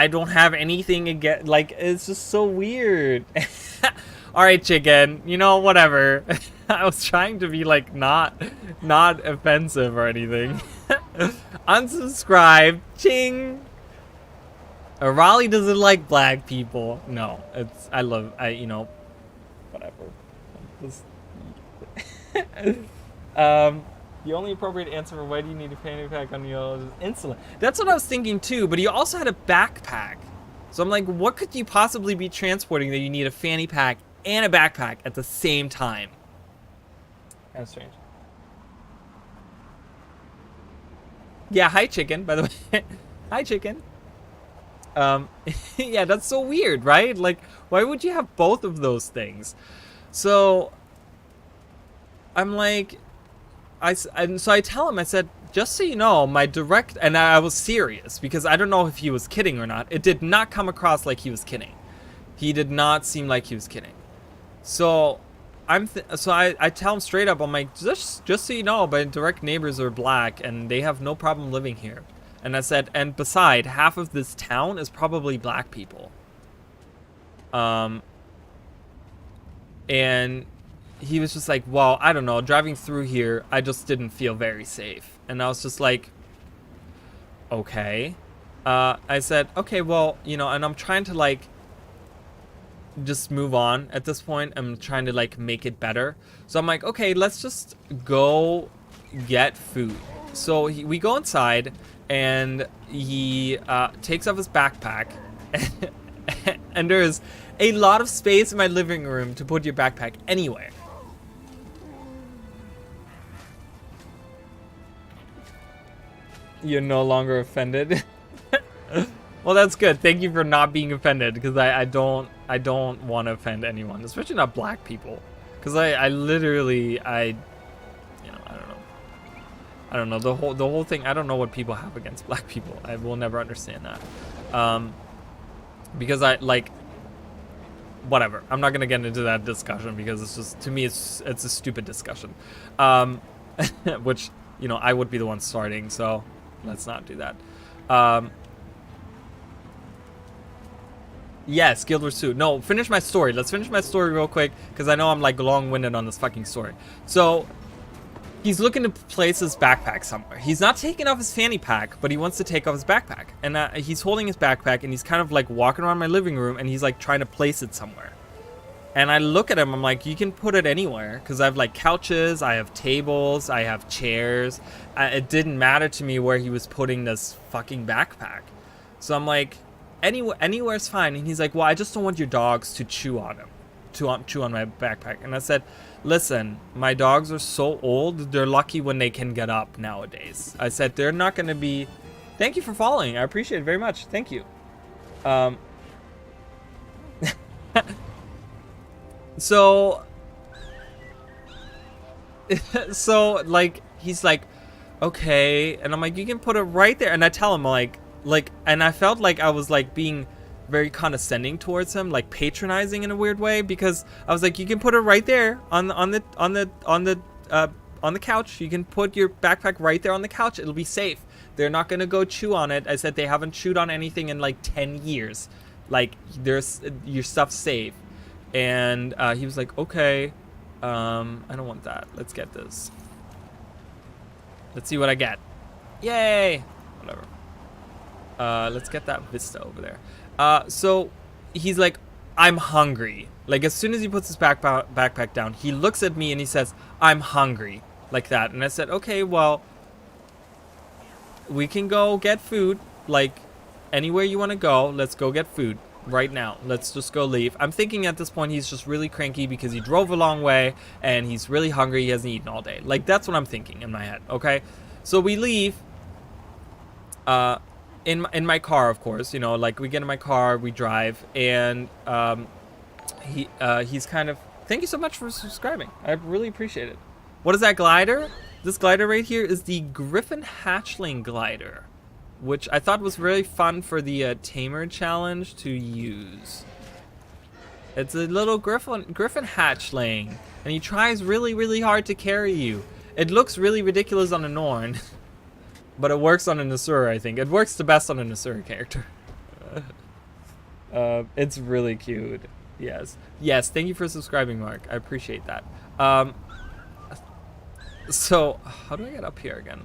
don't have anything against, like, it's just so weird. All right, chicken, whatever. I was trying to be like not offensive or anything. Unsubscribe. Ching. Raleigh doesn't like black people. No, you know, whatever. The only appropriate answer for why do you need a fanny pack on you is insulin. That's what I was thinking too, but he also had a backpack. So I'm like, what could you possibly be transporting that you need a fanny pack and a backpack at the same time? Kind of strange. Yeah, hi chicken, by the way. Hi chicken. Yeah, that's so weird, right? Like, why would you have both of those things? So I'm like, so I tell him, I said, just so you know, my direct, and I was serious because I don't know if he was kidding or not. It did not come across like he was kidding. He did not seem like he was kidding. So I tell him straight up, I'm like, just so you know, my direct neighbors are black and they have no problem living here. And I said, and beside, half of this town is probably black people. And he was just like, well, I don't know, driving through here, I just didn't feel very safe. And I was just like, okay. I said, okay, well, you know, and I'm trying to like just move on at this point. I'm trying to like make it better. So I'm like, okay, let's just go get food. So we go inside and he takes off his backpack and there's a lot of space in my living room to put your backpack anywhere. You're no longer offended. Well, that's good. Thank you for not being offended, because I don't want to offend anyone, especially not black people, because I literally you know, I don't know the whole thing. I don't know what people have against black people. I will never understand that, because I like whatever. I'm not gonna get into that discussion because it's just, to me, it's a stupid discussion, which, you know, I would be the one starting, so let's not do that. Yes, Guild Wars 2. No, finish my story. Let's finish my story real quick, because I know I'm like long-winded on this fucking story. So he's looking to place his backpack somewhere. He's not taking off his fanny pack, but he wants to take off his backpack. And he's holding his backpack, and he's kind of like walking around my living room, and he's like trying to place it somewhere. And I look at him, I'm like, you can put it anywhere, because I have like couches, I have tables, I have chairs. It didn't matter to me where he was putting this fucking backpack. So I'm like, anywhere's fine. And he's like, well, I just don't want your dogs to chew on him, chew on my backpack. And I said, listen, my dogs are so old, they're lucky when they can get up nowadays. I said, they're not going to be... Thank you for following. I appreciate it very much. Thank you. So like, he's like, okay. And I'm like, you can put it right there. And I tell him like, and I felt like I was like being very condescending towards him, like patronizing in a weird way, because I was like, you can put it right there on the couch. You can put your backpack right there on the couch. It'll be safe. They're not gonna go chew on it. I said they haven't chewed on anything in like 10 years. Like, there's your stuff's safe. And he was like, okay, I don't want that. Let's get this. Let's see what I get. Yay! Whatever. Let's get that Vista over there. So he's like, I'm hungry. Like, as soon as he puts his backpack down, he looks at me and he says, I'm hungry. Like that. And I said, okay, well, we can go get food. Like, anywhere you want to go, let's go get food right now. Let's just go leave. I'm thinking at this point he's just really cranky because he drove a long way and he's really hungry. He hasn't eaten all day. Like, that's what I'm thinking in my head. Okay. So we leave. In my car, of course, you know, like, we get in my car, we drive, and he's kind of, thank you so much for subscribing. I really appreciate it. What is that glider? This glider right here is the Griffin Hatchling glider, which I thought was really fun for the Tamer challenge to use. It's a little Griffin Hatchling, and he tries really, really hard to carry you. It looks really ridiculous on a Norn. But it works on a Nasura, I think. It works the best on a Nasura character. It's really cute. Yes. Yes, thank you for subscribing, Mark. I appreciate that. So, how do I get up here again?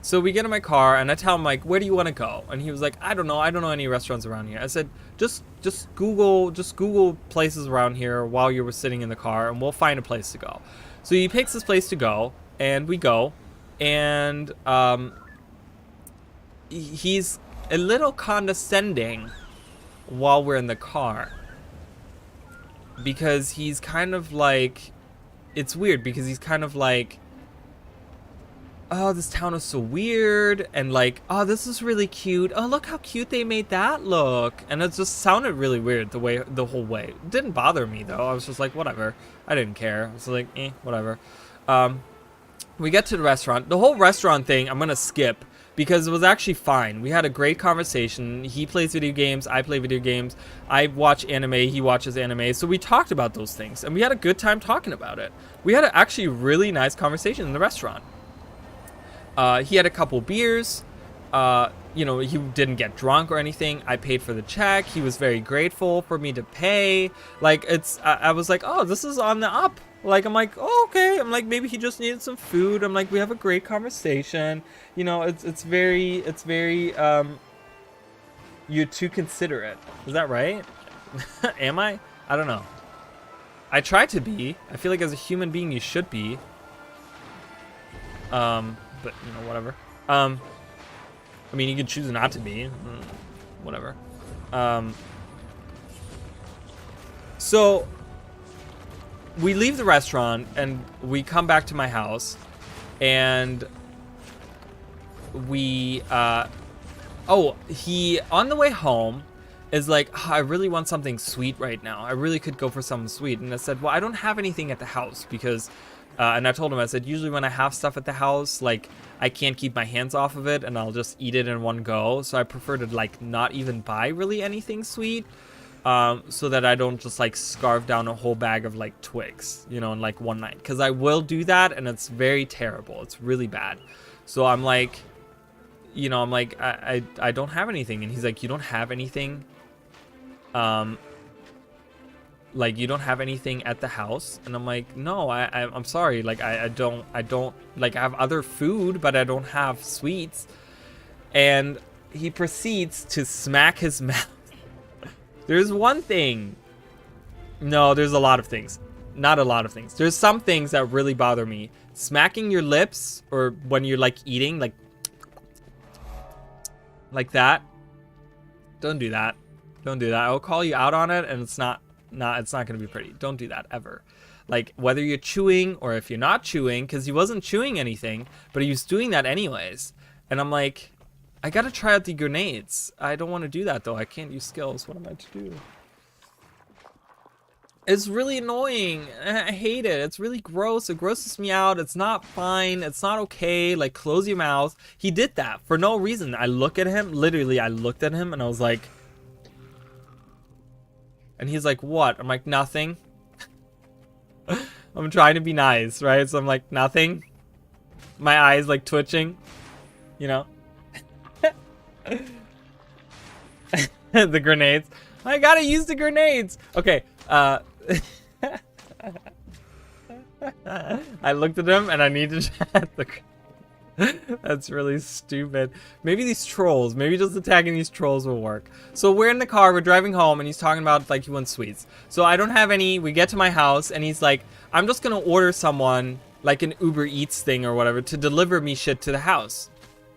So we get in my car and I tell him like, where do you want to go? And he was like, I don't know any restaurants around here. I said, just Google places around here while you were sitting in the car and we'll find a place to go. So he picks this place to go and we go, and he's a little condescending while we're in the car, because he's kind of like, it's weird because he's kind of like, oh, this town is so weird, and like, oh, this is really cute. Oh, look how cute they made that look. And it just sounded really weird the whole way. It didn't bother me though. I was just like, whatever. I didn't care. I was like, whatever. We get to the restaurant. The whole restaurant thing, I'm gonna skip because it was actually fine. We had a great conversation. He plays video games. I play video games. I watch anime. He watches anime. So we talked about those things, and we had a good time talking about it. We had actually really nice conversation in the restaurant. He had a couple beers. You know, he didn't get drunk or anything. I paid for the check. He was very grateful for me to pay. Like, I was like, oh, this is on the up. Like, I'm like, oh, okay. I'm like, maybe he just needed some food. I'm like, we have a great conversation. You know, it's very, you're too considerate. Is that right? Am I? I don't know. I try to be. I feel like as a human being, you should be. But, you know, whatever. I mean, you can choose not to be. Whatever. So, we leave the restaurant, and we come back to my house, and we, he, on the way home, is like, oh, I really want something sweet right now. I really could go for something sweet. And I said, well, I don't have anything at the house because... and I told him, I said, usually when I have stuff at the house, like, I can't keep my hands off of it and I'll just eat it in one go. So I prefer to, like, not even buy really anything sweet, so that I don't just, like, scarf down a whole bag of, like, Twix, you know, in, like, one night. Because I will do that, and it's very terrible. It's really bad. So I'm like, you know, I'm like, I don't have anything. And he's like, you don't have anything? Like, you don't have anything at the house? And I'm like, no, I'm sorry. Like, I don't, like, I have other food, but I don't have sweets. And he proceeds to smack his mouth. There's one thing. No, there's a lot of things. Not a lot of things. There's some things that really bother me. Smacking your lips, or when you're, like, eating, like that. Don't do that. Don't do that. I'll call you out on it, and it's not going to be pretty. Don't do that ever. Like, whether you're chewing or if you're not chewing, because he wasn't chewing anything, but he was doing that anyways. And I'm like, I got to try out the grenades. I don't want to do that, though. I can't use skills. What am I to do? It's really annoying. I hate it. It's really gross. It grosses me out. It's not fine. It's not okay. Like, close your mouth. He did that for no reason. I look at him. Literally, I looked at him and I was like... And he's like, what? I'm like, nothing. I'm trying to be nice, right? So I'm like, nothing. My eyes like twitching, you know? The grenades. I gotta use the grenades. Okay, I looked at him and I needed to add the grenades. That's really stupid. Maybe these trolls, maybe just attacking these trolls will work. So we're in the car, we're driving home, and he's talking about, like, he wants sweets. So I don't have any. We get to my house, and he's like, I'm just gonna order someone, like an Uber Eats thing or whatever, to deliver me shit to the house.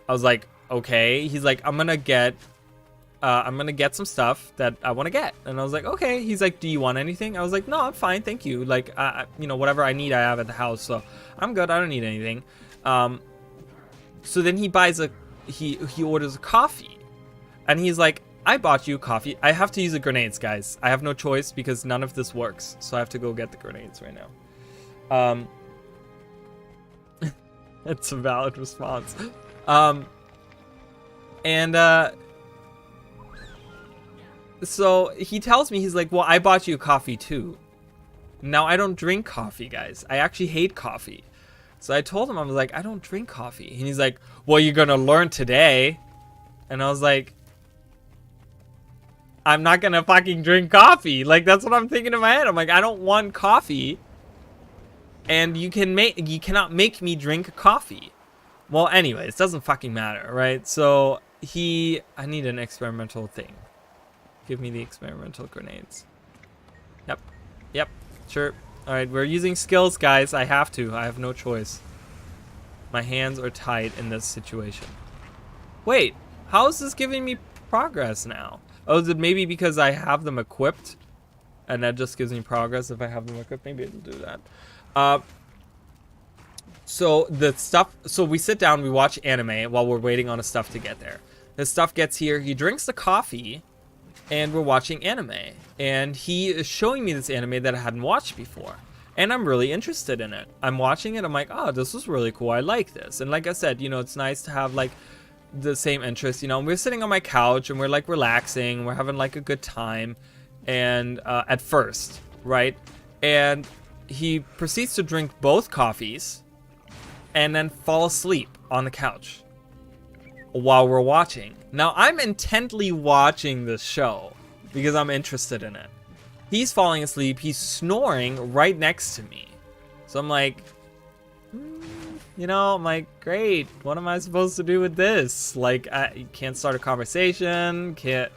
I was like, okay. He's like, I'm gonna get some stuff that I want to get. And I was like, okay. He's like, do you want anything? I was like, no, I'm fine, thank you. Like, you know, whatever I need, I have at the house, so I'm good. I don't need anything. So then he buys he orders a coffee, and he's like, I bought you coffee. I have to use the grenades, guys. I have no choice because none of this works. So I have to go get the grenades right now. It's a valid response. So he tells me, he's like, well, I bought you a coffee too. Now, I don't drink coffee, guys. I actually hate coffee. So I told him, I was like, I don't drink coffee. And he's like, well, you're going to learn today. And I was like, I'm not going to fucking drink coffee. Like, that's what I'm thinking in my head. I'm like, I don't want coffee. And you cannot make me drink coffee. Well, anyways, doesn't fucking matter, right? So I need an experimental thing. Give me the experimental grenades. Yep. Yep. Sure. Alright, we're using skills, guys. I have to. I have no choice. My hands are tied in this situation. Wait, how is this giving me progress now? Oh, is it maybe because I have them equipped? And that just gives me progress if I have them equipped? Maybe it'll do that. So we sit down, we watch anime while we're waiting on the stuff to get there. The stuff gets here, he drinks the coffee, and we're watching anime. And he is showing me this anime that I hadn't watched before. And I'm really interested in it. I'm watching it, I'm like, oh, this is really cool, I like this. And like I said, you know, it's nice to have like the same interest, you know. We're sitting on my couch and we're like relaxing, we're having like a good time. And at first, right? And he proceeds to drink both coffees and then fall asleep on the couch while we're watching. Now, I'm intently watching this show because I'm interested in it. He's falling asleep, he's snoring right next to me. So I'm like, you know, I'm like, great, what am I supposed to do with this? Like, I can't start a conversation, can't,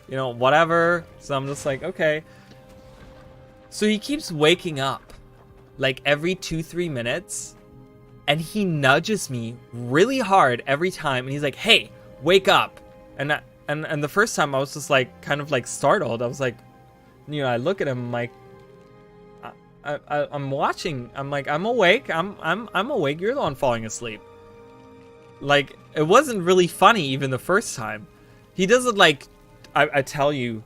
you know, whatever. So I'm just like, okay. So he keeps waking up like every 2-3 minutes. And he nudges me really hard every time, and he's like, "Hey, wake up!" And the first time I was just like, kind of like startled. I was like, you know, I look at him, I'm like, I'm watching. I'm like, I'm awake. I'm awake. You're the one falling asleep. Like, it wasn't really funny even the first time. He does it like, I tell you,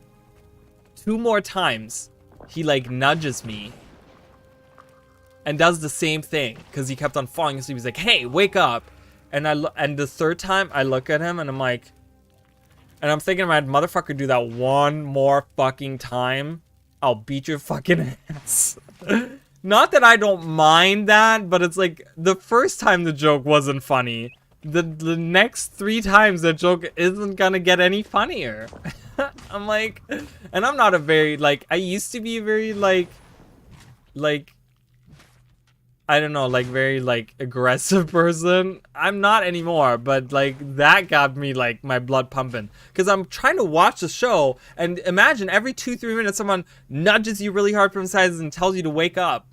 2 more times. He like nudges me. And does the same thing because he kept on falling asleep. He's like, "Hey, wake up!" And and the third time I look at him and I'm like, and I'm thinking, "My motherfucker, do that one more fucking time, I'll beat your fucking ass." Not that I don't mind that, but it's like the first time the joke wasn't funny. The next 3 times the joke isn't gonna get any funnier. I'm like, and I'm not a very like. I used to be a very like. I don't know, like very like aggressive person. I'm not anymore, but like that got me like my blood pumping. Cause I'm trying to watch the show and imagine every 2-3 minutes someone nudges you really hard from the sides and tells you to wake up.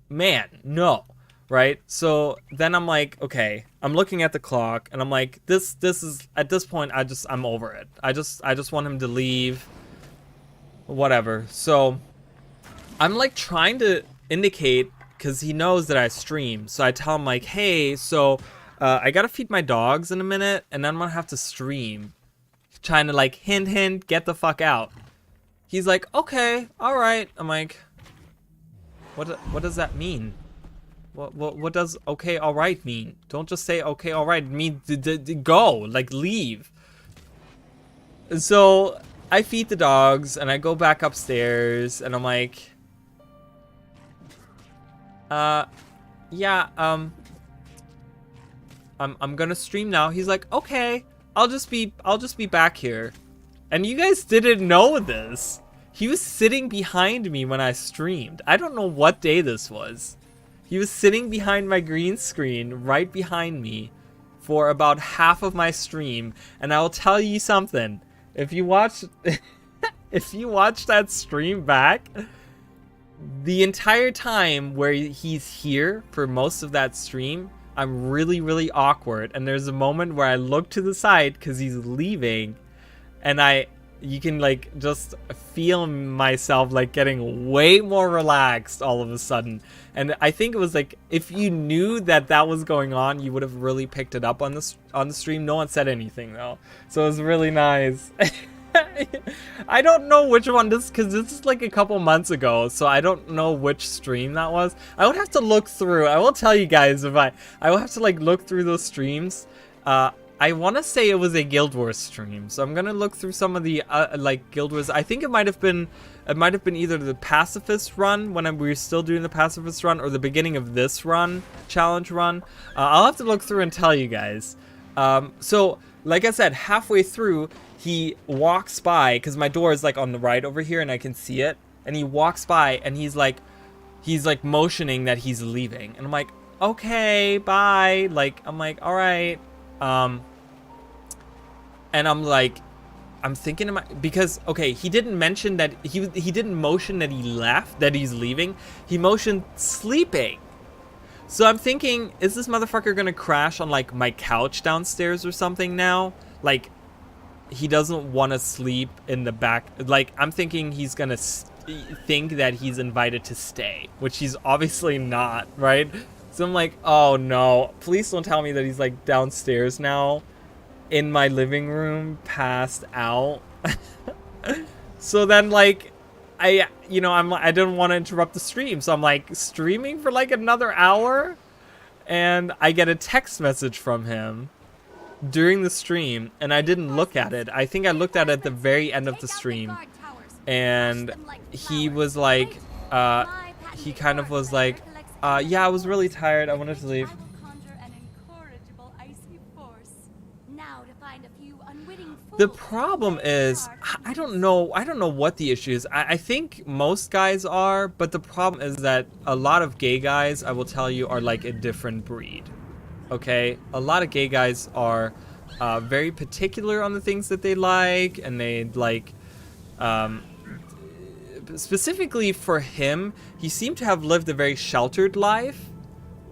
Man, no. Right? So then I'm like, okay, I'm looking at the clock and I'm like, this is at this point I'm over it. I just want him to leave. Whatever. So I'm like trying to indicate, because he knows that I stream. So I tell him like, hey, so I gotta feed my dogs in a minute and then I'm gonna have to stream. Trying to like hint, get the fuck out. He's like, okay, all right. I'm like, what does that mean? What does okay, all right mean? Don't just say okay, all right. Mean go, like leave. So I feed the dogs and I go back upstairs and I'm like, yeah, I'm gonna stream now. He's like, okay, I'll just be back here. And you guys didn't know this. He was sitting behind me when I streamed. I don't know what day this was. He was sitting behind my green screen, right behind me, for about half of my stream. And I'll tell you something. If you watch, if you watch that stream back, the entire time where he's here for most of that stream, I'm really, really awkward. And there's a moment where I look to the side because he's leaving, and you can like just feel myself like getting way more relaxed all of a sudden. And I think it was like, if you knew that that was going on, you would have really picked it up on the stream. No one said anything though, so it was really nice. I don't know which one because this is like a couple months ago, so I don't know which stream that was. I would have to look through. I will tell you guys if I will have to like look through those streams. I want to say it was a Guild Wars stream, so I'm gonna look through some of the like Guild Wars. I think it might have been either the Pacifist run when we were still doing the Pacifist run, or the beginning of this run, challenge run. I'll have to look through and tell you guys. So like I said, halfway through, he walks by, because my door is like on the right over here and I can see it, and he walks by and he's like motioning that he's leaving, and I'm like, okay, bye. Like, I'm like, all right. And I'm like, I'm thinking to my, because, okay, he didn't mention that, he didn't motion that he left, that he's leaving. He motioned sleeping. So I'm thinking, is this motherfucker gonna crash on, like, my couch downstairs or something now? Like, he doesn't want to sleep in the back. Like, I'm thinking he's gonna think that he's invited to stay, which he's obviously not, right? So I'm like, oh no, please don't tell me that he's, like, downstairs now in my living room, passed out. So then, like, I didn't want to interrupt the stream, so I'm like streaming for like another hour, and I get a text message from him during the stream, and I didn't look at it. I think I looked at it at the very end of the stream, and he was like, he kind of was like, yeah, I was really tired, I wanted to leave. The problem is, I don't know what the issue is. I think most guys are, but the problem is that a lot of gay guys, I will tell you, are like a different breed. Okay? A lot of gay guys are very particular on the things that they like, and they like, specifically for him, he seemed to have lived a very sheltered life,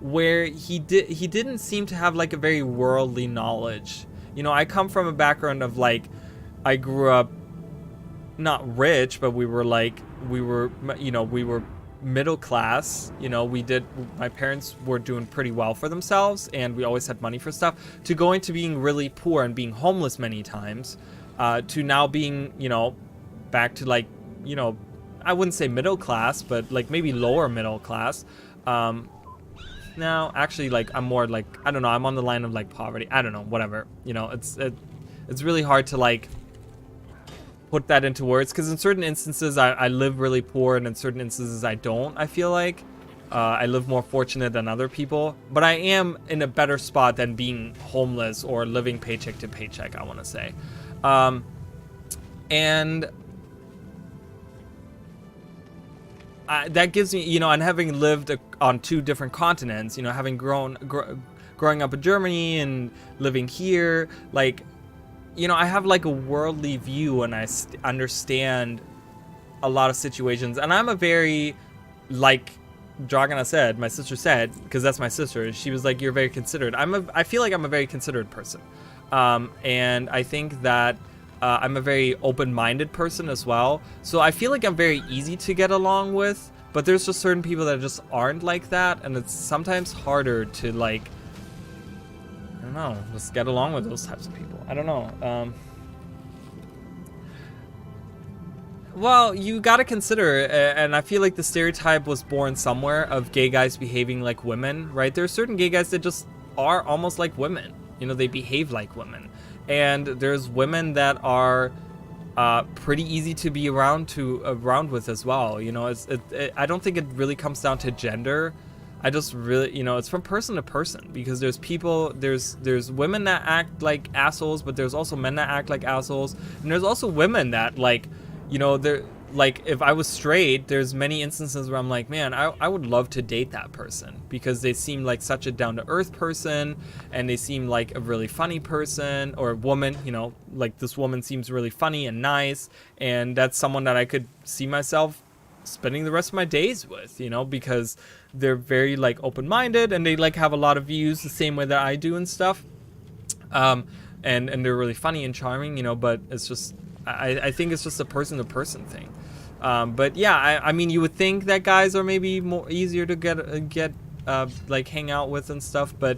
where he didn't seem to have like a very worldly knowledge. You know, I come from a background of like, I grew up not rich, but we were middle class. You know, my parents were doing pretty well for themselves, and we always had money for stuff, to going to being really poor and being homeless many times, to now being, you know, back to like, you know, I wouldn't say middle class, but like maybe lower middle class. No, actually, like, I'm more like, I don't know, I'm on the line of like poverty. I don't know, whatever. You know, it's really hard to like put that into words, because in certain instances I live really poor, and in certain instances I don't. I feel like I live more fortunate than other people, but I am in a better spot than being homeless or living paycheck to paycheck, I want to say. And that gives me, you know, and having lived on 2 different continents, you know, having growing up in Germany and living here, like, you know, I have like a worldly view, and I understand a lot of situations. And I'm a very, like Dragana said, my sister said, because that's my sister, she was like, you're very considerate. I feel like I'm a very considerate person. And I think that I'm a very open-minded person as well. So I feel like I'm very easy to get along with, but there's just certain people that just aren't like that, and it's sometimes harder to like, I don't know, just get along with those types of people. I don't know. Well, you gotta consider, and I feel like the stereotype was born somewhere of gay guys behaving like women, right? There are certain gay guys that just are almost like women. You know, they behave like women. And there's women that are pretty easy to be around with as well. You know, I don't think it really comes down to gender. I just really, you know, it's from person to person, because there's women that act like assholes, but there's also men that act like assholes, and there's also women that, like, you know, they're like, if I was straight, there's many instances where I'm like, man, I would love to date that person, because they seem like such a down-to-earth person, and they seem like a really funny person, or woman, you know, like this woman seems really funny and nice, and that's someone that I could see myself spending the rest of my days with, you know, because they're very like open-minded, and they like have a lot of views the same way that I do and stuff, and they're really funny and charming, you know, but it's just, I think it's just a person-to-person thing. But yeah, I mean, you would think that guys are maybe more easier to get like hang out with and stuff, but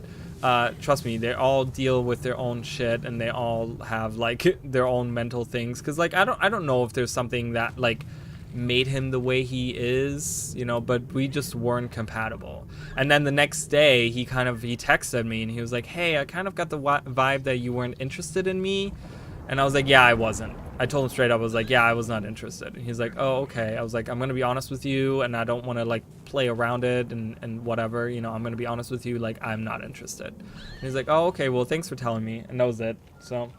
trust me, they all deal with their own shit, and they all have like their own mental things. Cause like I don't know if there's something that like made him the way he is, you know, but we just weren't compatible. And then the next day, he texted me, and he was like, "Hey, I kind of got the vibe that you weren't interested in me." And I was like, yeah, I wasn't. I told him straight up, I was like, yeah, I was not interested. And he's like, oh, okay. I was like, I'm going to be honest with you, and I don't want to like play around it and whatever, you know, I'm going to be honest with you, like, I'm not interested. And he's like, oh, okay, well, thanks for telling me. And that was it. So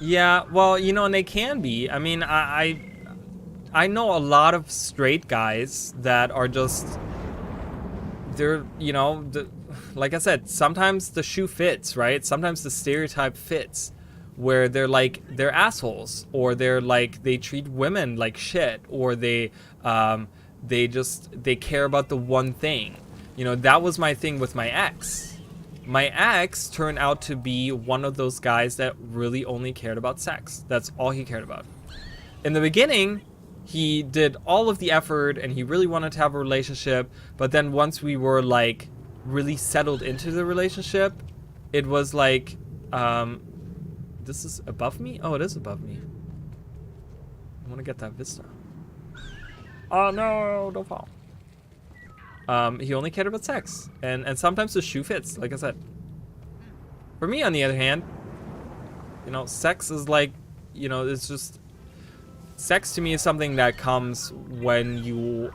Yeah, well, you know, and they can be. I mean, I know a lot of straight guys that are just, they're, you know, like I said, sometimes the shoe fits, right? Sometimes the stereotype fits, where they're like, they're assholes, or they're like, they treat women like shit, or they care about the one thing. You know, that was my thing with my ex. My ex turned out to be one of those guys that really only cared about sex. That's all he cared about. In the beginning, he did all of the effort and he really wanted to have a relationship, but then once we were like really settled into the relationship, it was like, this is above me? Oh, it is above me. I want to get that vista. Oh no, don't fall. He only cared about sex, and sometimes the shoe fits, like I said. For me, on the other hand, you know, sex is like, you know, it's just, sex to me is something that comes when you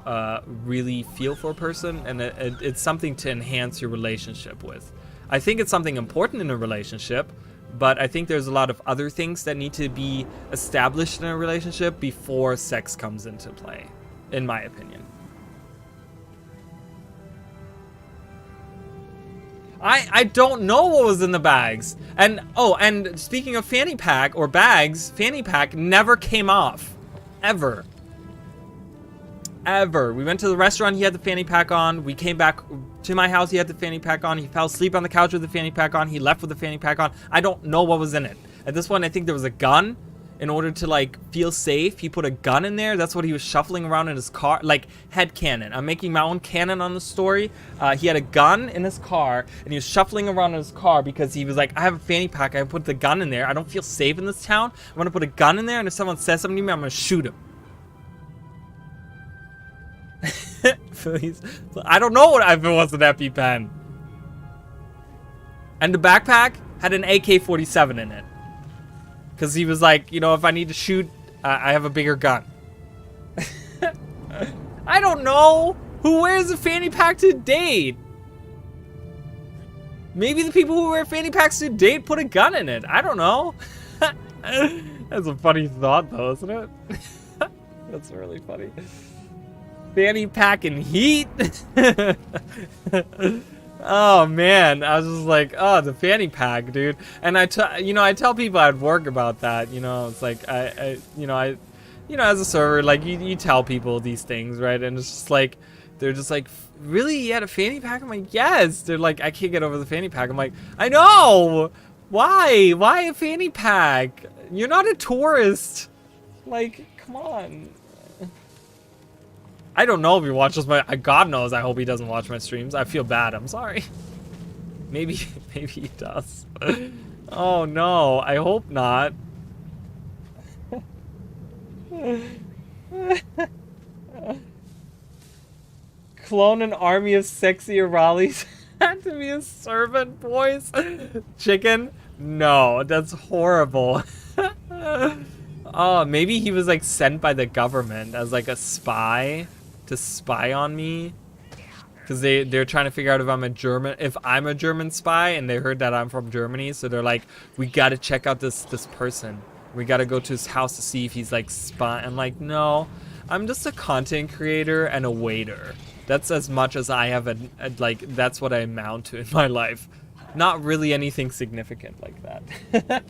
really feel for a person, and it's something to enhance your relationship with. I think it's something important in a relationship, but I think there's a lot of other things that need to be established in a relationship before sex comes into play, in my opinion. I don't know what was in the bags. And, oh, and speaking of fanny pack or bags, fanny pack never came off. Ever. Ever. We went to the restaurant, he had the fanny pack on. We came back to my house, he had the fanny pack on. He fell asleep on the couch with the fanny pack on. He left with the fanny pack on. I don't know what was in it. At this point, I think there was a gun. In order to like feel safe, he put a gun in there. That's what he was shuffling around in his car, like head cannon. I'm making my own canon on the story. He had a gun in his car and he was shuffling around in his car because he was like, I have a fanny pack, I put the gun in there, I don't feel safe in this town, I'm gonna put a gun in there, and if someone says something to me, I'm gonna shoot him. Please. I don't know what if it was an EpiPen. And the backpack had an AK-47 in it. Because he was like, you know, if I need to shoot, I have a bigger gun. I don't know. Who wears a fanny pack to date? Maybe the people who wear fanny packs to date put a gun in it. I don't know. That's a funny thought, though, isn't it? That's really funny. Fanny pack and heat? Oh man, I was just like, oh, the fanny pack, dude. And I tell people at work about that. You know, it's like as a server, like you tell people these things, right? And it's just like, they're just like, really, you had a fanny pack? I'm like, yes. They're like, I can't get over the fanny pack. I'm like, I know. Why? Why a fanny pack? You're not a tourist. Like, come on. I don't know if he watches my, God knows, I hope he doesn't watch my streams. I feel bad, I'm sorry. Maybe he does. Oh no, I hope not. Clone an army of sexy Aralis to be a servant, boys. Chicken? No, that's horrible. Oh, maybe he was like sent by the government as like a spy to spy on me, because they're trying to figure out if I'm a German spy, and they heard that I'm from Germany, so they're like, we gotta check out this person. We gotta go to his house to see if he's like spy. I'm like, no, I'm just a content creator and a waiter. That's as much as I have like, that's what I amount to in my life. Not really anything significant like that.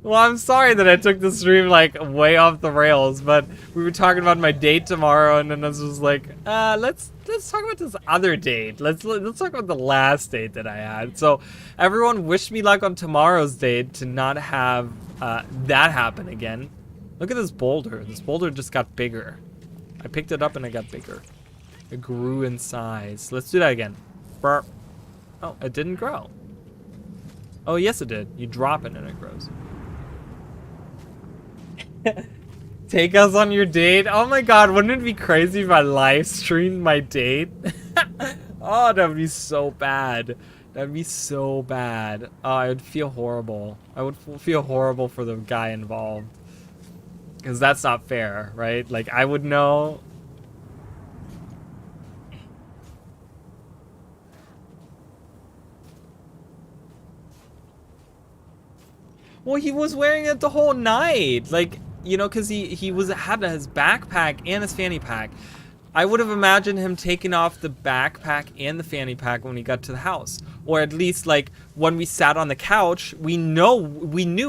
Well, I'm sorry that I took the stream like way off the rails, but we were talking about my date tomorrow, and then I was just like, let's talk about this other date. Let's talk about the last date that I had. So everyone wish me luck on tomorrow's date to not have that happen again. Look at this boulder. This boulder just got bigger. I picked it up and it got bigger. It grew in size. Let's do that again. Burp. Oh, it didn't grow. Oh, yes it did. You drop it and it grows. Take us on your date? Oh my god, wouldn't it be crazy if I live streamed my date? Oh, that would be so bad. That'd be so bad. Oh, I would feel horrible. I would feel horrible for the guy involved. Because that's not fair, right? Like, I would know. Well, he was wearing it the whole night. Like, you know, because he had his backpack and his fanny pack. I would have imagined him taking off the backpack and the fanny pack when he got to the house. Or at least, like, when we sat on the couch, we knew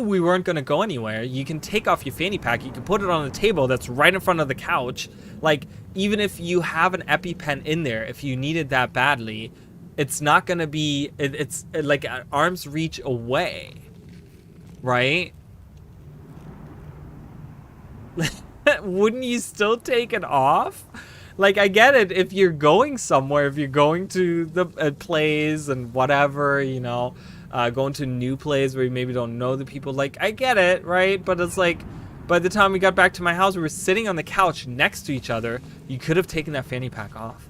we weren't going to go anywhere. You can take off your fanny pack. You can put it on the table that's right in front of the couch. Like, even if you have an EpiPen in there, if you need it that badly, it's not going to be... It's like at arm's reach away. Right? Wouldn't you still take it off? Like, I get it if you're going somewhere, if you're going to the plays and whatever, you know, going to new plays where you maybe don't know the people. Like, I get it, right? But it's like, by the time we got back to my house, we were sitting on the couch next to each other. You could have taken that fanny pack off.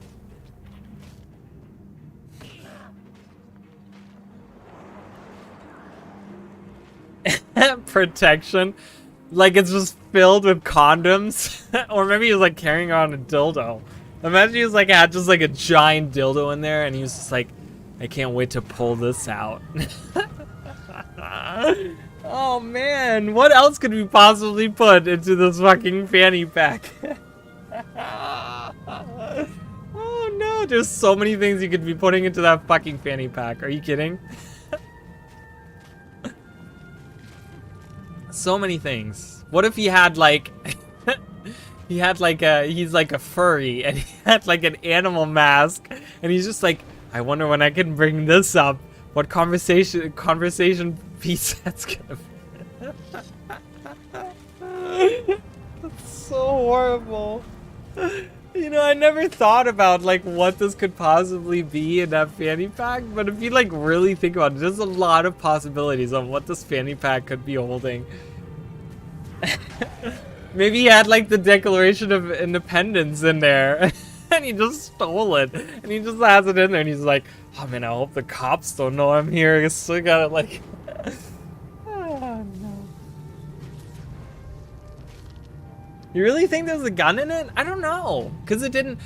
Protection. Like, it's just filled with condoms. Or maybe he was, like, carrying around a dildo. Imagine he was, like, had just, like, a giant dildo in there, and he was just like, I can't wait to pull this out. Oh, man. What else could we possibly put into this fucking fanny pack? Oh, no. There's so many things you could be putting into that fucking fanny pack. Are you kidding? So many things. What if he had like he's like a furry and he had like an animal mask and he's just like, I wonder when I can bring this up. What conversation piece that's gonna be. That's so horrible. You know, I never thought about like what this could possibly be in that fanny pack, but if you like really think about it, there's a lot of possibilities on what this fanny pack could be holding. Maybe he had like the Declaration of Independence in there and he just stole it and he just has it in there and he's like, oh man, I hope the cops don't know I'm here. I still got it like oh no. You really think there's a gun in it? I don't know, because it didn't.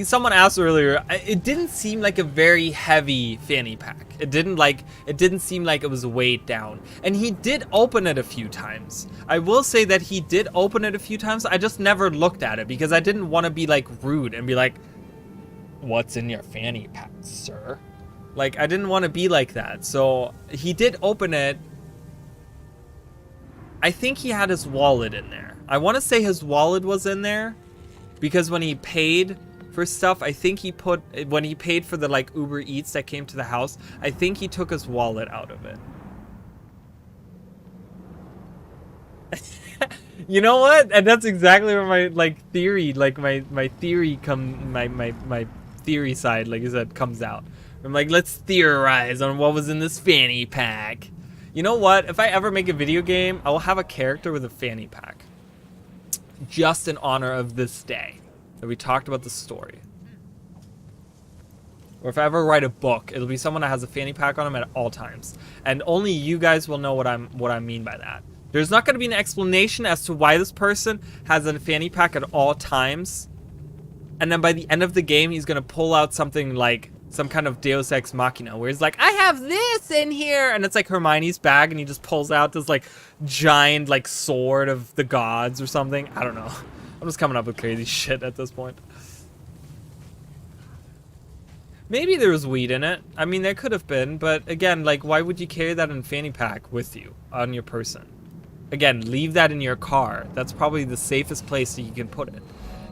Someone asked earlier. It didn't seem like a very heavy fanny pack. It didn't seem like it was weighed down. And he did open it a few times. I will say that he did open it a few times. I just never looked at it because I didn't want to be like rude and be like, "What's in your fanny pack, sir?" Like, I didn't want to be like that. So he did open it. I think he had his wallet in there. I want to say his wallet was in there because when he paid for stuff, I think when he paid for the like Uber Eats that came to the house, I think he took his wallet out of it. You know what? And that's exactly where my like theory, like my theory theory side, like I said, comes out. I'm like, let's theorize on what was in this fanny pack. You know what? If I ever make a video game, I will have a character with a fanny pack. Just in honor of this day that we talked about the story. Or if I ever write a book, it'll be someone that has a fanny pack on him at all times. And only you guys will know what I mean by that. There's not going to be an explanation as to why this person has a fanny pack at all times. And then by the end of the game, he's going to pull out something like some kind of Deus Ex Machina, where he's like, I have this in here, and it's like Hermione's bag, and he just pulls out this like giant like sword of the gods or something. I don't know. I'm just coming up with crazy shit at this point. Maybe there was weed in it. I mean, there could have been, but again, like, why would you carry that in a fanny pack with you on your person? Again, leave that in your car. That's probably the safest place that you can put it.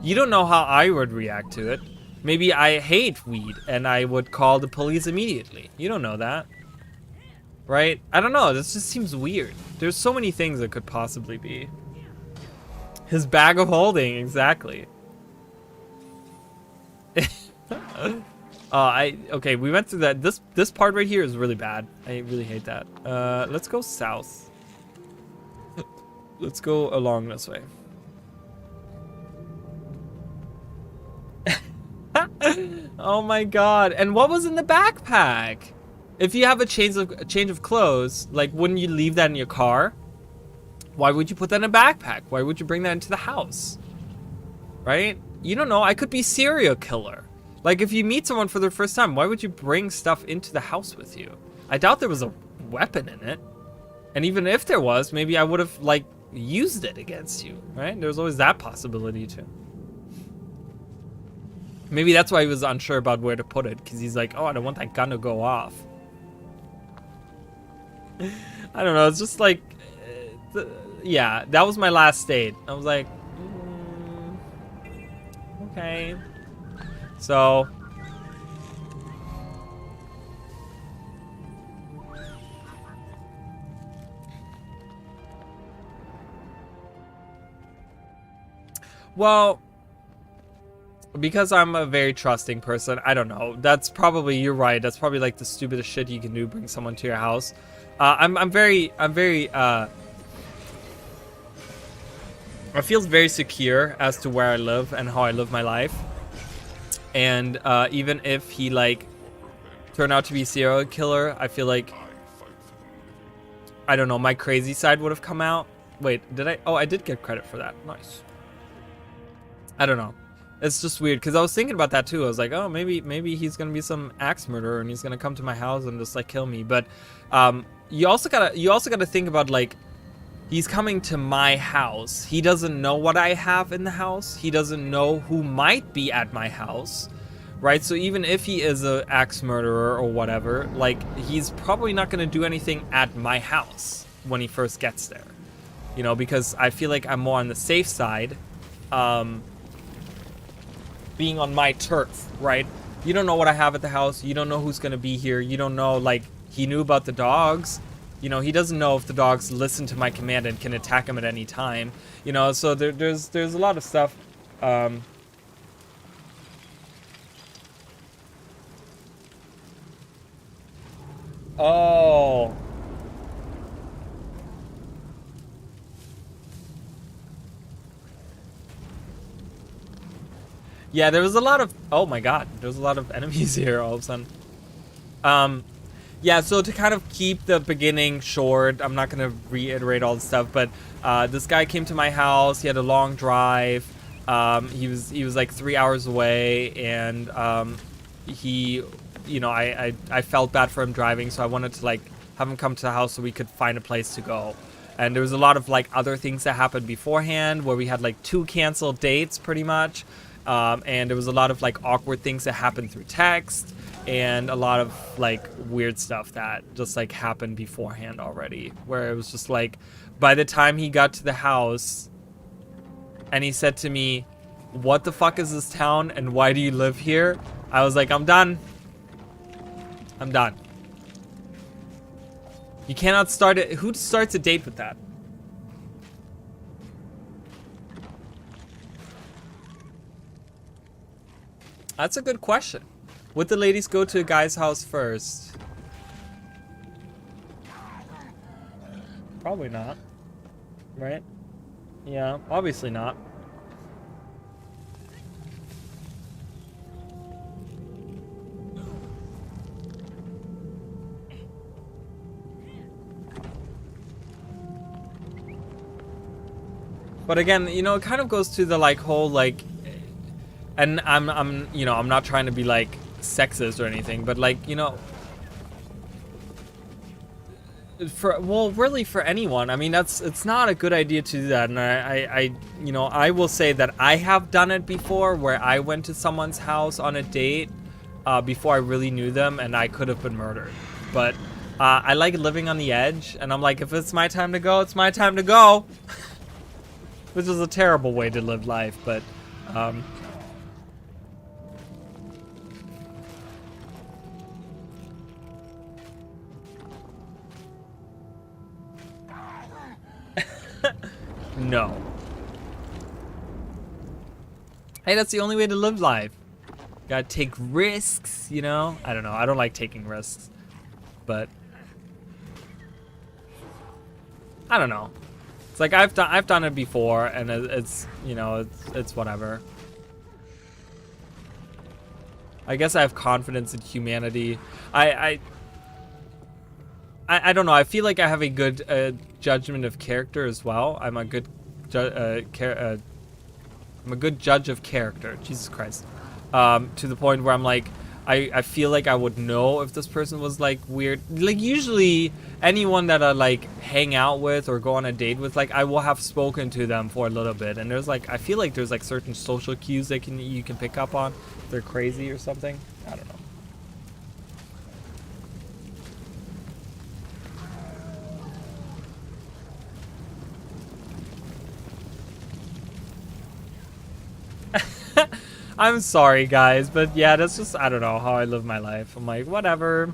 You don't know how I would react to it. Maybe I hate weed and I would call the police immediately. You don't know that. Right? I don't know. This just seems weird. There's so many things that could possibly be. His bag of holding, exactly. Okay, we went through that. This part right here is really bad. I really hate that. Let's go south. Let's go along this way. Oh my god. And what was in the backpack? If you have a change of clothes, like, wouldn't you leave that in your car? Why would you put that in a backpack? Why would you bring that into the house? Right? You don't know. I could be serial killer. Like, if you meet someone for the first time, why would you bring stuff into the house with you? I doubt there was a weapon in it. And even if there was, maybe I would have like used it against you, right? There's always that possibility too. Maybe that's why he was unsure about where to put it, because he's like, oh, I don't want that gun to go off. I don't know, it's just like, yeah, that was my last state. I was like, okay. So, well, because I'm a very trusting person, I don't know. That's probably, you're right. That's probably like the stupidest shit you can do, bring someone to your house. I feel very secure as to where I live and how I live my life. And even if he like turned out to be a serial killer, I feel like, I don't know, my crazy side would have come out. Wait, did I? Oh, I did get credit for that. Nice. I don't know. It's just weird because I was thinking about that too. I was like, oh, maybe he's gonna be some axe murderer and he's gonna come to my house and just like kill me. But you also gotta think about, like, he's coming to my house. He doesn't know what I have in the house. He doesn't know who might be at my house, right? So even if he is an axe murderer or whatever, like, he's probably not gonna do anything at my house when he first gets there, you know, because I feel like I'm more on the safe side. Being on my turf, right? You don't know what I have at the house. You don't know who's gonna be here. You don't know, like, he knew about the dogs. You know, he doesn't know if the dogs listen to my command and can attack him at any time. You know, so there's a lot of stuff. Oh. Yeah, there was a lot of, oh my god, there's a lot of enemies here all of a sudden. Yeah, so to kind of keep the beginning short, I'm not going to reiterate all the stuff, but this guy came to my house. He had a long drive. He was like 3 hours away, and he, you know, I felt bad for him driving, so I wanted to like have him come to the house so we could find a place to go. And there was a lot of like other things that happened beforehand where we had like 2 canceled dates pretty much. And there was a lot of like awkward things that happened through text, and a lot of like weird stuff that just like happened beforehand already, where it was just like, by the time he got to the house and he said to me, what the fuck is this town and why do you live here? I was like, I'm done. I'm done. You cannot start it. Who starts a date with that? That's a good question. Would the ladies go to a guy's house first? Probably not. Right? Yeah, obviously not. But again, you know, it kind of goes to the like whole like, and I'm you know, I'm not trying to be like sexist or anything, but like, you know, really for anyone, I mean, it's not a good idea to do that. And I you know, I will say that I have done it before, where I went to someone's house on a date before I really knew them, and I could have been murdered. But I like living on the edge, and I'm like, if it's my time to go, it's my time to go. Which is a terrible way to live life, but no. Hey, that's the only way to live life. Gotta take risks, you know? I don't know. I don't like taking risks. But I don't know. It's like I've done it before, and it's, you know, it's whatever. I guess I have confidence in humanity. I don't know. I feel like I have a good judgment of character as well. I'm a good I'm a good judge of character. Jesus Christ. To the point where I'm like, I feel like I would know if this person was like weird. Like usually anyone that I like hang out with or go on a date with, like I will have spoken to them for a little bit, and there's like I feel like there's like certain social cues that you can pick up on. If they're crazy or something. I don't know. I'm sorry, guys, but yeah, that's just, I don't know how I live my life. I'm like, whatever.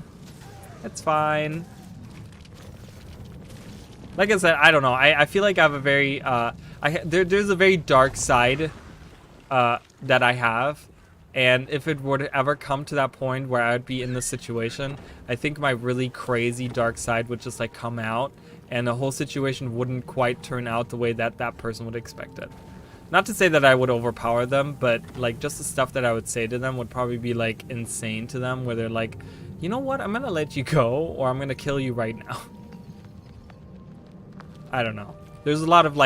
It's fine. Like I said, I don't know. I feel like I have a very, there's a very dark side that I have. And if it would ever come to that point where I would be in this situation, I think my really crazy dark side would just like come out. And the whole situation wouldn't quite turn out the way that that person would expect it. Not to say that I would overpower them, but like just the stuff that I would say to them would probably be like insane to them, where they're like, you know what, I'm gonna let you go, or I'm gonna kill you right now. I don't know. There's a lot of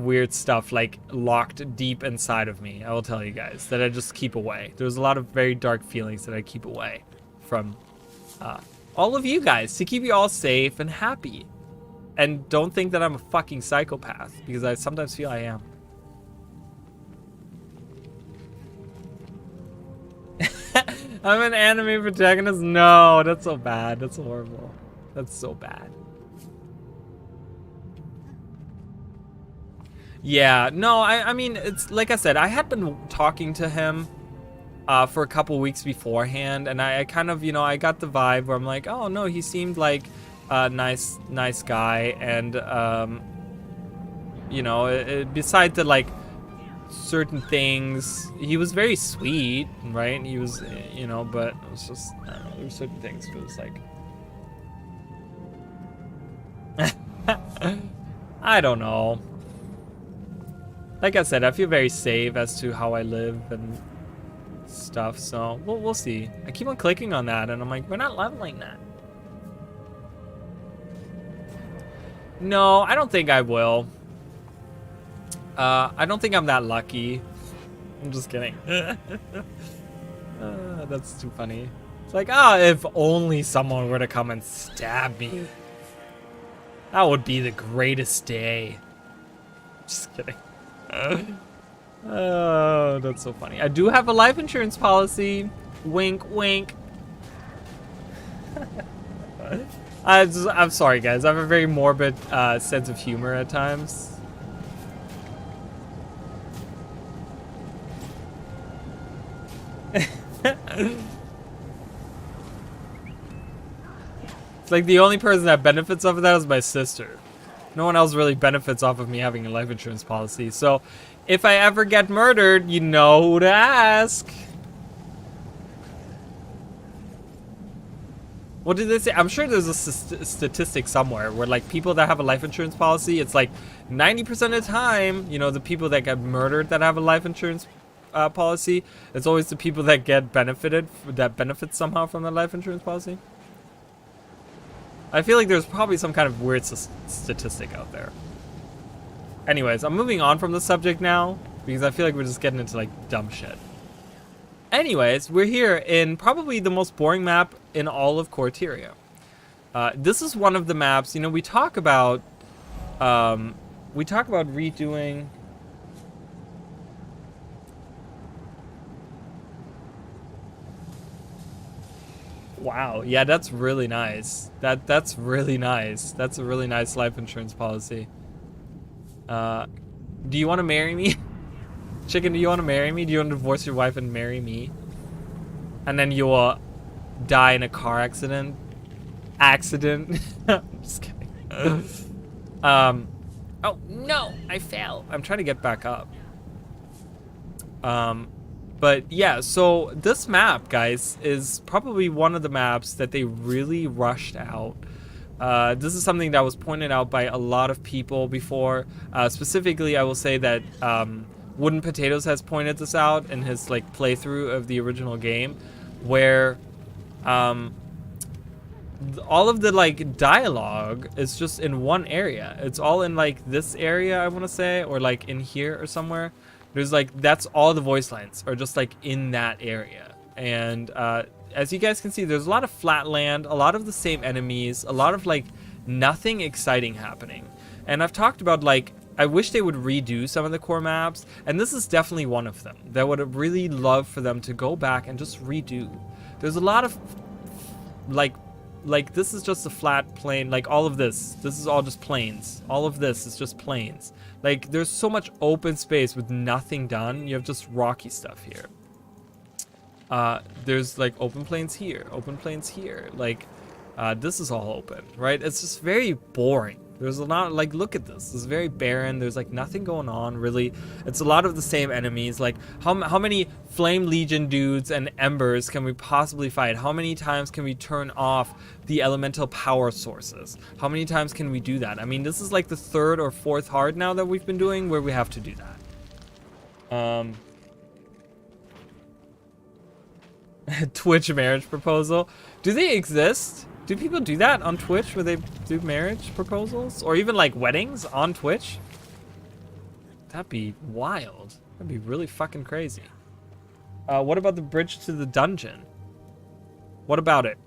weird stuff like locked deep inside of me, I will tell you guys, that I just keep away. There's a lot of very dark feelings that I keep away from all of you guys, to keep you all safe and happy. And don't think that I'm a fucking psychopath, because I sometimes feel I am. I'm an anime protagonist? No, that's so bad. That's horrible. That's so bad. Yeah, no, I mean, it's like I said, I had been talking to him for a couple weeks beforehand, and I kind of, you know, I got the vibe where I'm like, oh no, he seemed like nice guy, and you know, besides the like certain things, he was very sweet, right? He was, you know, but it was just, I don't know, there were certain things it was like I don't know. Like I said, I feel very safe as to how I live and stuff, so we'll see. I keep on clicking on that and I'm like, we're not leveling that. No, I don't think I will. I don't think I'm that lucky. I'm just kidding. That's too funny. It's like, if only someone were to come and stab me. That would be the greatest day. Just kidding. Oh, that's so funny. I do have a life insurance policy. Wink, wink. I'm sorry, guys. I have a very morbid sense of humor at times. It's like the only person that benefits off of that is my sister. No one else really benefits off of me having a life insurance policy. So if I ever get murdered, you know who to ask. What did they say? I'm sure there's a statistic somewhere where like people that have a life insurance policy, it's like 90% of the time, you know, the people that get murdered that have a life insurance policy, it's always the people that get benefit somehow from the life insurance policy. I feel like there's probably some kind of weird statistic out there. Anyways, I'm moving on from the subject now because I feel like we're just getting into like dumb shit. Anyways, we're here in probably the most boring map in all of Corteria. This is one of the maps, you know, we talk about redoing. Wow, yeah, that's really nice. That's really nice. That's a really nice life insurance policy. Do you want to marry me? Chicken, do you want to marry me? Do you want to divorce your wife and marry me? And then you will die in a car accident? I'm just kidding. Oh, no, I fell. I'm trying to get back up. But yeah, so this map, guys, is probably one of the maps that they really rushed out. This is something that was pointed out by a lot of people before. Specifically, I will say that Wooden Potatoes has pointed this out in his like playthrough of the original game, where all of the like dialogue is just in one area. It's all in like this area, I want to say, or like in here or somewhere. There's like, that's all the voice lines are just like in that area. and as you guys can see, there's a lot of flat land, a lot of the same enemies, a lot of like nothing exciting happening. And I've talked about like I wish they would redo some of the core maps, and this is definitely one of them that I would really love for them to go back and just redo. There's a lot of like this is just a flat plain, like all of this is all just plains. All of this is just plains. Like there's so much open space with nothing done. You have just rocky stuff here. There's like open plains here, like this is all open, right? It's just very boring. There's a lot, like, look at this. This is very barren. There's like nothing going on really. It's a lot of the same enemies. Like how many Flame Legion dudes and Embers can we possibly fight? How many times can we turn off the elemental power sources? How many times can we do that? I mean, this is like the 3rd or 4th hard now that we've been doing where we have to do that. Twitch marriage proposal. Do they exist? Do people do that on Twitch where they do marriage proposals? Or even like weddings on Twitch? That'd be wild. That'd be really fucking crazy. What about the bridge to the dungeon? What about it?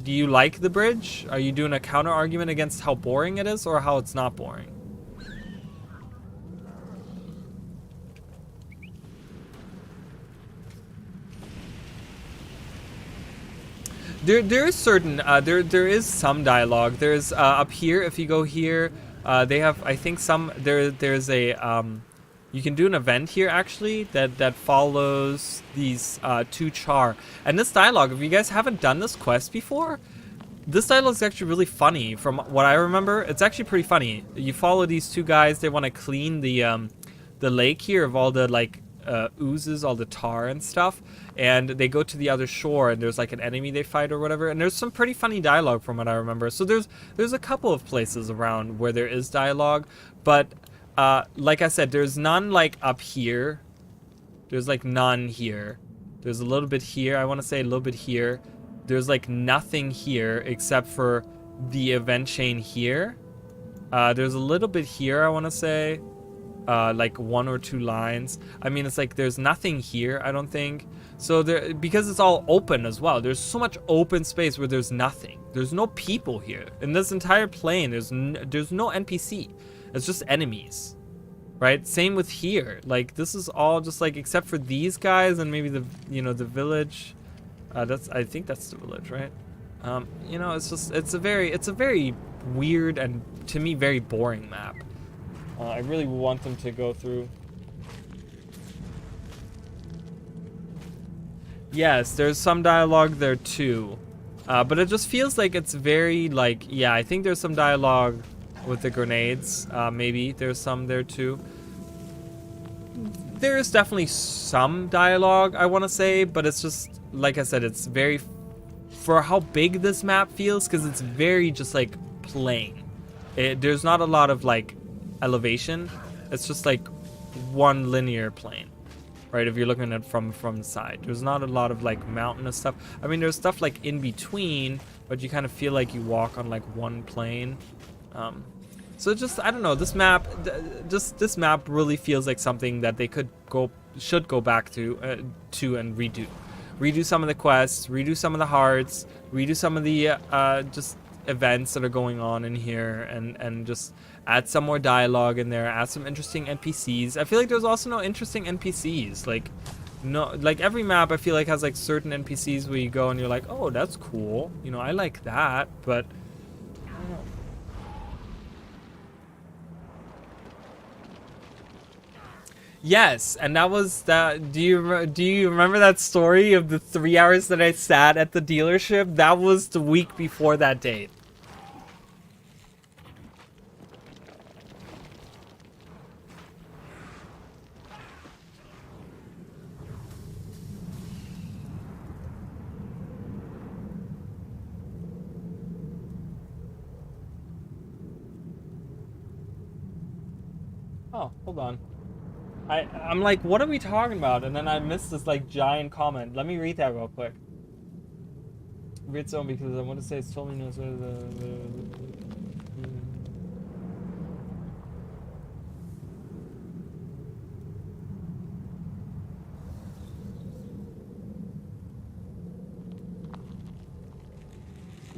Do you like the bridge? Are you doing a counter argument against how boring it is or how it's not boring? There is certain there is some dialogue. There's up here, if you go here, they have, I think, some there's a you can do an event here actually that follows these 2 char. And this dialogue, if you guys haven't done this quest before, this dialogue is actually really funny. From what I remember, it's actually pretty funny. You follow these 2 guys. They want to clean the lake here of all the like oozes, all the tar and stuff, and they go to the other shore and there's like an enemy they fight or whatever, and there's some pretty funny dialogue from what I remember. So there's a couple of places around where there is dialogue, but like I said, there's none like up here. There's like none here. There's a little bit here, I want to say a little bit here. There's like nothing here except for the event chain here. There's a little bit here, I want to say. Like 1 or 2 lines. I mean, it's like there's nothing here, I don't think. So there, because it's all open as well, there's so much open space where there's nothing. There's no people here in this entire plane. There's no NPC. It's just enemies, right? Same with here. Like this is all just like, except for these guys and maybe the, you know, the village. I think that's the village, right? You know, it's a very weird and to me very boring map. I really want them to go through. Yes, there's some dialogue there too. But it just feels like it's very like, yeah, I think there's some dialogue with the grenades. Maybe there's some there too. There is definitely some dialogue, I want to say, but it's just, like I said, it's very, for how big this map feels, because it's very just like plain. There's not a lot of like elevation. It's just like one linear plane, right? If you're looking at it from the side, there's not a lot of like mountainous stuff. I mean, there's stuff like in between, but you kind of feel like you walk on like one plane. So just, I don't know, this map, this map really feels like something that they should go back to and redo some of the quests, redo some of the hearts, redo some of the just events that are going on in here, and just add some more dialogue in there, add some interesting NPCs. I feel like there's also no interesting NPCs. Like, no, like every map I feel like has like certain NPCs where you go and you're like, oh, that's cool. You know, I like that, but I don't know. Yes, and that was that. Do you remember that story of the 3 hours that I sat at the dealership? That was the week before that date. Oh, hold on. I'm like, what are we talking about? And then I missed this like giant comment. Let me read that real quick. Read some because I want to say it's totally knows where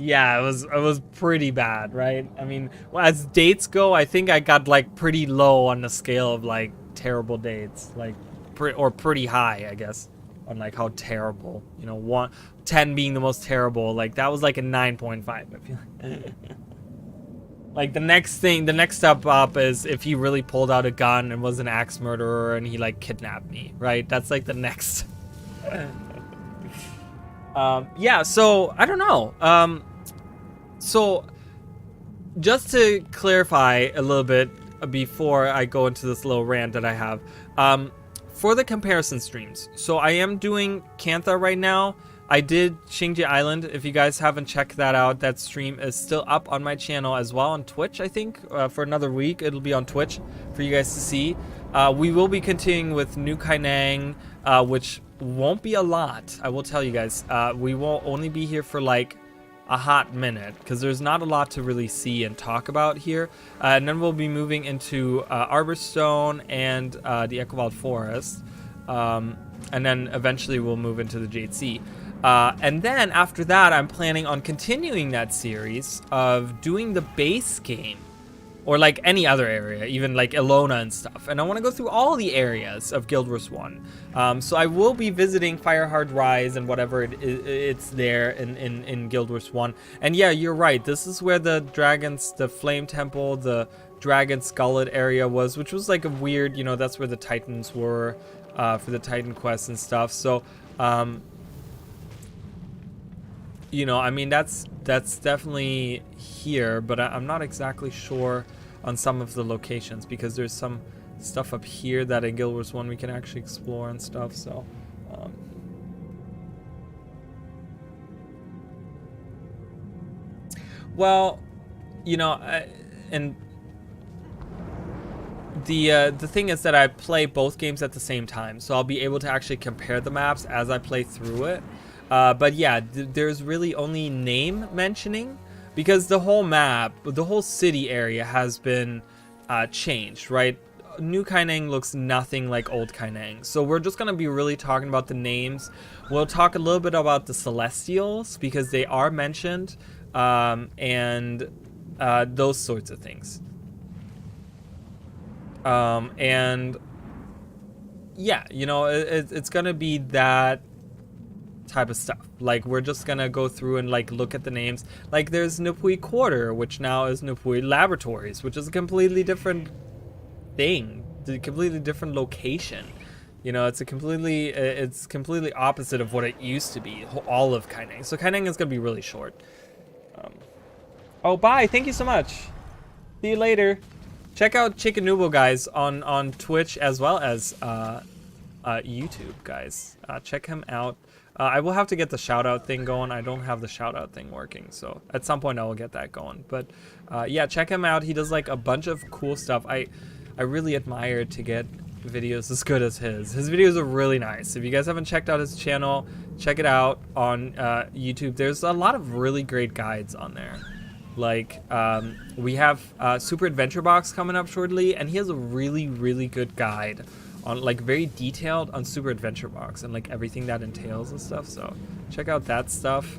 Yeah, it was pretty bad, right? I mean, well, as dates go, I think I got like pretty low on the scale of like terrible dates, like pretty high, I guess, on like how terrible. You know, 10 being the most terrible. Like that was like a 9.5. I feel like. Like the next step up is if he really pulled out a gun and was an axe murderer and he like kidnapped me, right? That's like the next. Yeah, so I don't know. So just to clarify a little bit before I go into this little rant that I have, for the comparison streams. So I am doing Cantha right now. I did Xingji Island. If you guys haven't checked that out, that stream is still up on my channel as well on Twitch, I think. For another week, it'll be on Twitch for you guys to see. We will be continuing with New Kainang, which won't be a lot, I will tell you guys. We will only be here for like a hot minute because there's not a lot to really see and talk about here. And then we'll be moving into Arborstone and the Echowald Forest. And then eventually we'll move into the Jade Sea. And then after that, I'm planning on continuing that series of doing the base game, or like any other area, even like Ilona and stuff. And I want to go through all the areas of Guild Wars 1. So I will be visiting Firehard Rise and whatever it's there in Guild Wars 1. And yeah, you're right. This is where the dragons, the Flame Temple, the Dragon Skullet area was, which was like a weird, you know, that's where the Titans were for the Titan quests and stuff. So, you know, I mean, that's definitely here, but I'm not exactly sure on some of the locations because there's some stuff up here that in Guild Wars 1 we can actually explore and stuff, so. Well, you know, and the thing is that I play both games at the same time, so I'll be able to actually compare the maps as I play through it. But yeah, there's really only name mentioning because the whole map, the whole city area has been changed, right? New Kainang looks nothing like old Kainang. So we're just going to be really talking about the names. We'll talk a little bit about the Celestials because they are mentioned, and those sorts of things. And yeah, you know, it's going to be that type of stuff. Like we're just gonna go through and like look at the names. Like there's Nupui Quarter, which now is Nupui Laboratories, which is a completely different thing, a completely different location. You know, it's completely opposite of what it used to be, all of Kainang. So Kainang is gonna be really short. Oh, bye, thank you so much. See you later. Check out Chicken Noodle, guys, on Twitch as well as YouTube, guys. Check him out. I will have to get the shout out thing going. I don't have the shout out thing working, so at some point I will get that going. But yeah, check him out. He does like a bunch of cool stuff. I really admire to get videos as good as his. His videos are really nice. If you guys haven't checked out his channel, check it out on YouTube. There's a lot of really great guides on there. Like we have Super Adventure Box coming up shortly, and he has a really good guide on like very detailed on Super Adventure Box and like everything that entails and stuff. So check out that stuff.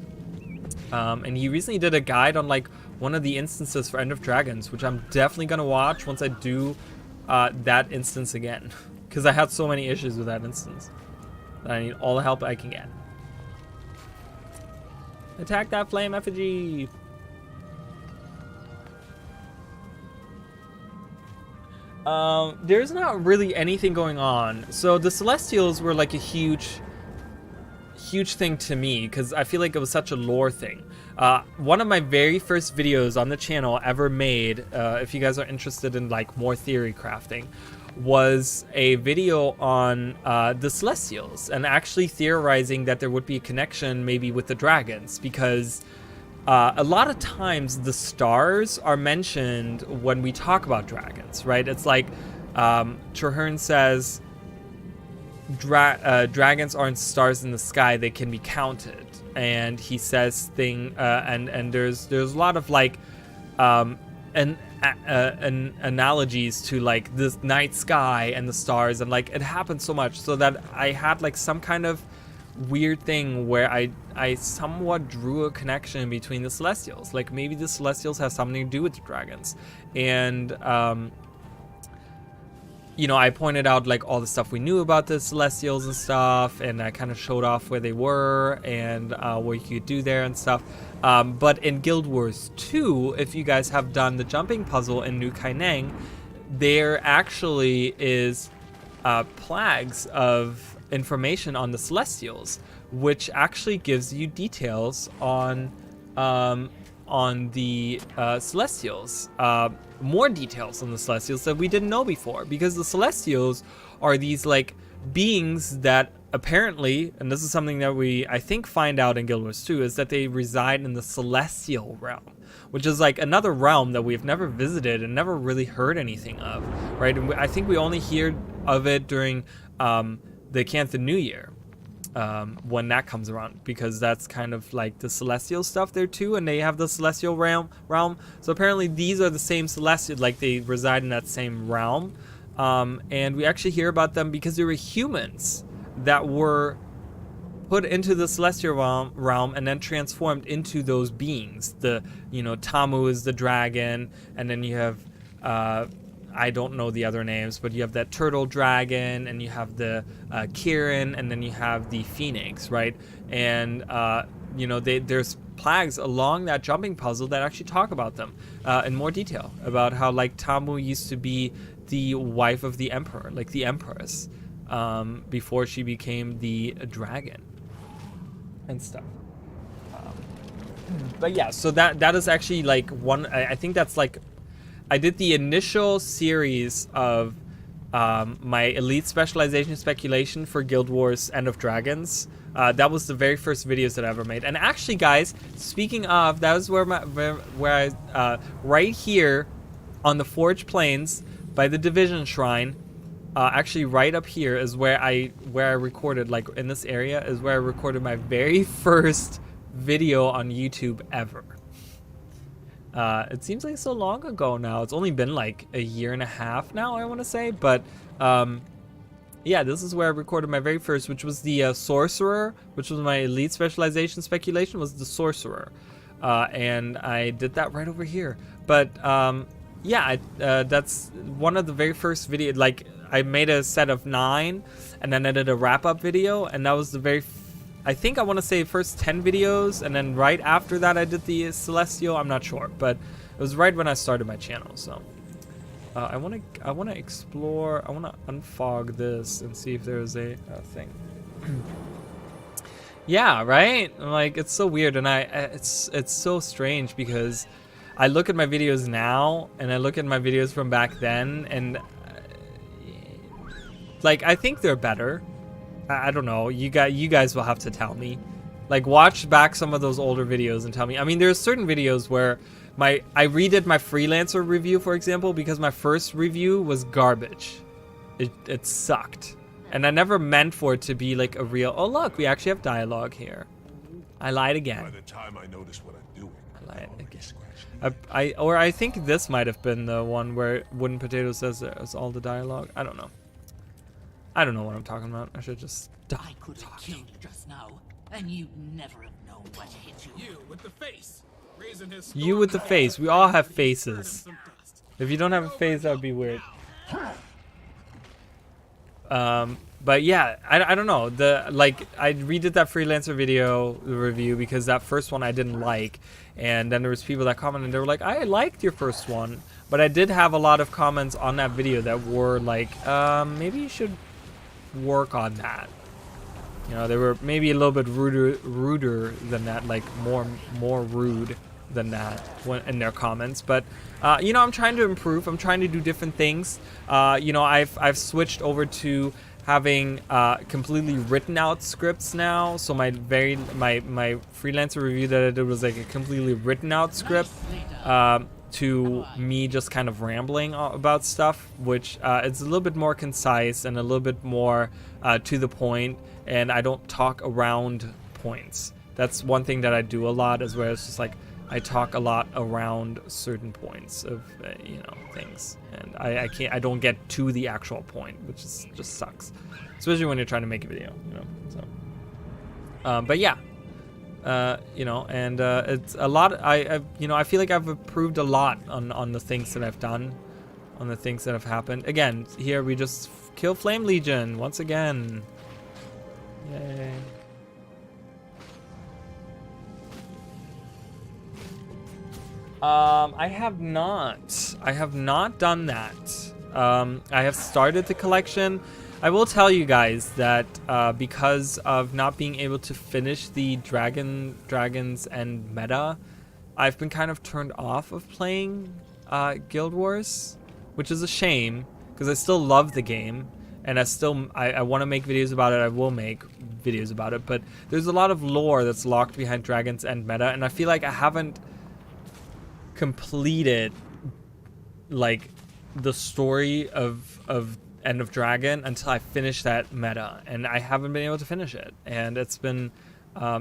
And he recently did a guide on like one of the instances for End of Dragons, which I'm definitely gonna watch once I do that instance again, because I had so many issues with that instance that I need all the help I can get. Attack that flame effigy. There's not really anything going on. So the Celestials were like a huge thing to me because I feel like it was such a lore thing. One of my very first videos on the channel ever made, if you guys are interested in like more theory crafting, was a video on the Celestials and actually theorizing that there would be a connection maybe with the dragons, because a lot of times the stars are mentioned when we talk about dragons, right? It's like Traherne says dragons aren't stars in the sky, they can be counted. And he says and there's a lot of like analogies to like the night sky and the stars, and like it happens so much so that I had like some kind of weird thing where I somewhat drew a connection between the Celestials. Like maybe the Celestials have something to do with the dragons. And you know, I pointed out like all the stuff we knew about the Celestials and stuff, and I kind of showed off where they were and what you could do there and stuff. But in Guild Wars 2, if you guys have done the jumping puzzle in New Kaineng, there actually is plagues of information on the Celestials, which actually gives you details on the Celestials, more details on the Celestials that we didn't know before, because the Celestials are these like beings that apparently, and this is something that we I think find out in Guild Wars 2, is that they reside in the Celestial realm, which is like another realm that we've never visited and never really heard anything of, right? And I think we only hear of it during the Cantha New Year, when that comes around, because that's kind of like the Celestial stuff there too, and they have the Celestial realm. So apparently these are the same Celestial, like they reside in that same realm, and we actually hear about them because they were humans that were put into the Celestial realm and then transformed into those beings. The, you know, Tamu is the dragon, and then you have I don't know the other names, but you have that turtle dragon, and you have the Kirin, and then you have the Phoenix, right? And you know, there's plagues along that jumping puzzle that actually talk about them in more detail, about how like Tamu used to be the wife of the emperor, like the empress, before she became the dragon and stuff. But yeah, so that is actually like one. I think that's like, I did the initial series of my Elite Specialization Speculation for Guild Wars End of Dragons. That was the very first videos that I ever made. And actually, guys, speaking of, that was where I right here on the Forge Plains by the Division Shrine, actually right up here is where I recorded, like in this area is where I recorded my very first video on YouTube ever. It seems like so long ago now. It's only been like a year and a half now, I want to say. But yeah, this is where I recorded my very first, which was the Sorcerer, which was my Elite Specialization Speculation, was the Sorcerer. And I did that right over here. But yeah, that's one of the very first videos. Like, I made a set of 9, and then I did a wrap-up video, and that was the very I think I want to say first 10 videos, and then right after that I did the Celestial. I'm not sure, but it was right when I started my channel. So I want to explore. I want to unfog this and see if there's a thing. Yeah, right. Like, it's so weird, and it's so strange because I look at my videos now and I look at my videos from back then, and like, I think they're better. I don't know. You guys will have to tell me. Like, watch back some of those older videos and tell me. I mean, there's certain videos where I redid my freelancer review, for example, because my first review was garbage. It sucked. And I never meant for it to be like a real, oh look, we actually have dialogue here. I lied again. By the time I notice what I'm doing, I lied again. Or I think this might have been the one where Wooden Potato says there's all the dialogue. I don't know. I don't know what I'm talking about. I should just stop I could have talking. killed you just now, and you'd never have known what hit you. You with the face. Raising his You with the face. We all have faces. If you don't have a face, that would be weird. But yeah, I don't know. I redid that freelancer video review because that first one I didn't like, and then there was people that commented and they were like, I liked your first one, but I did have a lot of comments on that video that were like, maybe you should work on that. You know, they were maybe a little bit ruder than that, like more rude than that in their comments. But you know, I'm trying to improve. I'm trying to do different things. You know, I've switched over to having completely written out scripts now. So my freelancer review that I did was like a completely written out script, to me just kind of rambling about stuff, which it's a little bit more concise and a little bit more to the point, and I don't talk around points. That's one thing that I do a lot, is where it's just like I talk a lot around certain points of you know, things, and I don't get to the actual point, which is just sucks, especially when you're trying to make a video, you know. So But yeah, you know, and it's a lot. You know, I feel like I've improved a lot on the things that I've done, on the things that have happened. Again, here we just kill Flame Legion once again. Yay. I have not done that. I have started the collection. I will tell you guys that because of not being able to finish the dragons and meta, I've been kind of turned off of playing Guild Wars, which is a shame because I still love the game and I want to make videos about it. I will make videos about it, but there's a lot of lore that's locked behind dragons and meta, and I feel like I haven't completed like the story of End of Dragon until I finish that meta, and I haven't been able to finish it. And it's been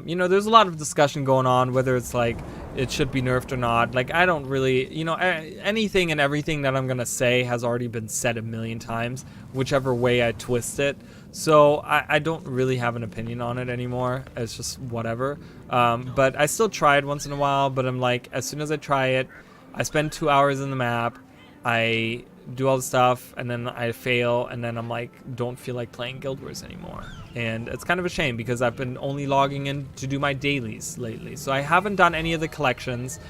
you know, there's a lot of discussion going on whether it's like it should be nerfed or not. Like, I don't really, you know, anything and everything that I'm gonna say has already been said a million times, whichever way I twist it. So I don't really have an opinion on it anymore. It's just whatever. But I still try it once in a while, but I'm like, as soon as I try it, I spend 2 hours in the map, I do all the stuff, and then I fail, and then I'm like, don't feel like playing Guild Wars anymore. And it's kind of a shame because I've been only logging in to do my dailies lately. So I haven't done any of the collections.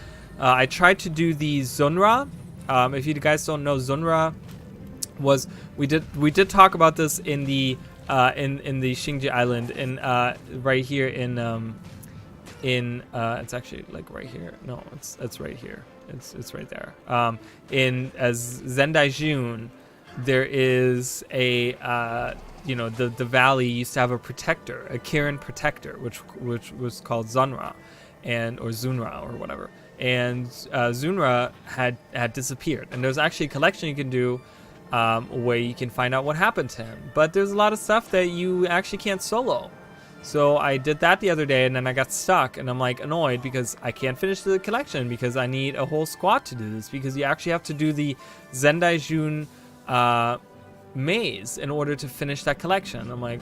I tried to do the Zunra. If you guys don't know, Zunra was, we did talk about this in the Xingji Island, in right here in it's actually like right here. No, it's right here. It's right there. In as Zendai Jun, there is a you know, the valley used to have a protector, a Kirin protector, which was called Zunra, or Zunra or whatever. And Zunra had disappeared, and there's actually a collection you can do where you can find out what happened to him. But there's a lot of stuff that you actually can't solo. So I did that the other day, and then I got stuck, and I'm like annoyed because I can't finish the collection because I need a whole squad to do this, because you actually have to do the Zendai Jun maze in order to finish that collection. I'm like,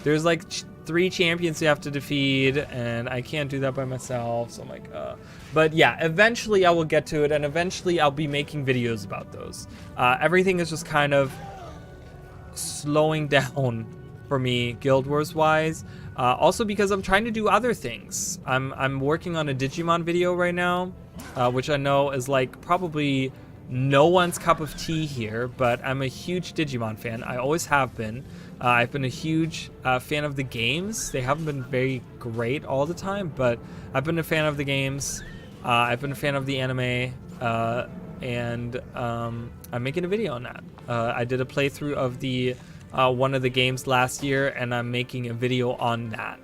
there's like 3 champions you have to defeat, and I can't do that by myself. So I'm like, but yeah, eventually I will get to it, and eventually I'll be making videos about those. Everything is just kind of slowing down for me, Guild Wars wise. Also because I'm trying to do other things. I'm working on a Digimon video right now, which I know is like probably no one's cup of tea here, but I'm a huge Digimon fan. I always have been. I've been a huge fan of the games. They haven't been very great all the time, but I've been a fan of the games. I've been a fan of the anime, and I'm making a video on that. I did a playthrough of the one of the games last year, and I'm making a video on that.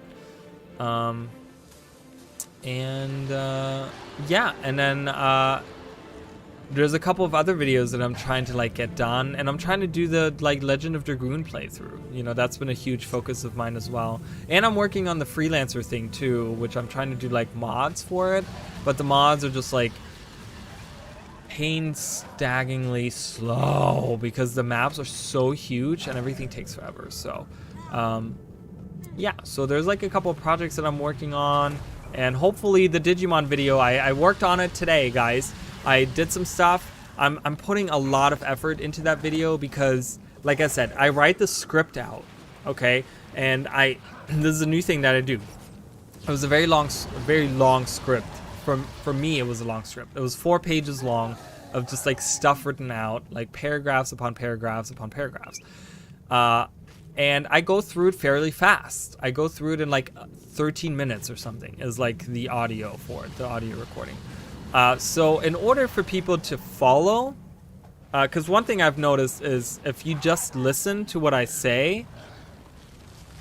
Yeah, and then there's a couple of other videos that I'm trying to like get done, and I'm trying to do the like Legend of Dragoon playthrough. You know, that's been a huge focus of mine as well. And I'm working on the freelancer thing too, which I'm trying to do like mods for it, but the mods are just like painstakingly slow because the maps are so huge and everything takes forever. So yeah, so there's like a couple of projects that I'm working on, and hopefully the Digimon video, I worked on it today, guys. I did some stuff. I'm putting a lot of effort into that video because, like I said, I write the script out, okay? And this is a new thing that I do. It was a very long script. For me, it was a long script. It was 4 pages long of just like stuff written out, like paragraphs upon paragraphs upon paragraphs. And I go through it fairly fast. I go through it in like 13 minutes or something is like the audio for it, the audio recording. So in order for people to follow, because one thing I've noticed is if you just listen to what I say,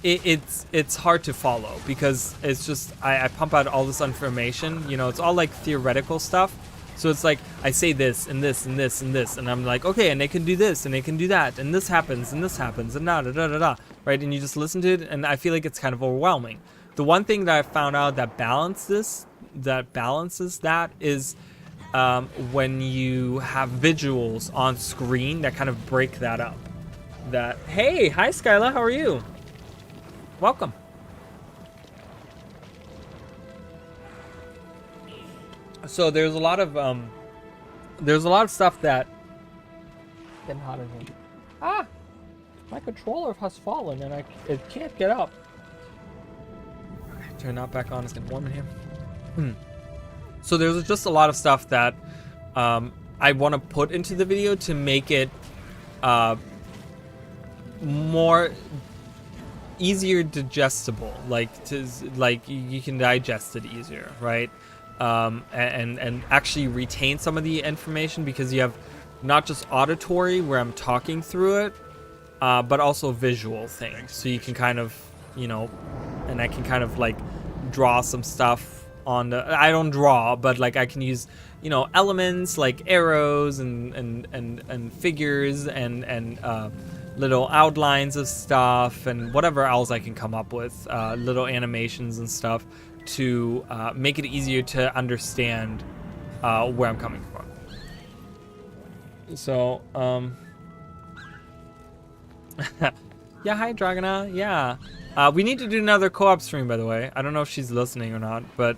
it's hard to follow because it's just I pump out all this information. You know, it's all like theoretical stuff. So it's like I say this and this and this and this, and I'm like, okay, and they can do this and they can do that, and this happens and this happens and da da da da da, right? And you just listen to it, and I feel like it's kind of overwhelming. The one thing that I found out that balances that is when you have visuals on screen that kind of break that up. Hey, hi Skyla, how are you? Welcome. So there's a lot of stuff that. Getting hot in here. Ah, my controller has fallen and it can't get up. Turn that back on. It's getting warm in here. So there's just a lot of stuff that I want to put into the video to make it more easier digestible, like you can digest it easier, right? And actually retain some of the information, because you have not just auditory where I'm talking through it, but also visual things, so you can kind of, you know, and I can kind of like draw some stuff on the, I don't draw, but like I can use, you know, elements like arrows and figures and little outlines of stuff and whatever else I can come up with, little animations and stuff to make it easier to understand where I'm coming from. So, yeah, hi Dragona, yeah. We need to do another co-op stream, by the way. I don't know if she's listening or not, but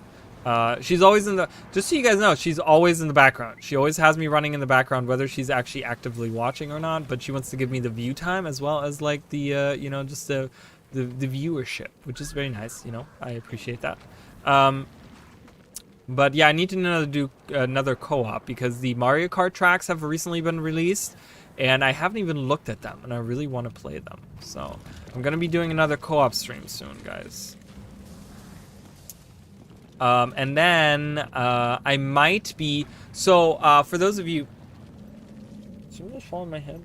she's always in the, just so you guys know, she's always in the background. She always has me running in the background, whether she's actually actively watching or not, but she wants to give me the view time as well as like the, you know, just the viewership, which is very nice, you know, I appreciate that. But yeah, I need to do another co-op because the Mario Kart tracks have recently been released and I haven't even looked at them and I really want to play them. So I'm going to be doing another co-op stream soon, guys. And then I might be, so for those of you, did someone just fall on my head?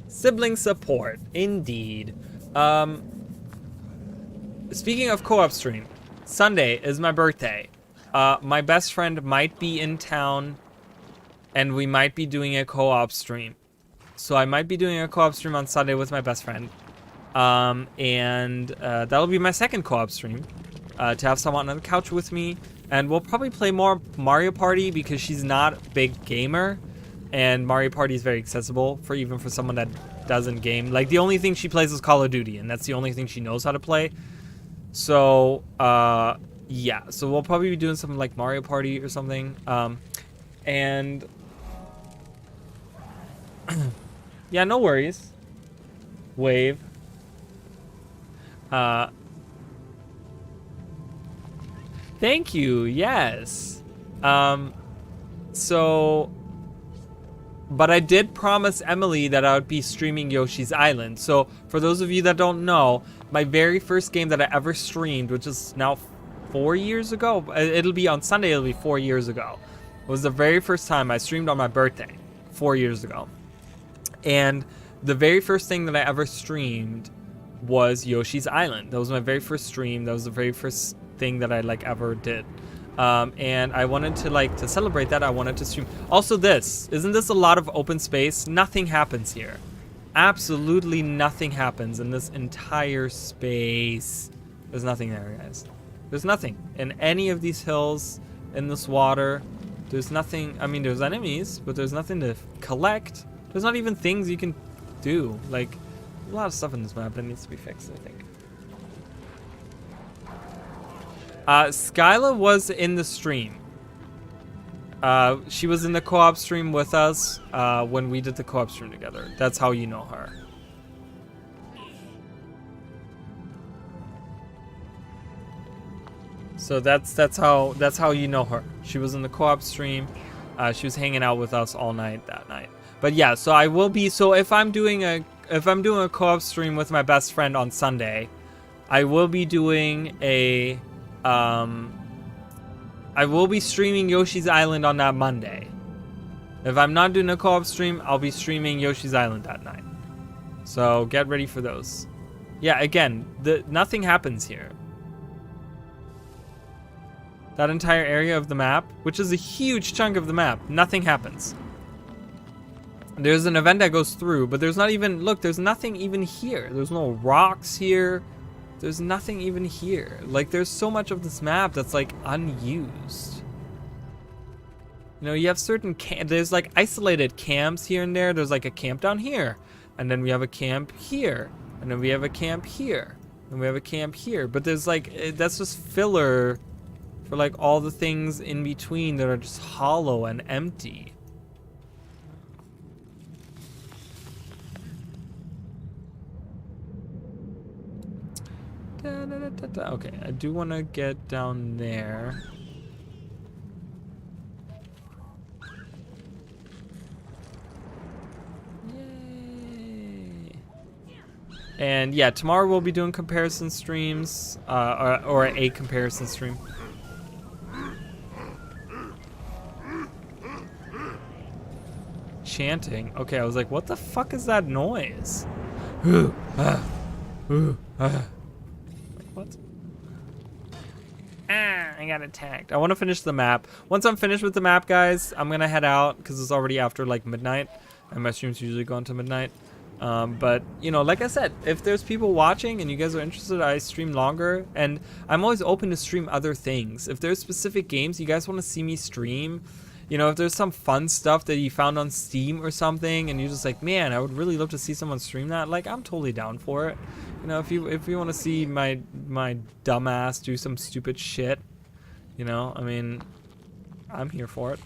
Sibling support, indeed. Speaking of co-op stream, Sunday is my birthday. My best friend might be in town and we might be doing a co-op stream. So I might be doing a co-op stream on Sunday with my best friend. And that'll be my second co-op stream. To have someone on the couch with me. And we'll probably play more Mario Party because she's not a big gamer. And Mario Party is very accessible for even for someone that doesn't game. Like the only thing she plays is Call of Duty and that's the only thing she knows how to play. So, yeah, so we'll probably be doing something like Mario Party or something. And yeah, no worries. Wave. Thank you, yes. So, but I did promise Emily that I would be streaming Yoshi's Island. So, for those of you that don't know, my very first game that I ever streamed, which is now 4 years ago, it'll be on Sunday, it'll be 4 years ago, was the very first time I streamed on my birthday, 4 years ago. And the very first thing that I ever streamed was Yoshi's Island. That was my very first stream. That was the very first thing that I like ever did. And I wanted to to celebrate that. I wanted to stream. Also isn't this a lot of open space? Nothing happens here. Absolutely nothing happens in this entire space. There's nothing there, guys. There's nothing in any of these hills, in this water. There's nothing. I mean, there's enemies, but there's nothing to collect. There's not even things you can do. Like, a lot of stuff in this map that needs to be fixed, I think. Skyla was in the stream. She was in the co-op stream with us when we did the co-op stream together. That's how you know her. So that's how you know her. She was in the co-op stream. She was hanging out with us all night that night. But yeah, so I will be. So if I'm doing a co-op stream with my best friend on Sunday, I will be doing a I will be streaming Yoshi's Island on that Monday. If I'm not doing a co-op stream, I'll be streaming Yoshi's Island that night. So get ready for those. Yeah, again, nothing happens here. That entire area of the map, which is a huge chunk of the map, nothing happens. There's an event that goes through, but there's not even, look, there's nothing even here. There's no rocks here. There's nothing even here. Like, there's so much of this map that's, like, unused. You know, you have certain there's, like, isolated camps here and there. There's, like, a camp down here. And then we have a camp here. And then we have a camp here. And we have a camp here. But there's, like, that's just filler for like all the things in between that are just hollow and empty. Okay, I do want to get down there. Yay. And yeah, tomorrow we'll be doing comparison streams, or a comparison stream. Chanting. Okay, I was like, what the fuck is that noise? What? I got attacked. I want to finish the map. Once I'm finished with the map, guys, I'm gonna head out because it's already after like midnight, and my streams usually go until midnight. But you know, like I said, if there's people watching and you guys are interested, I stream longer, and I'm always open to stream other things. If there's specific games you guys want to see me stream, you know, if there's some fun stuff that you found on Steam or something, and you're just like, man, I would really love to see someone stream that, like, I'm totally down for it. You know, if you want to see my dumbass do some stupid shit, you know, I mean, I'm here for it.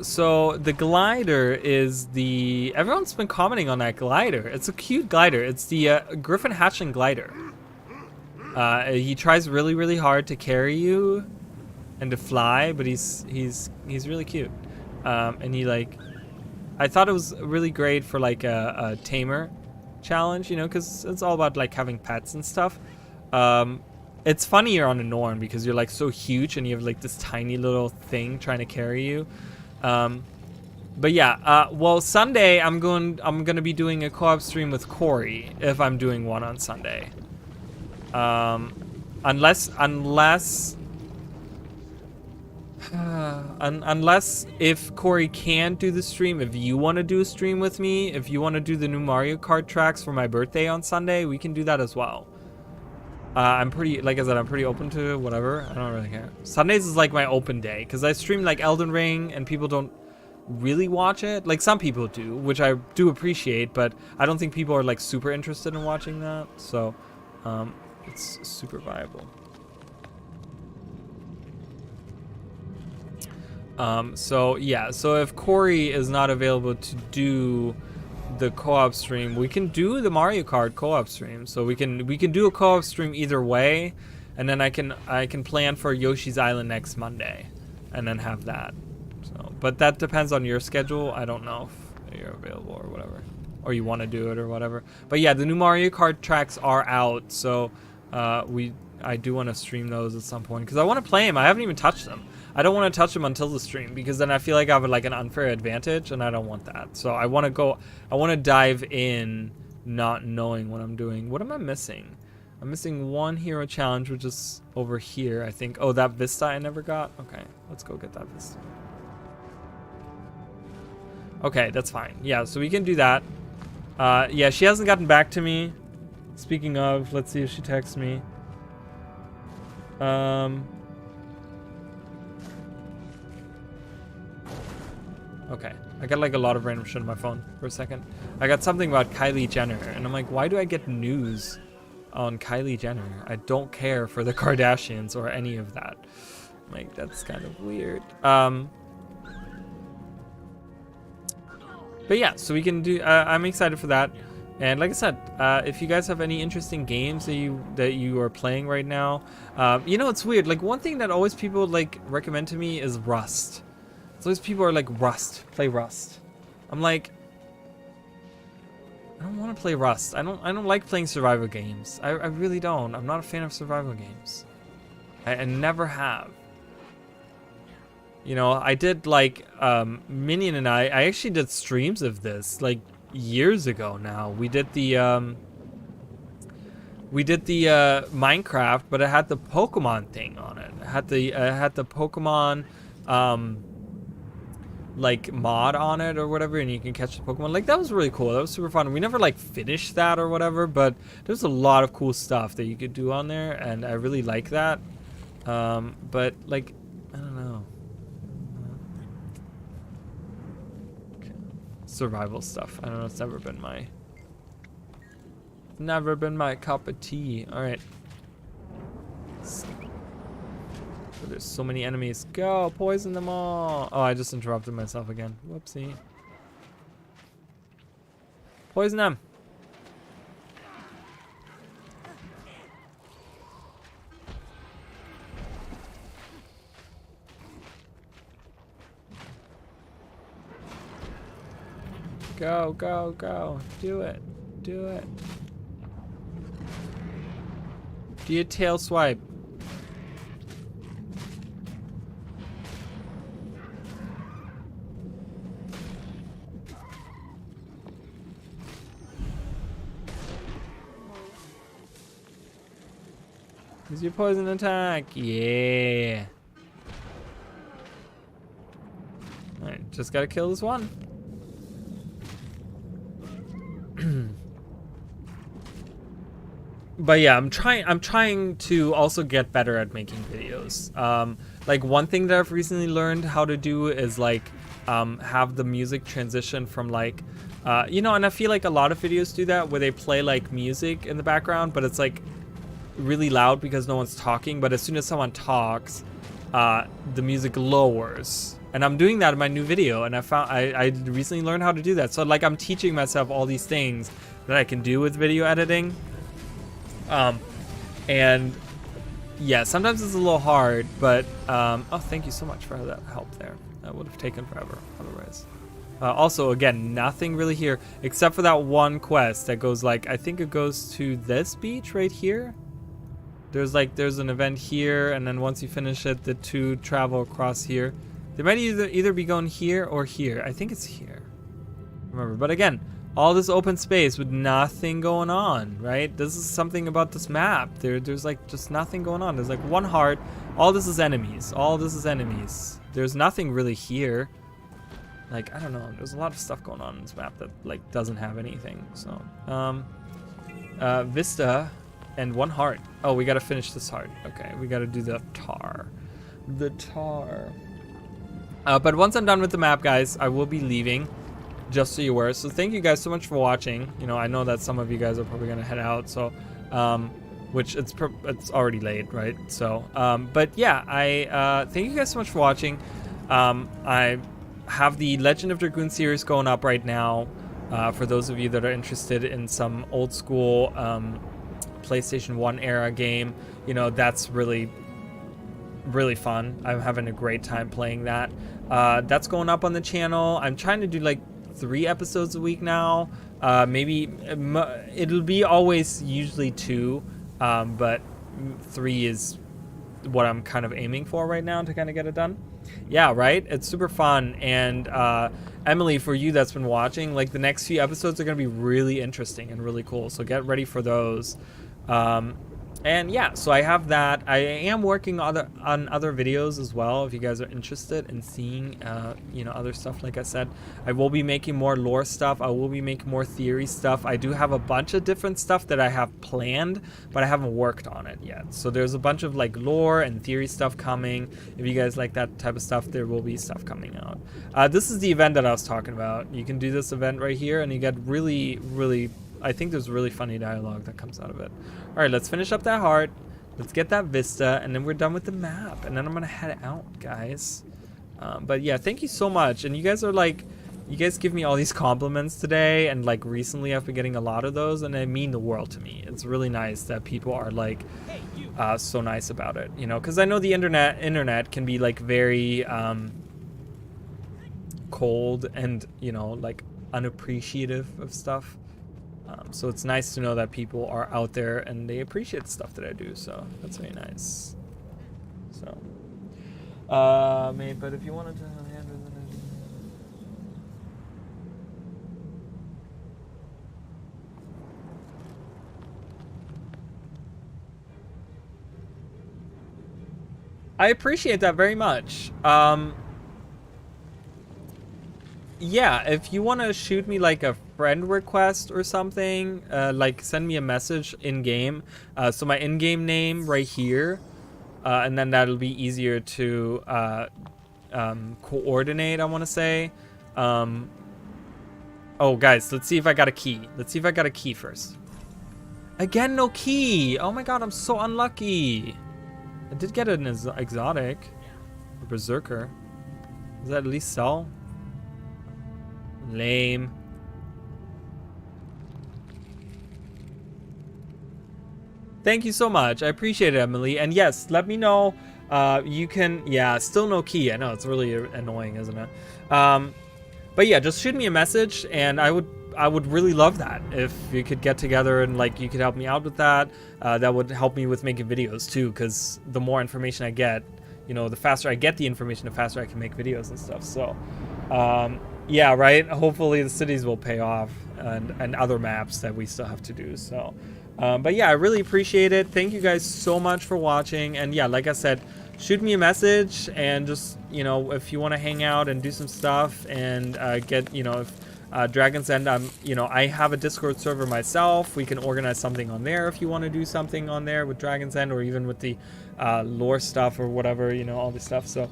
So the glider is everyone's been commenting on that glider. It's a cute glider. It's the Griffin Hatchling glider. He tries really, really hard to carry you and to fly, but he's really cute. And he like, I thought it was really great for like a Tamer challenge, you know, because it's all about like having pets and stuff. It's funnier on a Norn because you're like so huge and you have like this tiny little thing trying to carry you. But yeah, well, Sunday I'm gonna be doing a co-op stream with Corey if I'm doing one on Sunday. Unless if Corey can't do the stream, if you want to do a stream with me, if you want to do the new Mario Kart tracks for my birthday on Sunday, we can do that as well. I'm pretty, like I said, I'm pretty open to whatever. I don't really care. Sundays is like my open day because I stream like Elden Ring and people don't really watch it. Like some people do, which I do appreciate, but I don't think people are like super interested in watching that. So it's super viable. So yeah, so if Corey is not available to do the co-op stream, we can do the Mario Kart co-op stream. So we can do a co-op stream either way, and then I can plan for Yoshi's Island next Monday, and then have that. So, but that depends on your schedule. I don't know if you're available or whatever, or you want to do it or whatever. But yeah, the new Mario Kart tracks are out, so I do want to stream those at some point because I want to play them. I haven't even touched them. I don't want to touch them until the stream because then I feel like I have like an unfair advantage, and I don't want that. So I want to dive in not knowing what I'm doing. What am I missing? I'm missing one hero challenge, which is over here, I think. Oh, that Vista I never got? Okay, let's go get that Vista. Okay, that's fine. Yeah, so we can do that. Yeah, she hasn't gotten back to me. Speaking of, let's see if she texts me. Okay, I got like a lot of random shit on my phone for a second. I got something about Kylie Jenner, and I'm like, why do I get news on Kylie Jenner? I don't care for the Kardashians or any of that. Like, that's kind of weird. But yeah, so we can do, I'm excited for that. And like I said, if you guys have any interesting games that you are playing right now, you know, it's weird. Like one thing that always people like recommend to me is Rust. So those people are like, Rust, play Rust. I'm like, I don't want to play Rust. I don't like playing survival games. I really don't. I'm not a fan of survival games. I never have. You know, I did like Minion and I actually did streams of this like years ago now. We did the Minecraft, but it had the Pokemon thing on it. It had the Pokemon like mod on it or whatever, and you can catch the Pokemon. Like that was really cool. That was super fun. We never like finished that or whatever, but there's a lot of cool stuff that you could do on there, and I really like that. But like, I don't know. Survival stuff. I don't know. It's never been my Never been my cup of tea. All right. There's so many enemies. Go, poison them all. Oh, I just interrupted myself again. Whoopsie. Poison them. Go, go, go. Do it. Do it. Do your tail swipe. Use your poison attack. Yeah. Alright, just gotta kill this one. But yeah, I'm trying to also get better at making videos. Like one thing that I've recently learned how to do is like have the music transition from like you know, and I feel like a lot of videos do that where they play like music in the background, but it's like really loud because no one's talking, but as soon as someone talks, the music lowers. And I'm doing that in my new video, and I recently learned how to do that. So like I'm teaching myself all these things that I can do with video editing. And yeah, sometimes it's a little hard, but oh, thank you so much for that help there. That would have taken forever otherwise. Also, again, nothing really here except for that one quest that goes like, I think it goes to this beach right here. There's an event here, and then once you finish it, the two travel across here. They might either be going here or here. I think it's here. Remember, but again, all this open space with nothing going on, right? This is something about this map. There's like just nothing going on. There's like one heart. All this is enemies. All this is enemies. There's nothing really here. Like, I don't know. There's a lot of stuff going on in this map that like doesn't have anything. So, Vista and one heart. Oh, we gotta finish this heart. Okay, we gotta do the tar. The tar. But once I'm done with the map, guys, I will be leaving. Just so you're aware. So thank you guys so much for watching. You know, I know that some of you guys are probably gonna head out. So, which it's already late, right? So, but yeah, I thank you guys so much for watching. I have the Legend of Dragoon series going up right now. For those of you that are interested in some old school PlayStation 1 era game, you know, that's really fun. I'm having a great time playing that. That's going up on the channel. I'm trying to do like 3 episodes a week now. Maybe it'll be always usually 2, but 3 is what I'm kind of aiming for right now to kind of get it done. Yeah, right? It's super fun. And Emily, for you that's been watching, like the next few episodes are going to be really interesting and really cool. So get ready for those. And yeah, so I have that. I am working on other videos as well. If you guys are interested in seeing, you know, other stuff, like I said, I will be making more lore stuff. I will be making more theory stuff. I do have a bunch of different stuff that I have planned, but I haven't worked on it yet. So there's a bunch of like lore and theory stuff coming. If you guys like that type of stuff, there will be stuff coming out. This is the event that I was talking about. You can do this event right here, and you get really, I think there's really funny dialogue that comes out of it. All right, let's finish up that heart. Let's get that vista, and then we're done with the map. And then I'm gonna head out, guys. But yeah, thank you so much. And you guys are like, you guys give me all these compliments today, and like recently I've been getting a lot of those, and they mean the world to me. It's really nice that people are like so nice about it, you know, because I know the internet can be like very cold and, you know, like unappreciative of stuff. So it's nice to know that people are out there and they appreciate the stuff that I do. So that's very nice. So, but if you wanted to handle it, I appreciate that very much. Yeah, if you want to shoot me like a friend request or something, like send me a message in game. So my in-game name right here, and then that'll be easier to coordinate, I want to say. Oh, guys, let's see if I got a key. Let's see if I got a key first. Again, no key. Oh my god, I'm so unlucky. I did get an exotic. A berserker. Does that at least sell? Lame. Thank you so much. I appreciate it, Emily. And yes, let me know. You can, yeah, still no key. I know it's really annoying, isn't it? But yeah, just shoot me a message, and I would really love that if you could get together and like you could help me out with that. That would help me with making videos too, because the more information I get, you know, the faster I get the information, the faster I can make videos and stuff. So, yeah, right. Hopefully the cities will pay off, and other maps that we still have to do. So. But yeah, I really appreciate it. Thank you guys so much for watching. And yeah, like I said, shoot me a message, and just, you know, if you want to hang out and do some stuff and get, you know, if Dragon's End, you know, I have a Discord server myself. We can organize something on there if you want to do something on there with Dragon's End, or even with the lore stuff or whatever, you know, all this stuff. So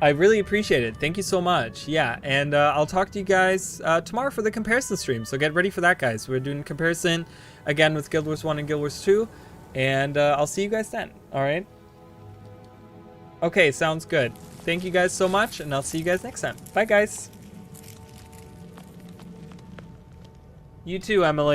I really appreciate it. Thank you so much. Yeah, and I'll talk to you guys tomorrow for the comparison stream. So get ready for that, guys. We're doing comparison again with Guild Wars 1 and Guild Wars 2. And I'll see you guys then. All right? Okay, sounds good. Thank you guys so much, and I'll see you guys next time. Bye, guys. You too, Emily.